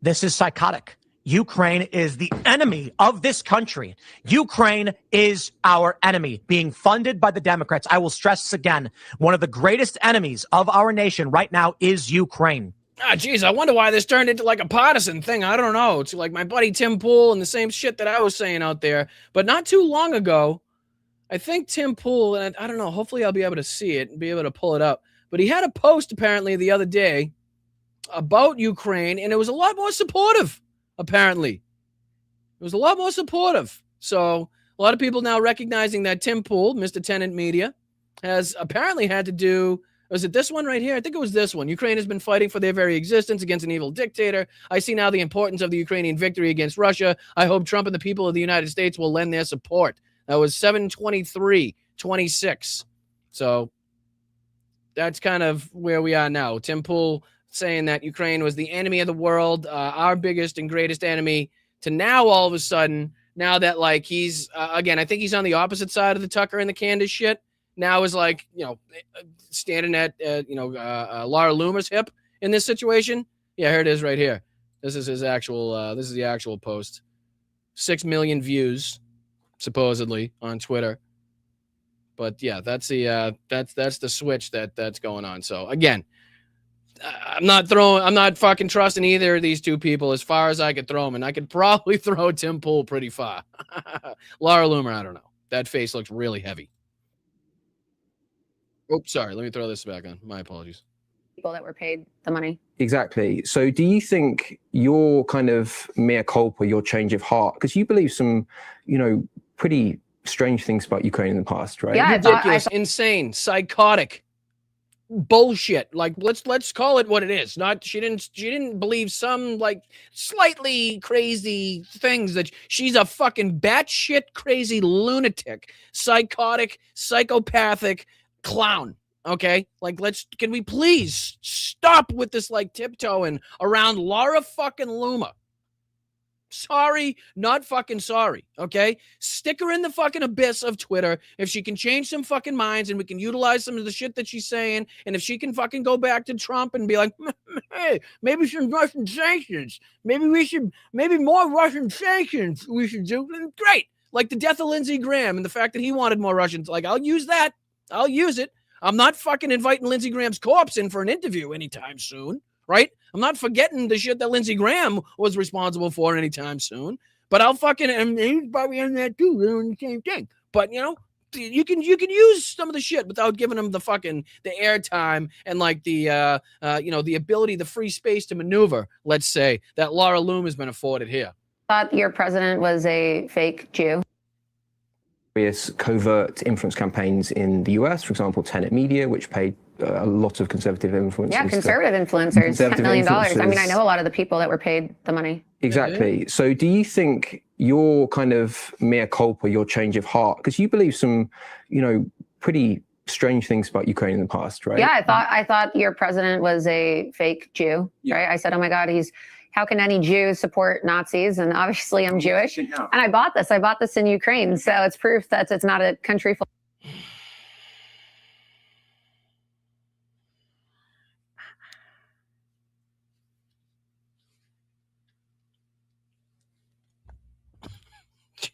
This is psychotic. Ukraine is the enemy of this country. Ukraine is our enemy, being funded by the Democrats. I will stress this again. One of the greatest enemies of our nation right now is Ukraine. Geez, I wonder why this turned into like a partisan thing. I don't know. It's like my buddy Tim Pool and the same shit that I was saying out there. But not too long ago, I think Tim Pool, and I don't know, hopefully I'll be able to see it and be able to pull it up. But he had a post apparently the other day about Ukraine, and it was a lot more supportive, apparently. It was a lot more supportive. So a lot of people now recognizing that Tim Pool, Mr. Tenet Media, has apparently had to do, was it this one right here? I think it was this one. Ukraine has been fighting for their very existence against an evil dictator. I see now the importance of the Ukrainian victory against Russia. I hope Trump and the people of the United States will lend their support. That was 7/23/26. So that's kind of where we are now. Tim Pool saying that Ukraine was the enemy of the world, our biggest and greatest enemy, to now all of a sudden, now that like he's, again, I think he's on the opposite side of the Tucker and the Candace shit, now is like, standing at, Laura Loomer's hip in this situation. Yeah, here it is right here. This is his actual, this is the actual post. 6 million views, supposedly, on Twitter. But yeah, that's the, that's the switch that's going on. So again, I'm not fucking trusting either of these two people as far as I could throw them, and I could probably throw Tim Pool pretty far. Laura Loomer, I don't know. That face looks really heavy. Oh, sorry. Let me throw this back on. My apologies. People that were paid the money. Exactly. So do you think your kind of mea culpa, your change of heart, because you believe some, pretty strange things about Ukraine in the past, right? Yeah, ridiculous, insane, psychotic bullshit. Like let's call it what it is. Not she didn't believe some like slightly crazy things, that she's a fucking batshit crazy lunatic, psychotic, psychopathic clown. Okay, like can we please stop with this like tiptoeing around Laura fucking Loomer? Sorry, not fucking sorry, okay? Stick her in the fucking abyss of Twitter if she can change some fucking minds and we can utilize some of the shit that she's saying, and if she can fucking go back to Trump and be like, hey, maybe some Russian sanctions, maybe more Russian sanctions we should do, great. Like the death of Lindsey Graham and the fact that he wanted more Russians, like I'll use that, I'll use it. I'm not fucking inviting Lindsey Graham's corpse in for an interview anytime soon, right? I'm not forgetting the shit that Lindsey Graham was responsible for anytime soon, but I'll fucking, and he's probably in that too, doing the same thing. But you can use some of the shit without giving them the airtime and like the ability, the free space to maneuver, let's say, that Laura Loomer has been afforded here. Thought your president was a fake Jew. Various covert influence campaigns in the US, for example, Tenet Media, which paid a lot of conservative influence. Yeah, conservative influencers, $10 million. I mean, I know a lot of the people that were paid the money. Exactly. So do you think your kind of mea culpa, your change of heart, because you believe some, pretty strange things about Ukraine in the past, right? Yeah, I thought your president was a fake Jew, right? I said, oh my God, how can any Jew support Nazis? And obviously I'm Jewish. And I bought this in Ukraine. So it's proof that it's not a country full.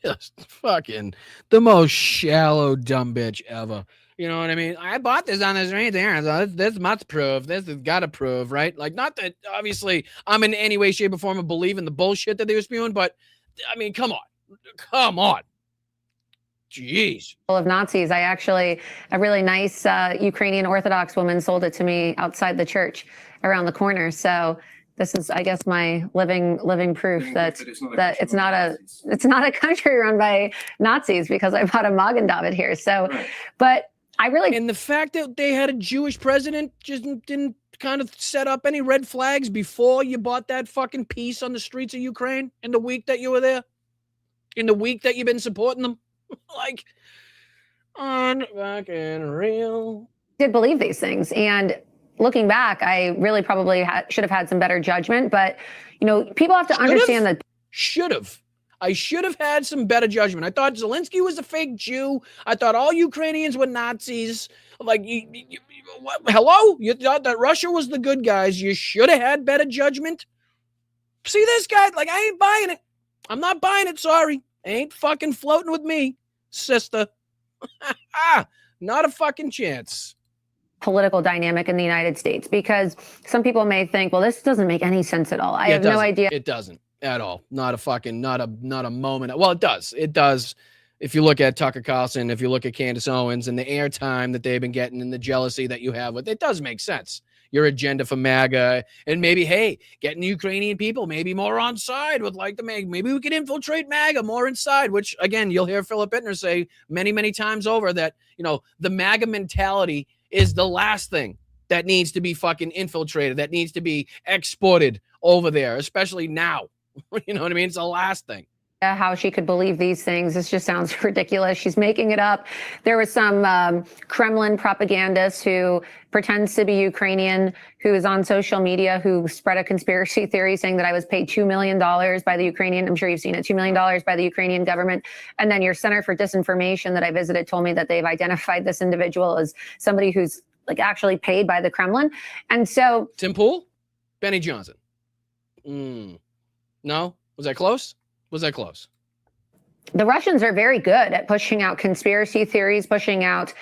Just fucking the most shallow dumb bitch ever. You know what I mean? I bought this on this right there. So this must prove. This has got to prove, right? Like, not that obviously I'm in any way, shape, or form of believing the bullshit that they were spewing, but I mean, come on. Come on. Jeez. Of Nazis. I actually, a really nice Ukrainian Orthodox woman sold it to me outside the church around the corner. So this is, I guess, my living proof that it's not a country run by Nazis, because I bought a Magen David here. So, but I really, and the fact that they had a Jewish president just didn't kind of set up any red flags before you bought that fucking piece on the streets of Ukraine in the week that you were there, in the week that you've been supporting them. Like, unfucking real. Did believe these things. And looking back, I really probably should have had some better judgment. But, you know, people have to understand that. I should have had some better judgment. I thought Zelensky was a fake Jew. I thought all Ukrainians were Nazis. Like, hello? You thought that Russia was the good guys. You should have had better judgment. See this guy? Like, I ain't buying it. I'm not buying it. Sorry. Ain't fucking floating with me, sister. Not a fucking chance. Political dynamic in the United States, because some people may think, well, this doesn't make any sense at all. I have no idea. It doesn't at all. Not a moment. Well, it does. It does. If you look at Tucker Carlson, if you look at Candace Owens and the airtime that they've been getting and the jealousy that you have with it, does make sense. Your agenda for MAGA, and maybe, hey, getting the Ukrainian people maybe more on side with like the MAGA. Maybe we could infiltrate MAGA more inside, which again, you'll hear Philip Bittner say many, many times over that, you know, the MAGA mentality is the last thing that needs to be fucking infiltrated, that needs to be exported over there, especially now. You know what I mean? It's the last thing. How she could believe these things. This just sounds ridiculous. She's making it up. There was some Kremlin propagandist who pretends to be Ukrainian, who is on social media, who spread a conspiracy theory saying that I was paid $2 million by the Ukrainian, I'm sure you've seen it, $2 million by the Ukrainian government. And then your Center for Disinformation that I visited told me that they've identified this individual as somebody who's like actually paid by the Kremlin. And so Tim Pool? Benny Johnson. No? Was that close? Was that close? The Russians are very good at pushing out conspiracy theories, pushing out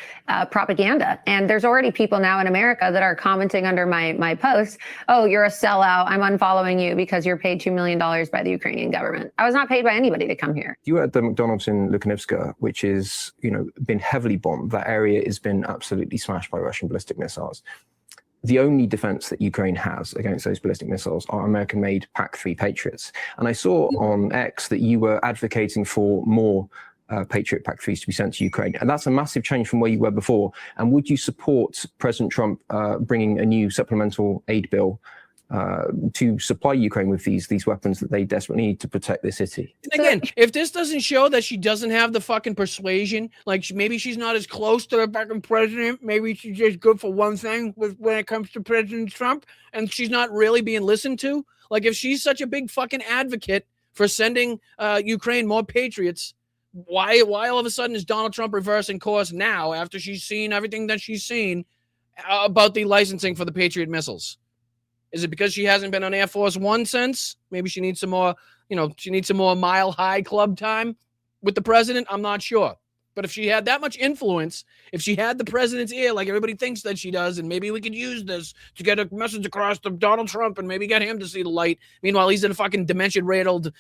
propaganda. And there's already people now in America that are commenting under my posts, oh, you're a sellout. I'm unfollowing you because you're paid $2 million by the Ukrainian government. I was not paid by anybody to come here. You were at the McDonald's in Lukyanivka, which is, you know, been heavily bombed. That area has been absolutely smashed by Russian ballistic missiles. The only defense that Ukraine has against those ballistic missiles are American-made PAC-3 Patriots. And I saw on X that you were advocating for more Patriot PAC-3s to be sent to Ukraine. And that's a massive change from where you were before. And would you support President Trump bringing a new supplemental aid bill to supply Ukraine with these weapons that they desperately need to protect their city? And again, if this doesn't show that she doesn't have the fucking persuasion, like maybe she's not as close to the fucking president, maybe she's just good for one thing when it comes to President Trump, and she's not really being listened to. Like if she's such a big fucking advocate for sending Ukraine more patriots, why all of a sudden is Donald Trump reversing course now after she's seen everything that she's seen about the licensing for the Patriot missiles? Is it because she hasn't been on Air Force One since? Maybe she needs some more, she needs some more Mile High Club time with the president. I'm not sure. But if she had that much influence, if she had the president's ear like everybody thinks that she does, and maybe we could use this to get a message across to Donald Trump and maybe get him to see the light. Meanwhile, he's a fucking dementia-riddled,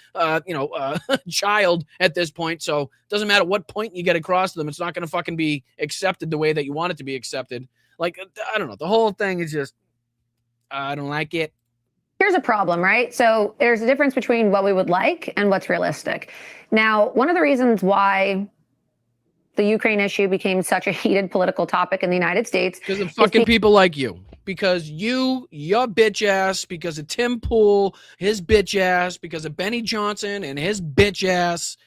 child at this point. So it doesn't matter what point you get across to them. It's not going to fucking be accepted the way that you want it to be accepted. Like, I don't know. The whole thing is just, I don't like it. Here's a problem, right? So there's a difference between what we would like and what's realistic. Now, one of the reasons why the Ukraine issue became such a heated political topic in the United States. Because of fucking people like you. Because your bitch ass, because of Tim Pool, his bitch ass, because of Benny Johnson and his bitch ass,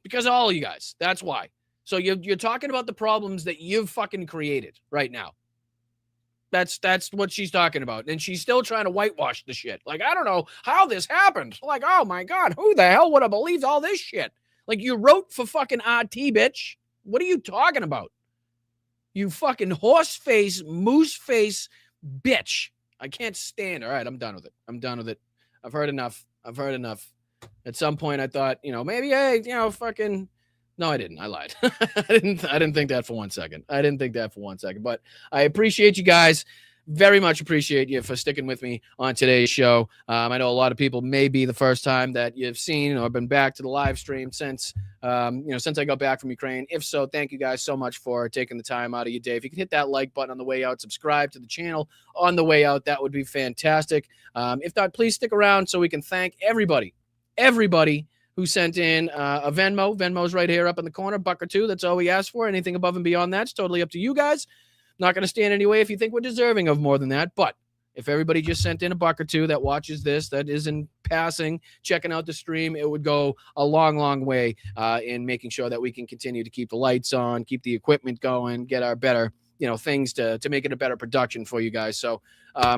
because of all you guys. That's why. So you're talking about the problems that you've fucking created right now. That's what she's talking about. And she's still trying to whitewash the shit. Like, I don't know how this happened. Like, oh my God, who the hell would have believed all this shit? Like, you wrote for fucking RT, bitch. What are you talking about? You fucking horse face, moose face bitch. I can't stand. All right, I'm done with it. I've heard enough. At some point, I thought, maybe, hey, fucking. No, I didn't. I lied. I didn't think that for 1 second. But I appreciate you guys. Very much appreciate you for sticking with me on today's show. I know a lot of people may be the first time that you've seen or been back to the live stream since I got back from Ukraine. If so, thank you guys so much for taking the time out of your day. If you can hit that like button on the way out, subscribe to the channel on the way out, that would be fantastic. If not, please stick around so we can thank everybody who sent in a Venmo. Venmo's right here up in the corner, $1 or $2. That's all we ask for. Anything above and beyond that's totally up to you guys. Not going to stand any way if you think we're deserving of more than that. But if everybody just sent in a $1 or $2 that watches this, that is in passing, checking out the stream, it would go a long, long way in making sure that we can continue to keep the lights on, keep the equipment going, get our better, things to make it a better production for you guys. So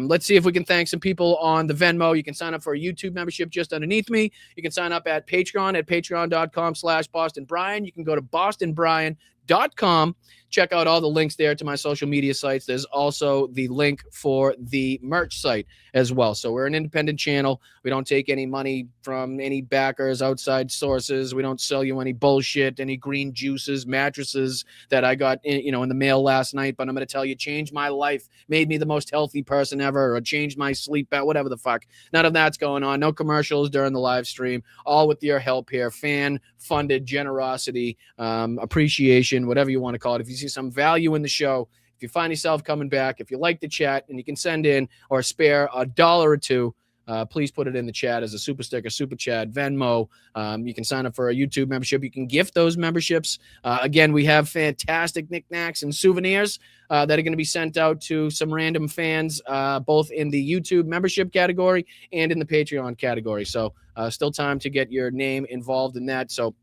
let's see if we can thank some people on the Venmo. You can sign up for a YouTube membership just underneath me. You can sign up at Patreon at patreon.com/BostonBrian. You can go to bostonbrian.com. Check out all the links there to my social media sites. There's also the link for the merch site as well. So we're an independent channel. We don't take any money from any backers, outside sources. We don't sell you any bullshit, any green juices, mattresses that I got in the mail last night. But I'm going to tell you, changed my life, made me the most healthy person ever, or changed my sleep, whatever the fuck. None of that's going on. No commercials during the live stream. All with your help here. Fan-funded generosity, appreciation, whatever you want to call it. If you see some value in the show, if you find yourself coming back, if you like the chat and you can send in or spare $1 or $2, please put it in the chat as a super sticker, super chat, Venmo. You can sign up for a YouTube membership. You can gift those memberships. Again, we have fantastic knickknacks and souvenirs that are going to be sent out to some random fans, both in the YouTube membership category and in the Patreon category. So still time to get your name involved in that. So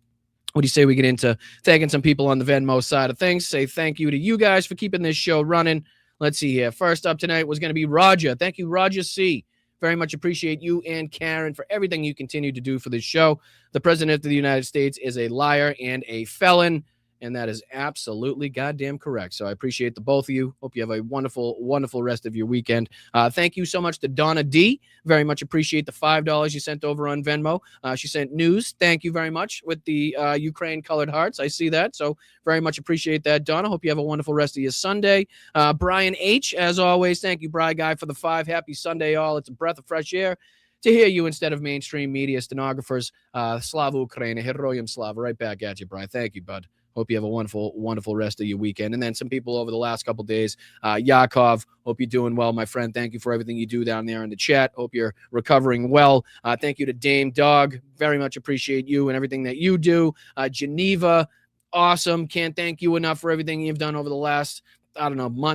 what do you say we get into thanking some people on the Venmo side of things? Say thank you to you guys for keeping this show running. Let's see here. First up tonight was going to be Roger. Thank you, Roger C. Very much appreciate you and Karen for everything you continue to do for this show. The President of the United States is a liar and a felon, and that is absolutely goddamn correct. So I appreciate the both of you. Hope you have a wonderful, wonderful rest of your weekend. Thank you so much to Donna D. Very much appreciate the $5 you sent over on Venmo. She sent news. Thank you very much with the Ukraine colored hearts. I see that. So very much appreciate that, Donna. Hope you have a wonderful rest of your Sunday. Brian H., as always, thank you, Bri Guy, for the 5. Happy Sunday, all. It's a breath of fresh air to hear you instead of mainstream media stenographers. Slava Ukraina, Heroyam Slava. Right back at you, Brian. Thank you, bud. Hope you have a wonderful, wonderful rest of your weekend. And then some people over the last couple of days. Yakov, hope you're doing well, my friend. Thank you for everything you do down there in the chat. Hope you're recovering well. Thank you to Dame Dog. Very much appreciate you and everything that you do. Geneva, awesome. Can't thank you enough for everything you've done over the last,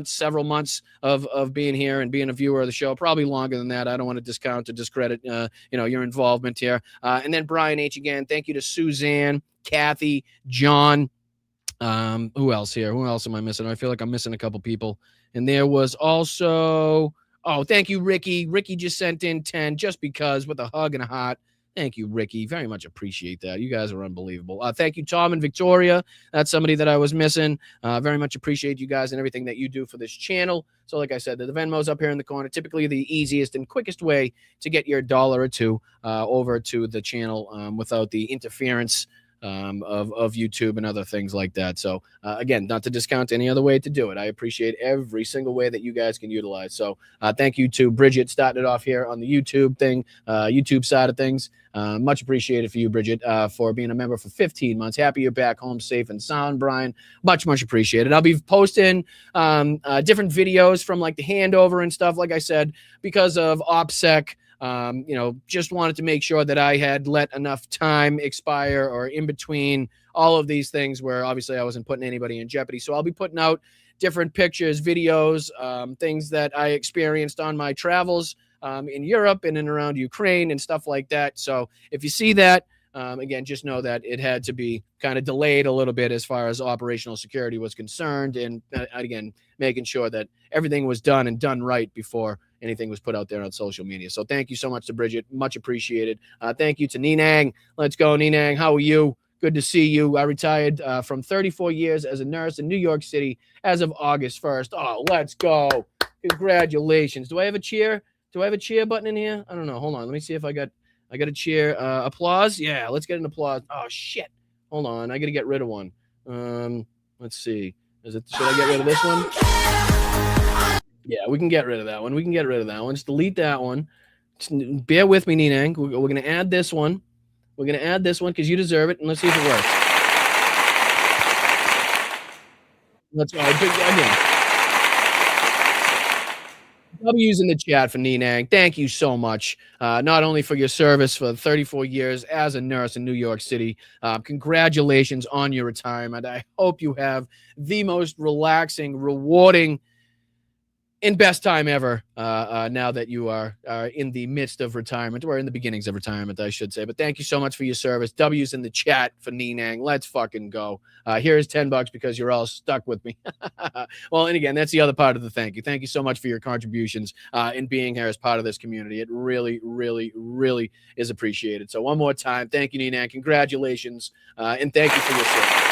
several months of being here and being a viewer of the show. Probably longer than that. I don't want to discount or discredit, your involvement here. And then Brian H. again. Thank you to Suzanne, Kathy, John. Who else here? Who else am I missing? I feel like I'm missing a couple people. And there was also, thank you, Ricky. Ricky just sent in 10 just because with a hug and a heart. Thank you, Ricky. Very much appreciate that. You guys are unbelievable. Thank you, Tom and Victoria. That's somebody that I was missing. Very much appreciate you guys and everything that you do for this channel. So like I said, the Venmo's up here in the corner. Typically the easiest and quickest way to get your $1 or $2 over to the channel without the interference of YouTube and other things like that. So again, not to discount any other way to do it. I appreciate every single way that you guys can utilize. So thank you to Bridget starting it off here on the YouTube thing, YouTube side of things. Much appreciated for you, Bridget, for being a member for 15 months. Happy you're back home safe and sound, Brian. Much, much appreciated. I'll be posting different videos from like the handover and stuff, like I said, because of OPSEC. Just wanted to make sure that I had let enough time expire or in between all of these things where obviously I wasn't putting anybody in jeopardy. So I'll be putting out different pictures, videos, things that I experienced on my travels in Europe and in around Ukraine and stuff like that. So if you see that, again, just know that it had to be kind of delayed a little bit as far as operational security was concerned. And again, making sure that everything was done and done right before anything was put out there on social media. So thank you so much to Bridget. Much appreciated. Thank you to Ninang. Let's go, Ninang. How are you? Good to see you. I retired from 34 years as a nurse in New York City as of August 1st. Oh, let's go. Congratulations. Do I have a cheer? Do I have a cheer button in here? I don't know. Hold on. Let me see if I I got a cheer. Applause. Yeah, let's get an applause. Oh shit. Hold on. I got to get rid of one. Let's see. Should I get rid of this one? Yeah, we can get rid of that one. Just delete that one. Just bear with me, Jeanine. We're going to add this one. We're going to add this one because you deserve it. And let's see if it works. Let's go. Again. W's in the chat for Jeanine. Thank you so much. Not only for your service for 34 years as a nurse in New York City. Congratulations on your retirement. I hope you have the most relaxing, rewarding, and best time ever now that you are in the midst of retirement, or in the beginnings of retirement, I should say. But thank you so much for your service. W's in the chat for Jeanine. Let's fucking go. Here's $10 because you're all stuck with me. Well, and again, that's the other part of the thank you. Thank you so much for your contributions in being here as part of this community. It really, really, really is appreciated. So one more time, thank you, Jeanine. Congratulations, and thank you for your service.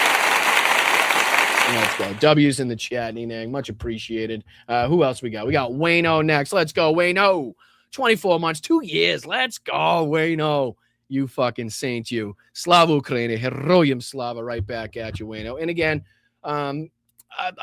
Let's go. W's in the chat, Jeanine. Much appreciated. Who else we got? We got Wayno next. Let's go, Wayno. 24 months, 2 years. Let's go, Wayno. You fucking saint, you. Slava Ukraini. Heroyam Slava. Right back at you, Wayno. And again, I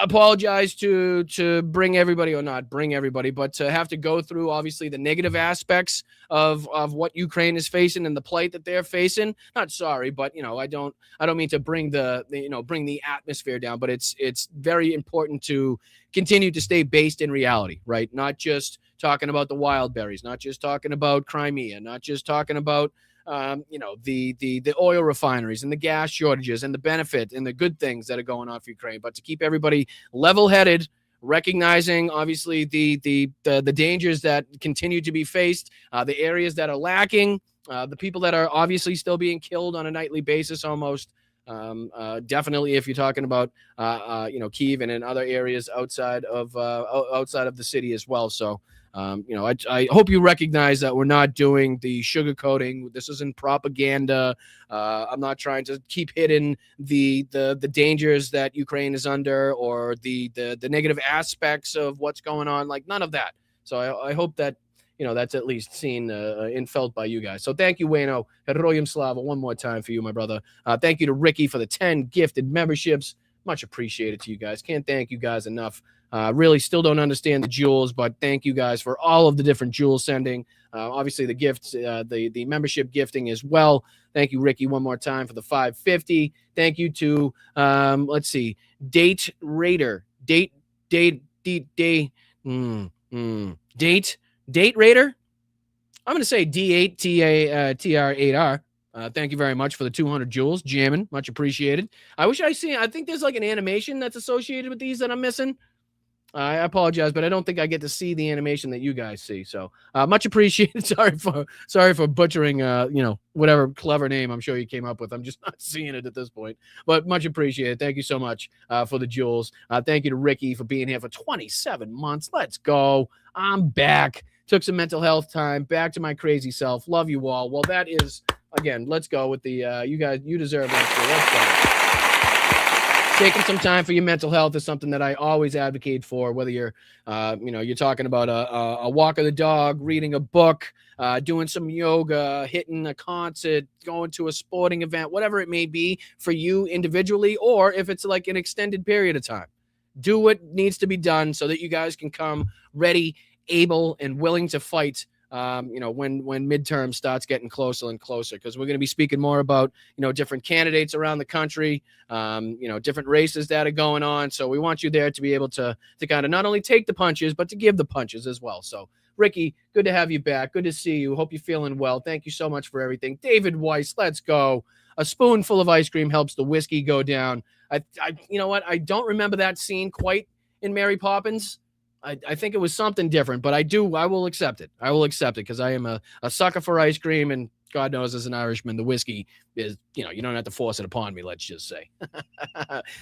apologize to bring everybody, or not bring everybody, but to have to go through obviously the negative aspects of what Ukraine is facing and the plight that they're facing. Not sorry, but I don't mean to bring bring the atmosphere down, but it's very important to continue to stay based in reality, right? Not just talking about the wild berries, not just talking about Crimea, not just talking about the oil refineries and the gas shortages and the benefit and the good things that are going on for Ukraine, but to keep everybody level-headed, recognizing obviously the dangers that continue to be faced, the areas that are lacking, the people that are obviously still being killed on a nightly basis almost. Definitely if you're talking about Kyiv and in other areas outside of the city as well. So I hope you recognize that we're not doing the sugarcoating. This isn't propaganda. I'm not trying to keep hidden the dangers that Ukraine is under, or the negative aspects of what's going on. Like, none of that. So I hope that that's at least seen and felt by you guys. So thank you, Wayno. Heroyam Slava, one more time for you, my brother. Thank you to Ricky for the 10 gifted memberships. Much appreciated to you guys. Can't thank you guys enough. Really still don't understand the jewels, but thank you guys for all of the different jewel sending. Obviously the gifts, the membership gifting as well. Thank you, Ricky, one more time for the 550. Thank you to let's see, Date Raider. Date Raider. I'm going to say D8 TR8R. Thank you very much for the 200 jewels. Jamming, much appreciated. I think there's like an animation that's associated with these that I'm missing. I apologize, but I don't think I get to see the animation that you guys see. So much appreciated. Sorry for butchering, whatever clever name I'm sure you came up with. I'm just not seeing it at this point, but much appreciated. Thank you so much for the jewels. Thank you to Ricky for being here for 27 months. Let's go. I'm back. Took some mental health time. Back to my crazy self. Love you all. Well, that is, again, let's go with the, you guys, you deserve it. Let's go. Taking some time for your mental health is something that I always advocate for, whether you're, you're talking about a walk of the dog, reading a book, doing some yoga, hitting a concert, going to a sporting event, whatever it may be for you individually, or if it's like an extended period of time. Do what needs to be done so that you guys can come ready, able, and willing to fight when midterm starts getting closer and closer, because we're going to be speaking more about, different candidates around the country, different races that are going on. So we want you there to be able to kind of not only take the punches, but to give the punches as well. So Ricky, good to have you back. Good to see you. Hope you're feeling well. Thank you so much for everything. David Weiss, let's go. A spoonful of ice cream helps the whiskey go down. You know what? I don't remember that scene quite in Mary Poppins. I think it was something different, but I will accept it. I will accept it because I am a sucker for ice cream, and God knows as an Irishman, the whiskey is, you don't have to force it upon me, let's just say.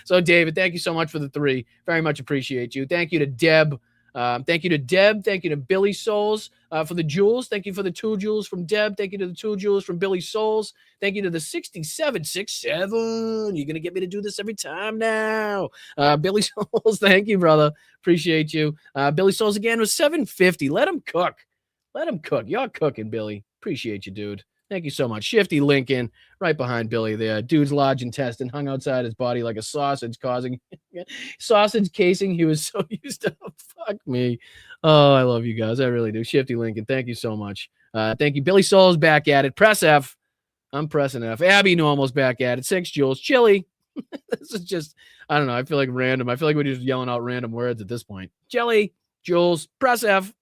So David, thank you so much for the 3. Very much appreciate you. Thank you to Deb. Thank you to Deb. Thank you to Billy Souls for the jewels. Thank you for the 2 jewels from Deb. Thank you to the 2 jewels from Billy Souls. Thank you to the 6767. You're going to get me to do this every time now. Billy Souls, thank you, brother. Appreciate you. Billy Souls again was 750. Let him cook. Let him cook. You're cooking, Billy. Appreciate you, dude. Thank you so much. Shifty Lincoln, right behind Billy there. Dude's large intestine hung outside his body like a sausage, causing sausage casing. He was so used to. Fuck me. Oh, I love you guys. I really do. Shifty Lincoln, thank you so much. Thank you. Billy Soul's back at it. Press F. I'm pressing F. Abby Normal's back at it. 6 Jules. Chili. This is just, I don't know. I feel like random. I feel like we're just yelling out random words at this point. Jelly, Jules, press F.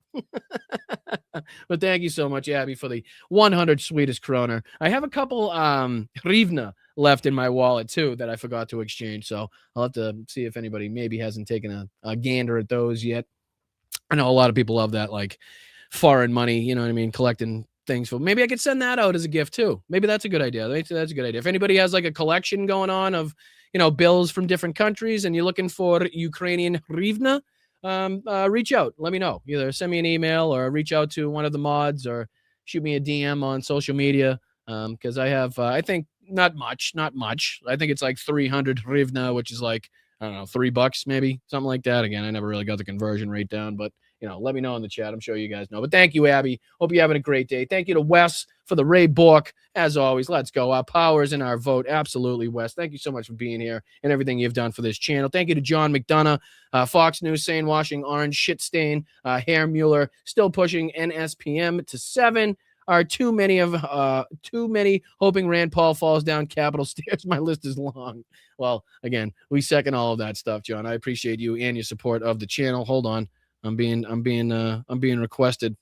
But thank you so much, Abby, for the 100 Swedish kroner. I have a couple hryvnia left in my wallet too that I forgot to exchange. So I'll have to see if anybody maybe hasn't taken a gander at those yet. I know a lot of people love that, like foreign money, you know what I mean, collecting things. For maybe I could send that out as a gift too. Maybe that's a good idea. That's a good idea. If anybody has like a collection going on of, you know, bills from different countries and you're looking for Ukrainian hryvnia, reach out. Let me know. Either send me an email or reach out to one of the mods or shoot me a DM on social media. Because I have, I think not much. I think it's like 300 hryvnia, which is like, I don't know, $3 maybe, something like that. Again, I never really got the conversion rate down, but you know, let me know in the chat. I'm sure you guys know. But thank you, Abby. Hope you're having a great day. Thank you to Wes for the Ray Bork. As always, let's go. Our power is in our vote. Absolutely, Wes. Thank you so much for being here and everything you've done for this channel. Thank you to John McDonough, Fox News saying washing orange shit stain, Herr Mueller still pushing NSPM to 7. Are too many hoping Rand Paul falls down Capitol stairs. My list is long. Well, again, we second all of that stuff, John. I appreciate you and your support of the channel. Hold on. I'm being requested.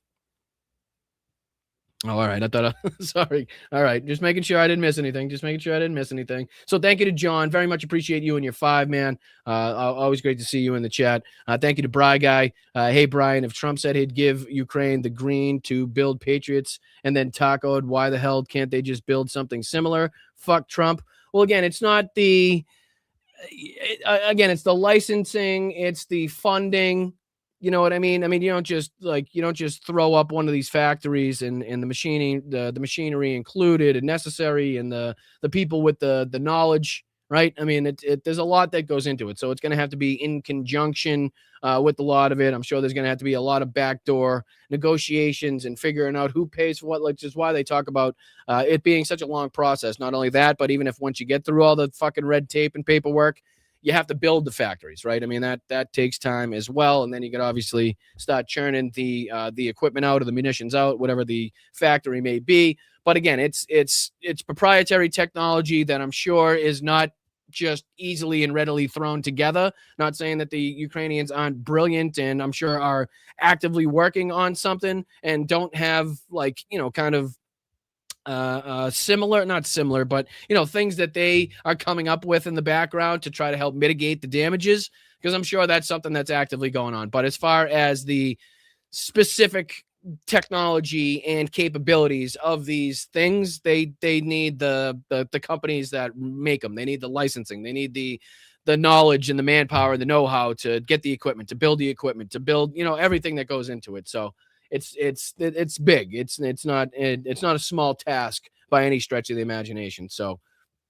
Oh, all right. I thought sorry. All right. Just making sure I didn't miss anything. So thank you to John. Very much appreciate you and your 5, man. Always great to see you in the chat. Thank you to Bry Guy. Hey, Brian, if Trump said he'd give Ukraine the green to build Patriots and then tacoed, why the hell can't they just build something similar? Fuck Trump. Well, again, it's not the, it's the licensing. It's the funding. You know what I mean? I mean, you don't just throw up one of these factories and the machining, the machinery included and necessary, and the people with the knowledge, right? I mean, there's a lot that goes into it. So it's going to have to be in conjunction with a lot of it. I'm sure there's going to have to be a lot of backdoor negotiations and figuring out who pays for what, which is why they talk about it being such a long process. Not only that, but even if once you get through all the fucking red tape and paperwork, you have to build the factories, right? I mean, that takes time as well. And then you could obviously start churning the equipment out or the munitions out, whatever the factory may be. But again, it's proprietary technology that I'm sure is not just easily and readily thrown together. Not saying that the Ukrainians aren't brilliant and I'm sure are actively working on something and don't have kind of not similar, but things that they are coming up with in the background to try to help mitigate the damages, because I'm sure that's something that's actively going on. But as far as the specific technology and capabilities of these things, they need the companies that make them. They need the licensing. They need the knowledge and the manpower, the know-how to get the equipment, to build the equipment, to build everything that goes into it. So it's big. It's not a small task by any stretch of the imagination. So,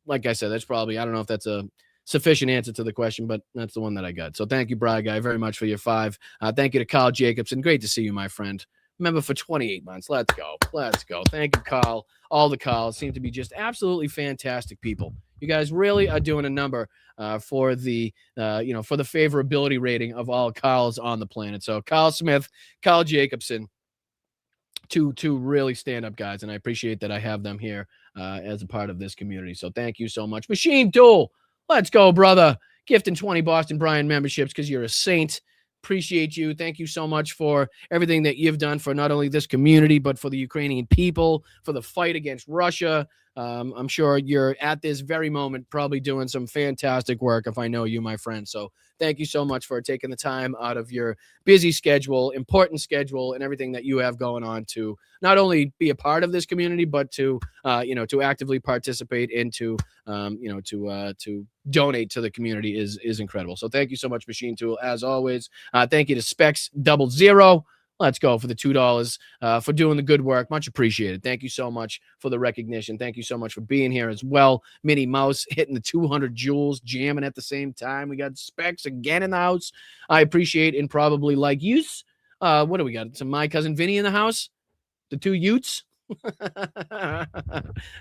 like I said, that's probably, I don't know if that's a sufficient answer to the question, but that's the one that I got. So thank you, Bri Guy, very much for your 5. Thank you to Carl Jacobson. Great to see you, my friend. Member for 28 months. Let's go. Thank you, Carl. All the Carls seem to be just absolutely fantastic people. You guys really are doing a number for the favorability rating of all Carls on the planet. So Carl Smith, Carl Jacobson, two really stand-up guys, and I appreciate that I have them here as a part of this community. So thank you so much. Machine Tool, let's go, brother. Gifting 20 Boston Brian memberships because you're a saint. Appreciate you. Thank you so much for everything that you've done for not only this community, but for the Ukrainian people, for the fight against Russia. I'm sure you're at this very moment probably doing some fantastic work, if I know you, my friend. So thank you so much for taking the time out of your busy schedule, important schedule, and everything that you have going on to not only be a part of this community, but to actively participate into to donate to the community is incredible. So thank you so much, Machine Tool, as always. Thank you to Specs 00. Let's go for the $2 for doing the good work. Much appreciated. Thank you so much for the recognition. Thank you so much for being here as well. Minnie Mouse hitting the 200 joules, jamming at the same time. We got Specs again in the house. I appreciate and probably like use. What do we got? Some My Cousin Vinny in the house. The 2 Utes.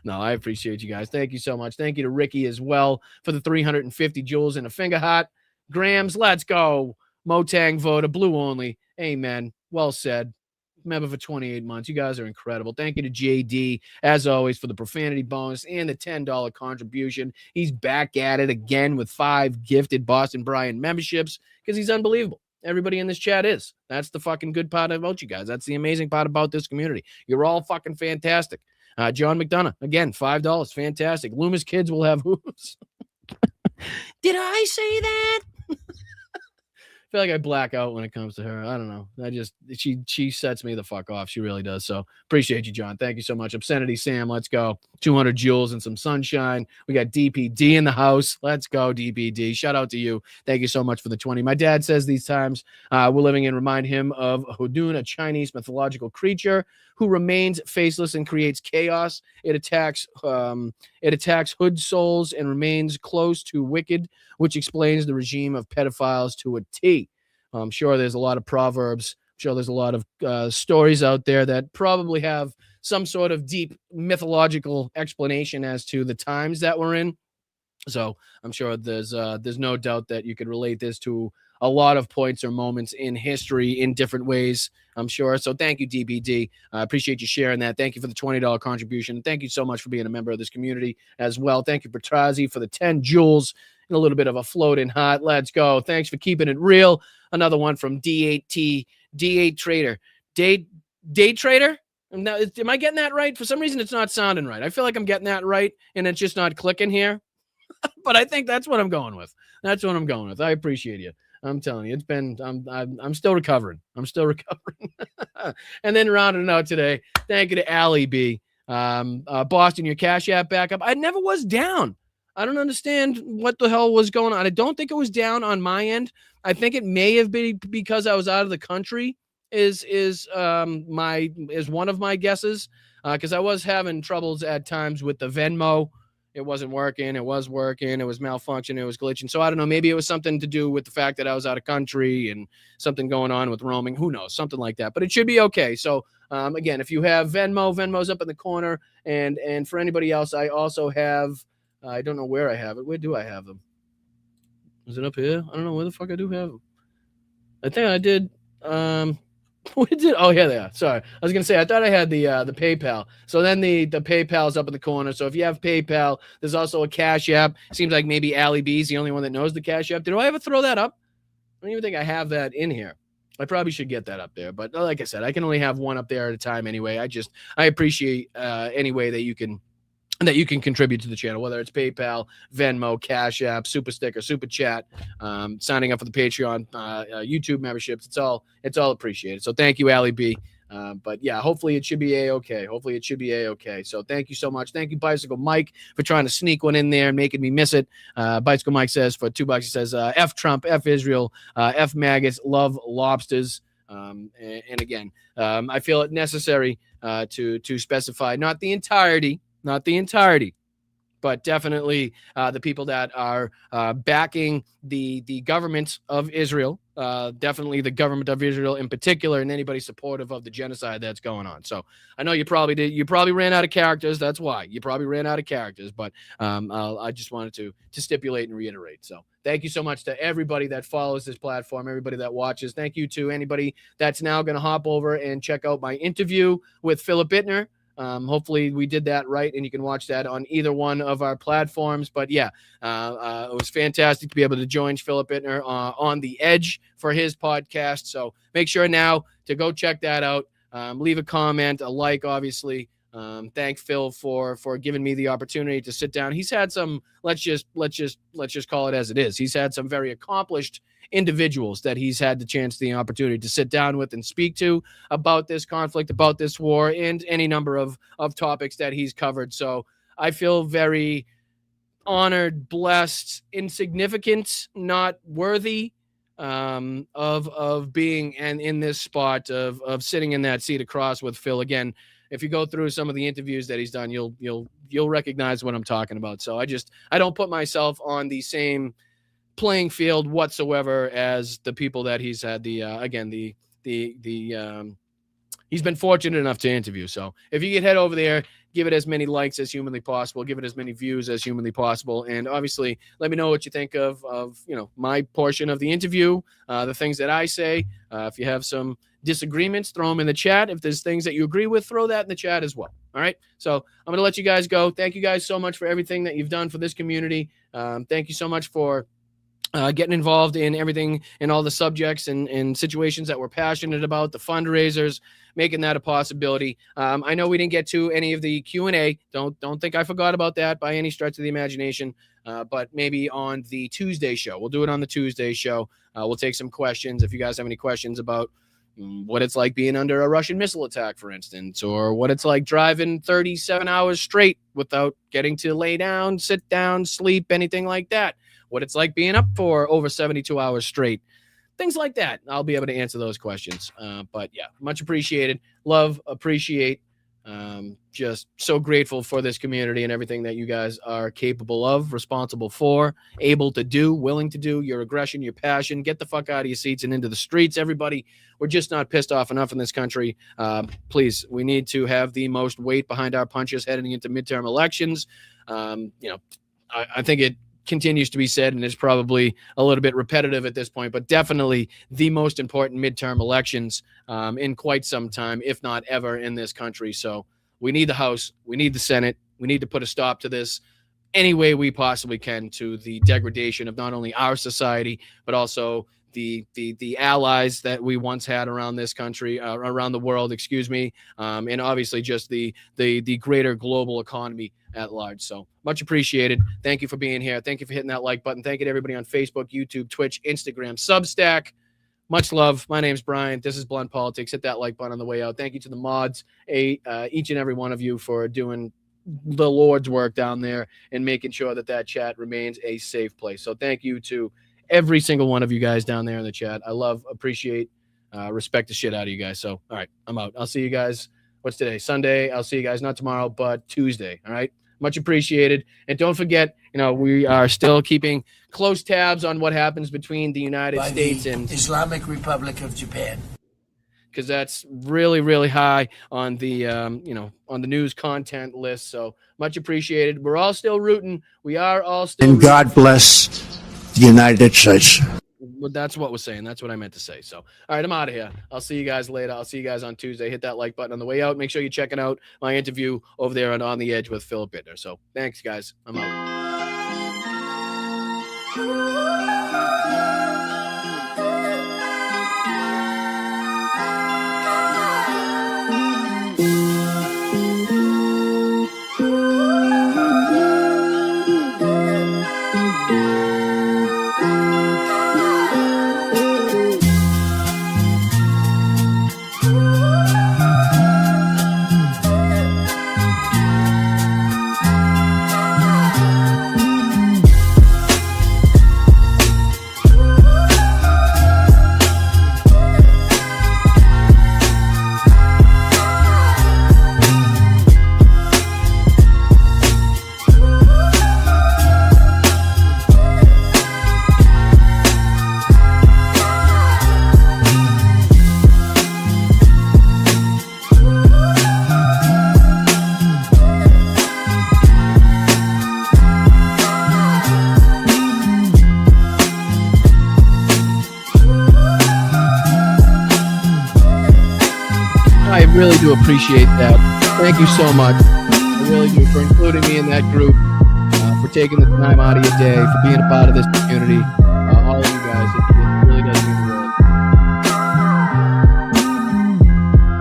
No, I appreciate you guys. Thank you so much. Thank you to Ricky as well for the 350 joules and a finger hot. Grams, let's go. Motang Voda, blue only. Amen. Well said. Member for 28 months. You guys are incredible. Thank you to JD, as always, for the profanity bonus and the $10 contribution. He's back at it again with 5 gifted Boston Brian memberships because he's unbelievable. Everybody in this chat is. That's the fucking good part about you guys. That's the amazing part about this community. You're all fucking fantastic. John McDonough, again, $5. Fantastic. Loomer's kids will have hooves. Did I say that? I feel like I black out when it comes to her. I don't know. She sets me the fuck off. She really does. So appreciate you, John. Thank you so much. Obscenity Sam, let's go. 200 joules and some sunshine. We got DPD in the house. Let's go, DPD. Shout out to you. Thank you so much for the 20. My dad says these times we're living in remind him of Hodun, a Chinese mythological creature who remains faceless and creates chaos. It attacks hood souls and remains close to wicked, which explains the regime of pedophiles to a T. I'm sure there's a lot of proverbs. I'm sure there's a lot of stories out there that probably have some sort of deep mythological explanation as to the times that we're in. So I'm sure there's no doubt that you could relate this to a lot of points or moments in history in different ways, I'm sure. So thank you, DBD. I appreciate you sharing that. Thank you for the $20 contribution. Thank you so much for being a member of this community as well. Thank you, Bertrazzi, for the 10 joules and a little bit of a floating hot. Let's go. Thanks for keeping it real. Another one from D8T, D8 Trader. Day Trader? Now, am I getting that right? For some reason, it's not sounding right. I feel like I'm getting that right, and it's just not clicking here. But I think that's what I'm going with. That's what I'm going with. I appreciate you. I'm telling you, it's been, I'm still recovering. I'm still recovering. And then rounding out today, thank you to Allie B. Boston, your Cash App backup. I never was down. I don't understand what the hell was going on. I don't think it was down on my end. I think it may have been because I was out of the country is one of my guesses. Because I was having troubles at times with the Venmo. It wasn't working. It was working. It was malfunctioning. It was glitching. So I don't know. Maybe it was something to do with the fact that I was out of country and something going on with roaming. Who knows? Something like that. But it should be okay. So again, if you have Venmo's up in the corner. And for anybody else, I also have, I don't know where I have it. Where do I have them? Is it up here? I don't know where the fuck I do have them. I think I did. What did? Oh, yeah, they are. Sorry. I was going to say, I thought I had the PayPal. So then the PayPal's up in the corner. So if you have PayPal, there's also a Cash App. Seems like maybe Allie B's the only one that knows the Cash App. Did I ever throw that up? I don't even think I have that in here. I probably should get that up there. But like I said, I can only have one up there at a time anyway. I appreciate any way that you can contribute to the channel, whether it's PayPal, Venmo, Cash App, Super Sticker, Super Chat, signing up for the Patreon, YouTube memberships. It's all appreciated. So thank you, Allie B. But yeah, hopefully it should be A-okay. Hopefully it should be A-okay. So thank you so much. Thank you, Bicycle Mike, for trying to sneak one in there and making me miss it. Bicycle Mike says for $2, he says, F Trump, F Israel, F maggots, love lobsters. And again, I feel it necessary to specify not the entirety, but definitely the people that are backing the government of Israel, definitely the government of Israel in particular, and anybody supportive of the genocide that's going on. So I know you probably ran out of characters. That's why you probably ran out of characters. But I just wanted to stipulate and reiterate. So thank you so much to everybody that follows this platform, everybody that watches. Thank you to anybody that's now going to hop over and check out my interview with Philip Bittner. Hopefully we did that right, and you can watch that on either one of our platforms. But yeah, it was fantastic to be able to join Philip Bittner on The Edge for his podcast. So make sure now to go check that out. Leave a comment, a like, obviously. Thank Phil for giving me the opportunity to sit down. He's had some, let's just call it as it is. He's had some very accomplished individuals that he's had the opportunity to sit down with and speak to about this conflict, about this war, and any number of topics that he's covered. So I feel very honored, blessed, insignificant, not worthy of being in this spot of sitting in that seat across with Phil. Again, if you go through some of the interviews that he's done, you'll recognize what I'm talking about. So I don't put myself on the same playing field whatsoever as the people that he's had he's been fortunate enough to interview. So if you could head over there, give it as many likes as humanly possible, give it as many views as humanly possible, and obviously let me know what you think of my portion of the interview, the things that I say. If you have some disagreements, throw them in the chat. If there's things that you agree with, throw that in the chat as well. All right. So I'm going to let you guys go. Thank you guys so much for everything that you've done for this community. Thank you so much for getting involved in everything and all the subjects and situations that we're passionate about, the fundraisers, making that a possibility. I know we didn't get to any of the Q&A. Don't think I forgot about that by any stretch of the imagination. But maybe on the Tuesday show, we'll do it on the Tuesday show. We'll take some questions. If you guys have any questions about what it's like being under a Russian missile attack, for instance, or what it's like driving 37 hours straight without getting to lay down, sit down, sleep, anything like that. What it's like being up for over 72 hours straight, things like that. I'll be able to answer those questions. But yeah, much appreciated. Love, appreciate. Just so grateful for this community and everything that you guys are capable of, responsible for, able to do, willing to do, your aggression, your passion. Get the fuck out of your seats and into the streets, everybody. We're just not pissed off enough in this country. Please, we need to have the most weight behind our punches heading into midterm elections. I think it continues to be said, and it's probably a little bit repetitive at this point, but definitely the most important midterm elections in quite some time, if not ever, in this country. So we need the House, we need the Senate, we need to put a stop to this any way we possibly can, to the degradation of not only our society, but also the allies that we once had around this country, around the world, and obviously just the greater global economy at large. So much appreciated. Thank you for being here. Thank you for hitting that like button. Thank you to everybody on Facebook, YouTube, Twitch, Instagram, Substack. Much love. My name's Brian. This is Blunt Politics. Hit that like button on the way out. Thank you to the mods, each and every one of you, for doing the Lord's work down there and making sure that chat remains a safe place. So thank you to every single one of you guys down there in the chat. I love, appreciate, respect the shit out of you guys. So, all right, I'm out. I'll see you guys. What's today? Sunday. I'll see you guys not tomorrow, but Tuesday. All right. Much appreciated. And don't forget, we are still keeping close tabs on what happens between the United States and Islamic Republic of Japan, because that's really, really high on the, on the news content list. So much appreciated. We're all still rooting. We are all still and God bless the United States. Well, that's what we're saying. That's what I meant to say. So, all right, I'm out of here. I'll see you guys later. I'll see you guys on Tuesday. Hit that like button on the way out. Make sure you're checking out my interview over there on the Edge with Philip Bittner. So thanks, guys. I'm out. I really do appreciate that. Thank you so much. I really do, for including me in that group, for taking the time out of your day, for being a part of this community. All of you guys, it really does mean the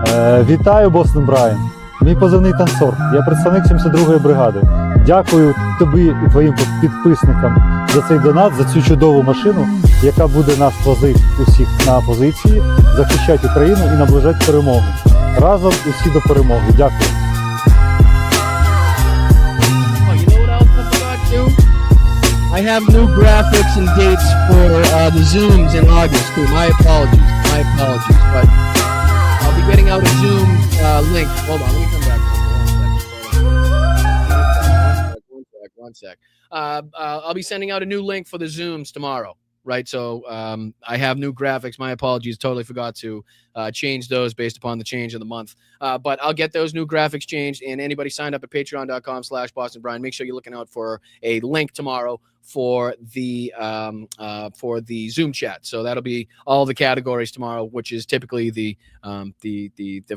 world. Вітаю, Бостон Брайан. Мій позивний танцор. Я представник 72-ї бригади. Дякую тобі і твоїм підписникам за цей донат, за цю чудову машину, яка буде нас возити усіх на позиції, захищати Україну і наближати перемогу. Разом усі до перемоги. Дякую. I have new graphics and dates for the Zooms in August too. My apologies. But I'll be getting out a Zoom link. Hold on, let me come back. One sec. I'll be sending out a new link for the Zooms tomorrow. right? So I have new graphics. My apologies. Totally forgot to change those based upon the change of the month. But I'll get those new graphics changed. And anybody signed up at patreon.com/BostonBrian, make sure you're looking out for a link tomorrow for the Zoom chat. So that'll be all the categories tomorrow, which is typically the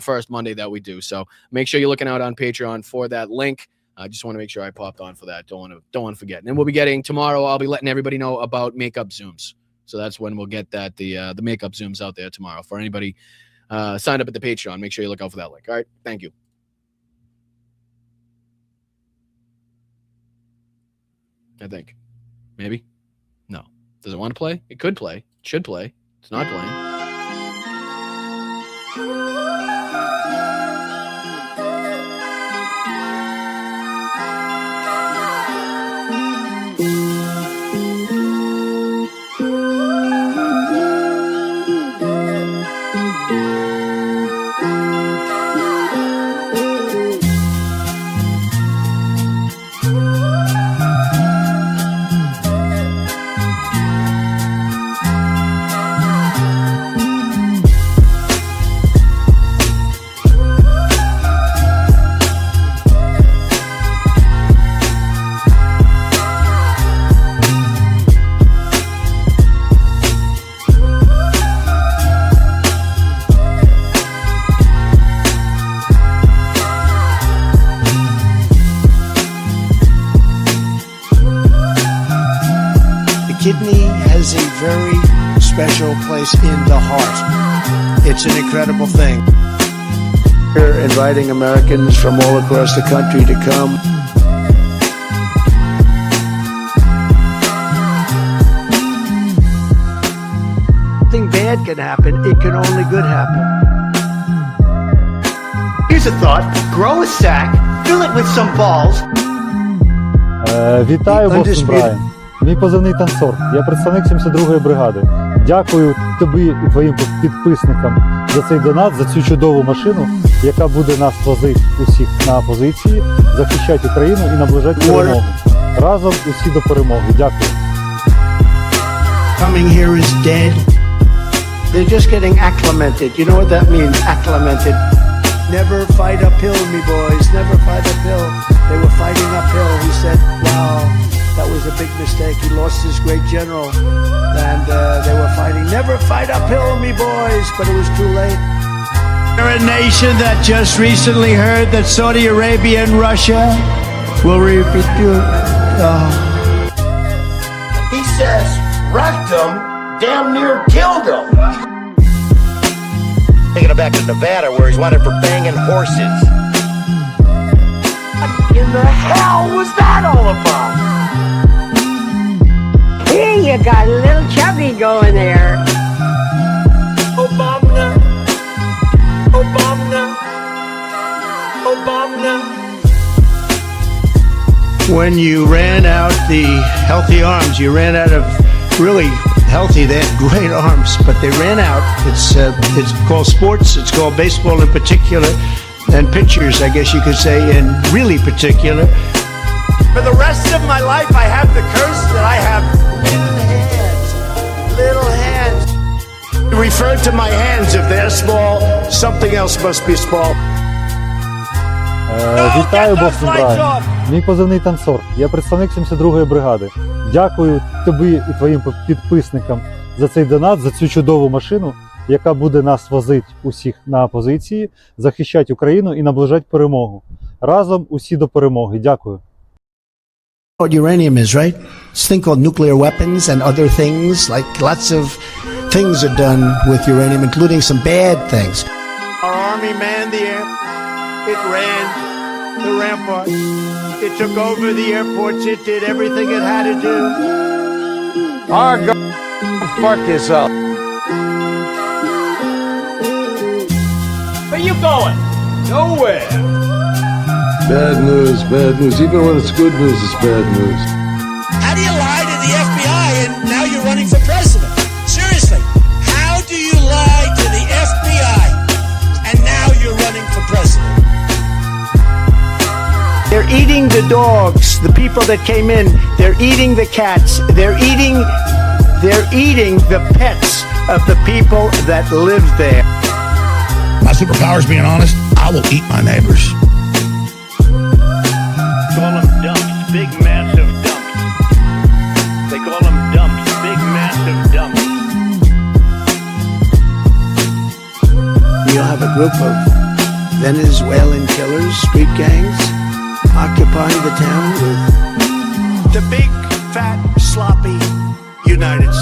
first Monday that we do. So make sure you're looking out on Patreon for that link. I just want to make sure I popped on for that. Don't want to forget. And then we'll be getting tomorrow. I'll be letting everybody know about makeup Zooms. So that's when we'll get that the makeup Zooms out there tomorrow for anybody signed up at the Patreon. Make sure you look out for that link. All right. Thank you. I think maybe no. Does it want to play? It could play. It should play. It's not playing. Kidney has a very special place in the heart. It's an incredible thing. We're inviting Americans from all across the country to come. Nothing bad can happen. It can only good happen. Here's a thought. Grow a sack, fill it with some balls. Вітаю, Бостон Брайан. Мій позивний танцор. Я представник 72-ї бригади. Дякую тобі і твоїм підписникам за цей донат, за цю чудову машину, яка буде нас возити усіх на позиції, захищати Україну і наближати перемогу. Разом усі до перемоги. Дякую. Coming here is dead. They're just getting acclimated. You know what that means? Acclimated. Never fight uphill, me boys. Never fight uphill. They were fighting uphill. He said, wow. That was a big mistake. He lost his great general, and they were fighting. Never fight uphill, me boys, but it was too late. We're a nation that just recently heard that Saudi Arabia and Russia will repeat. He says wrecked him, damn near killed him. Taking him back to Nevada where he's wanted for banging horses. What in the hell was that all about? Here you got a little chubby going there. Obama. Obama. Obama. When you ran out the healthy arms, you ran out of really healthy. They had great arms, but they ran out. It's called sports. It's called baseball in particular, and pitchers, I guess you could say, in really particular. For the rest of my life, I have the curse that I have little hands. Refer to my hands. If they're small, something else must be small. Вітаю, Бостон Брайан. Мій позивний танцор. Я представник 72-ї бригади. Дякую тобі і твоїм підписникам за цей донат, за цю чудову машину, яка буде нас возити усіх на позиції, захищати Україну і наближати перемогу. Разом усі до перемоги. Дякую. What uranium is, right? It's a thing called nuclear weapons and other things, like lots of things are done with uranium, including some bad things. Our army manned the air. It ran the ramparts. It took over the airports. It did everything it had to do. Our fuck this up. Where you going? Nowhere. Bad news, bad news. Even when it's good news, it's bad news. How do you lie to the FBI and now you're running for president? Seriously, how do you lie to the FBI and now you're running for president? They're eating the dogs, the people that came in. They're eating the cats. They're eating They're eating the pets of the people that live there. My superpower is being honest. I will eat my neighbors. Call them dumps, big massive dumps. They call them dumps, big massive dumps. You'll have a group of Venezuelan killers, street gangs, occupying the town with the big, fat, sloppy United States.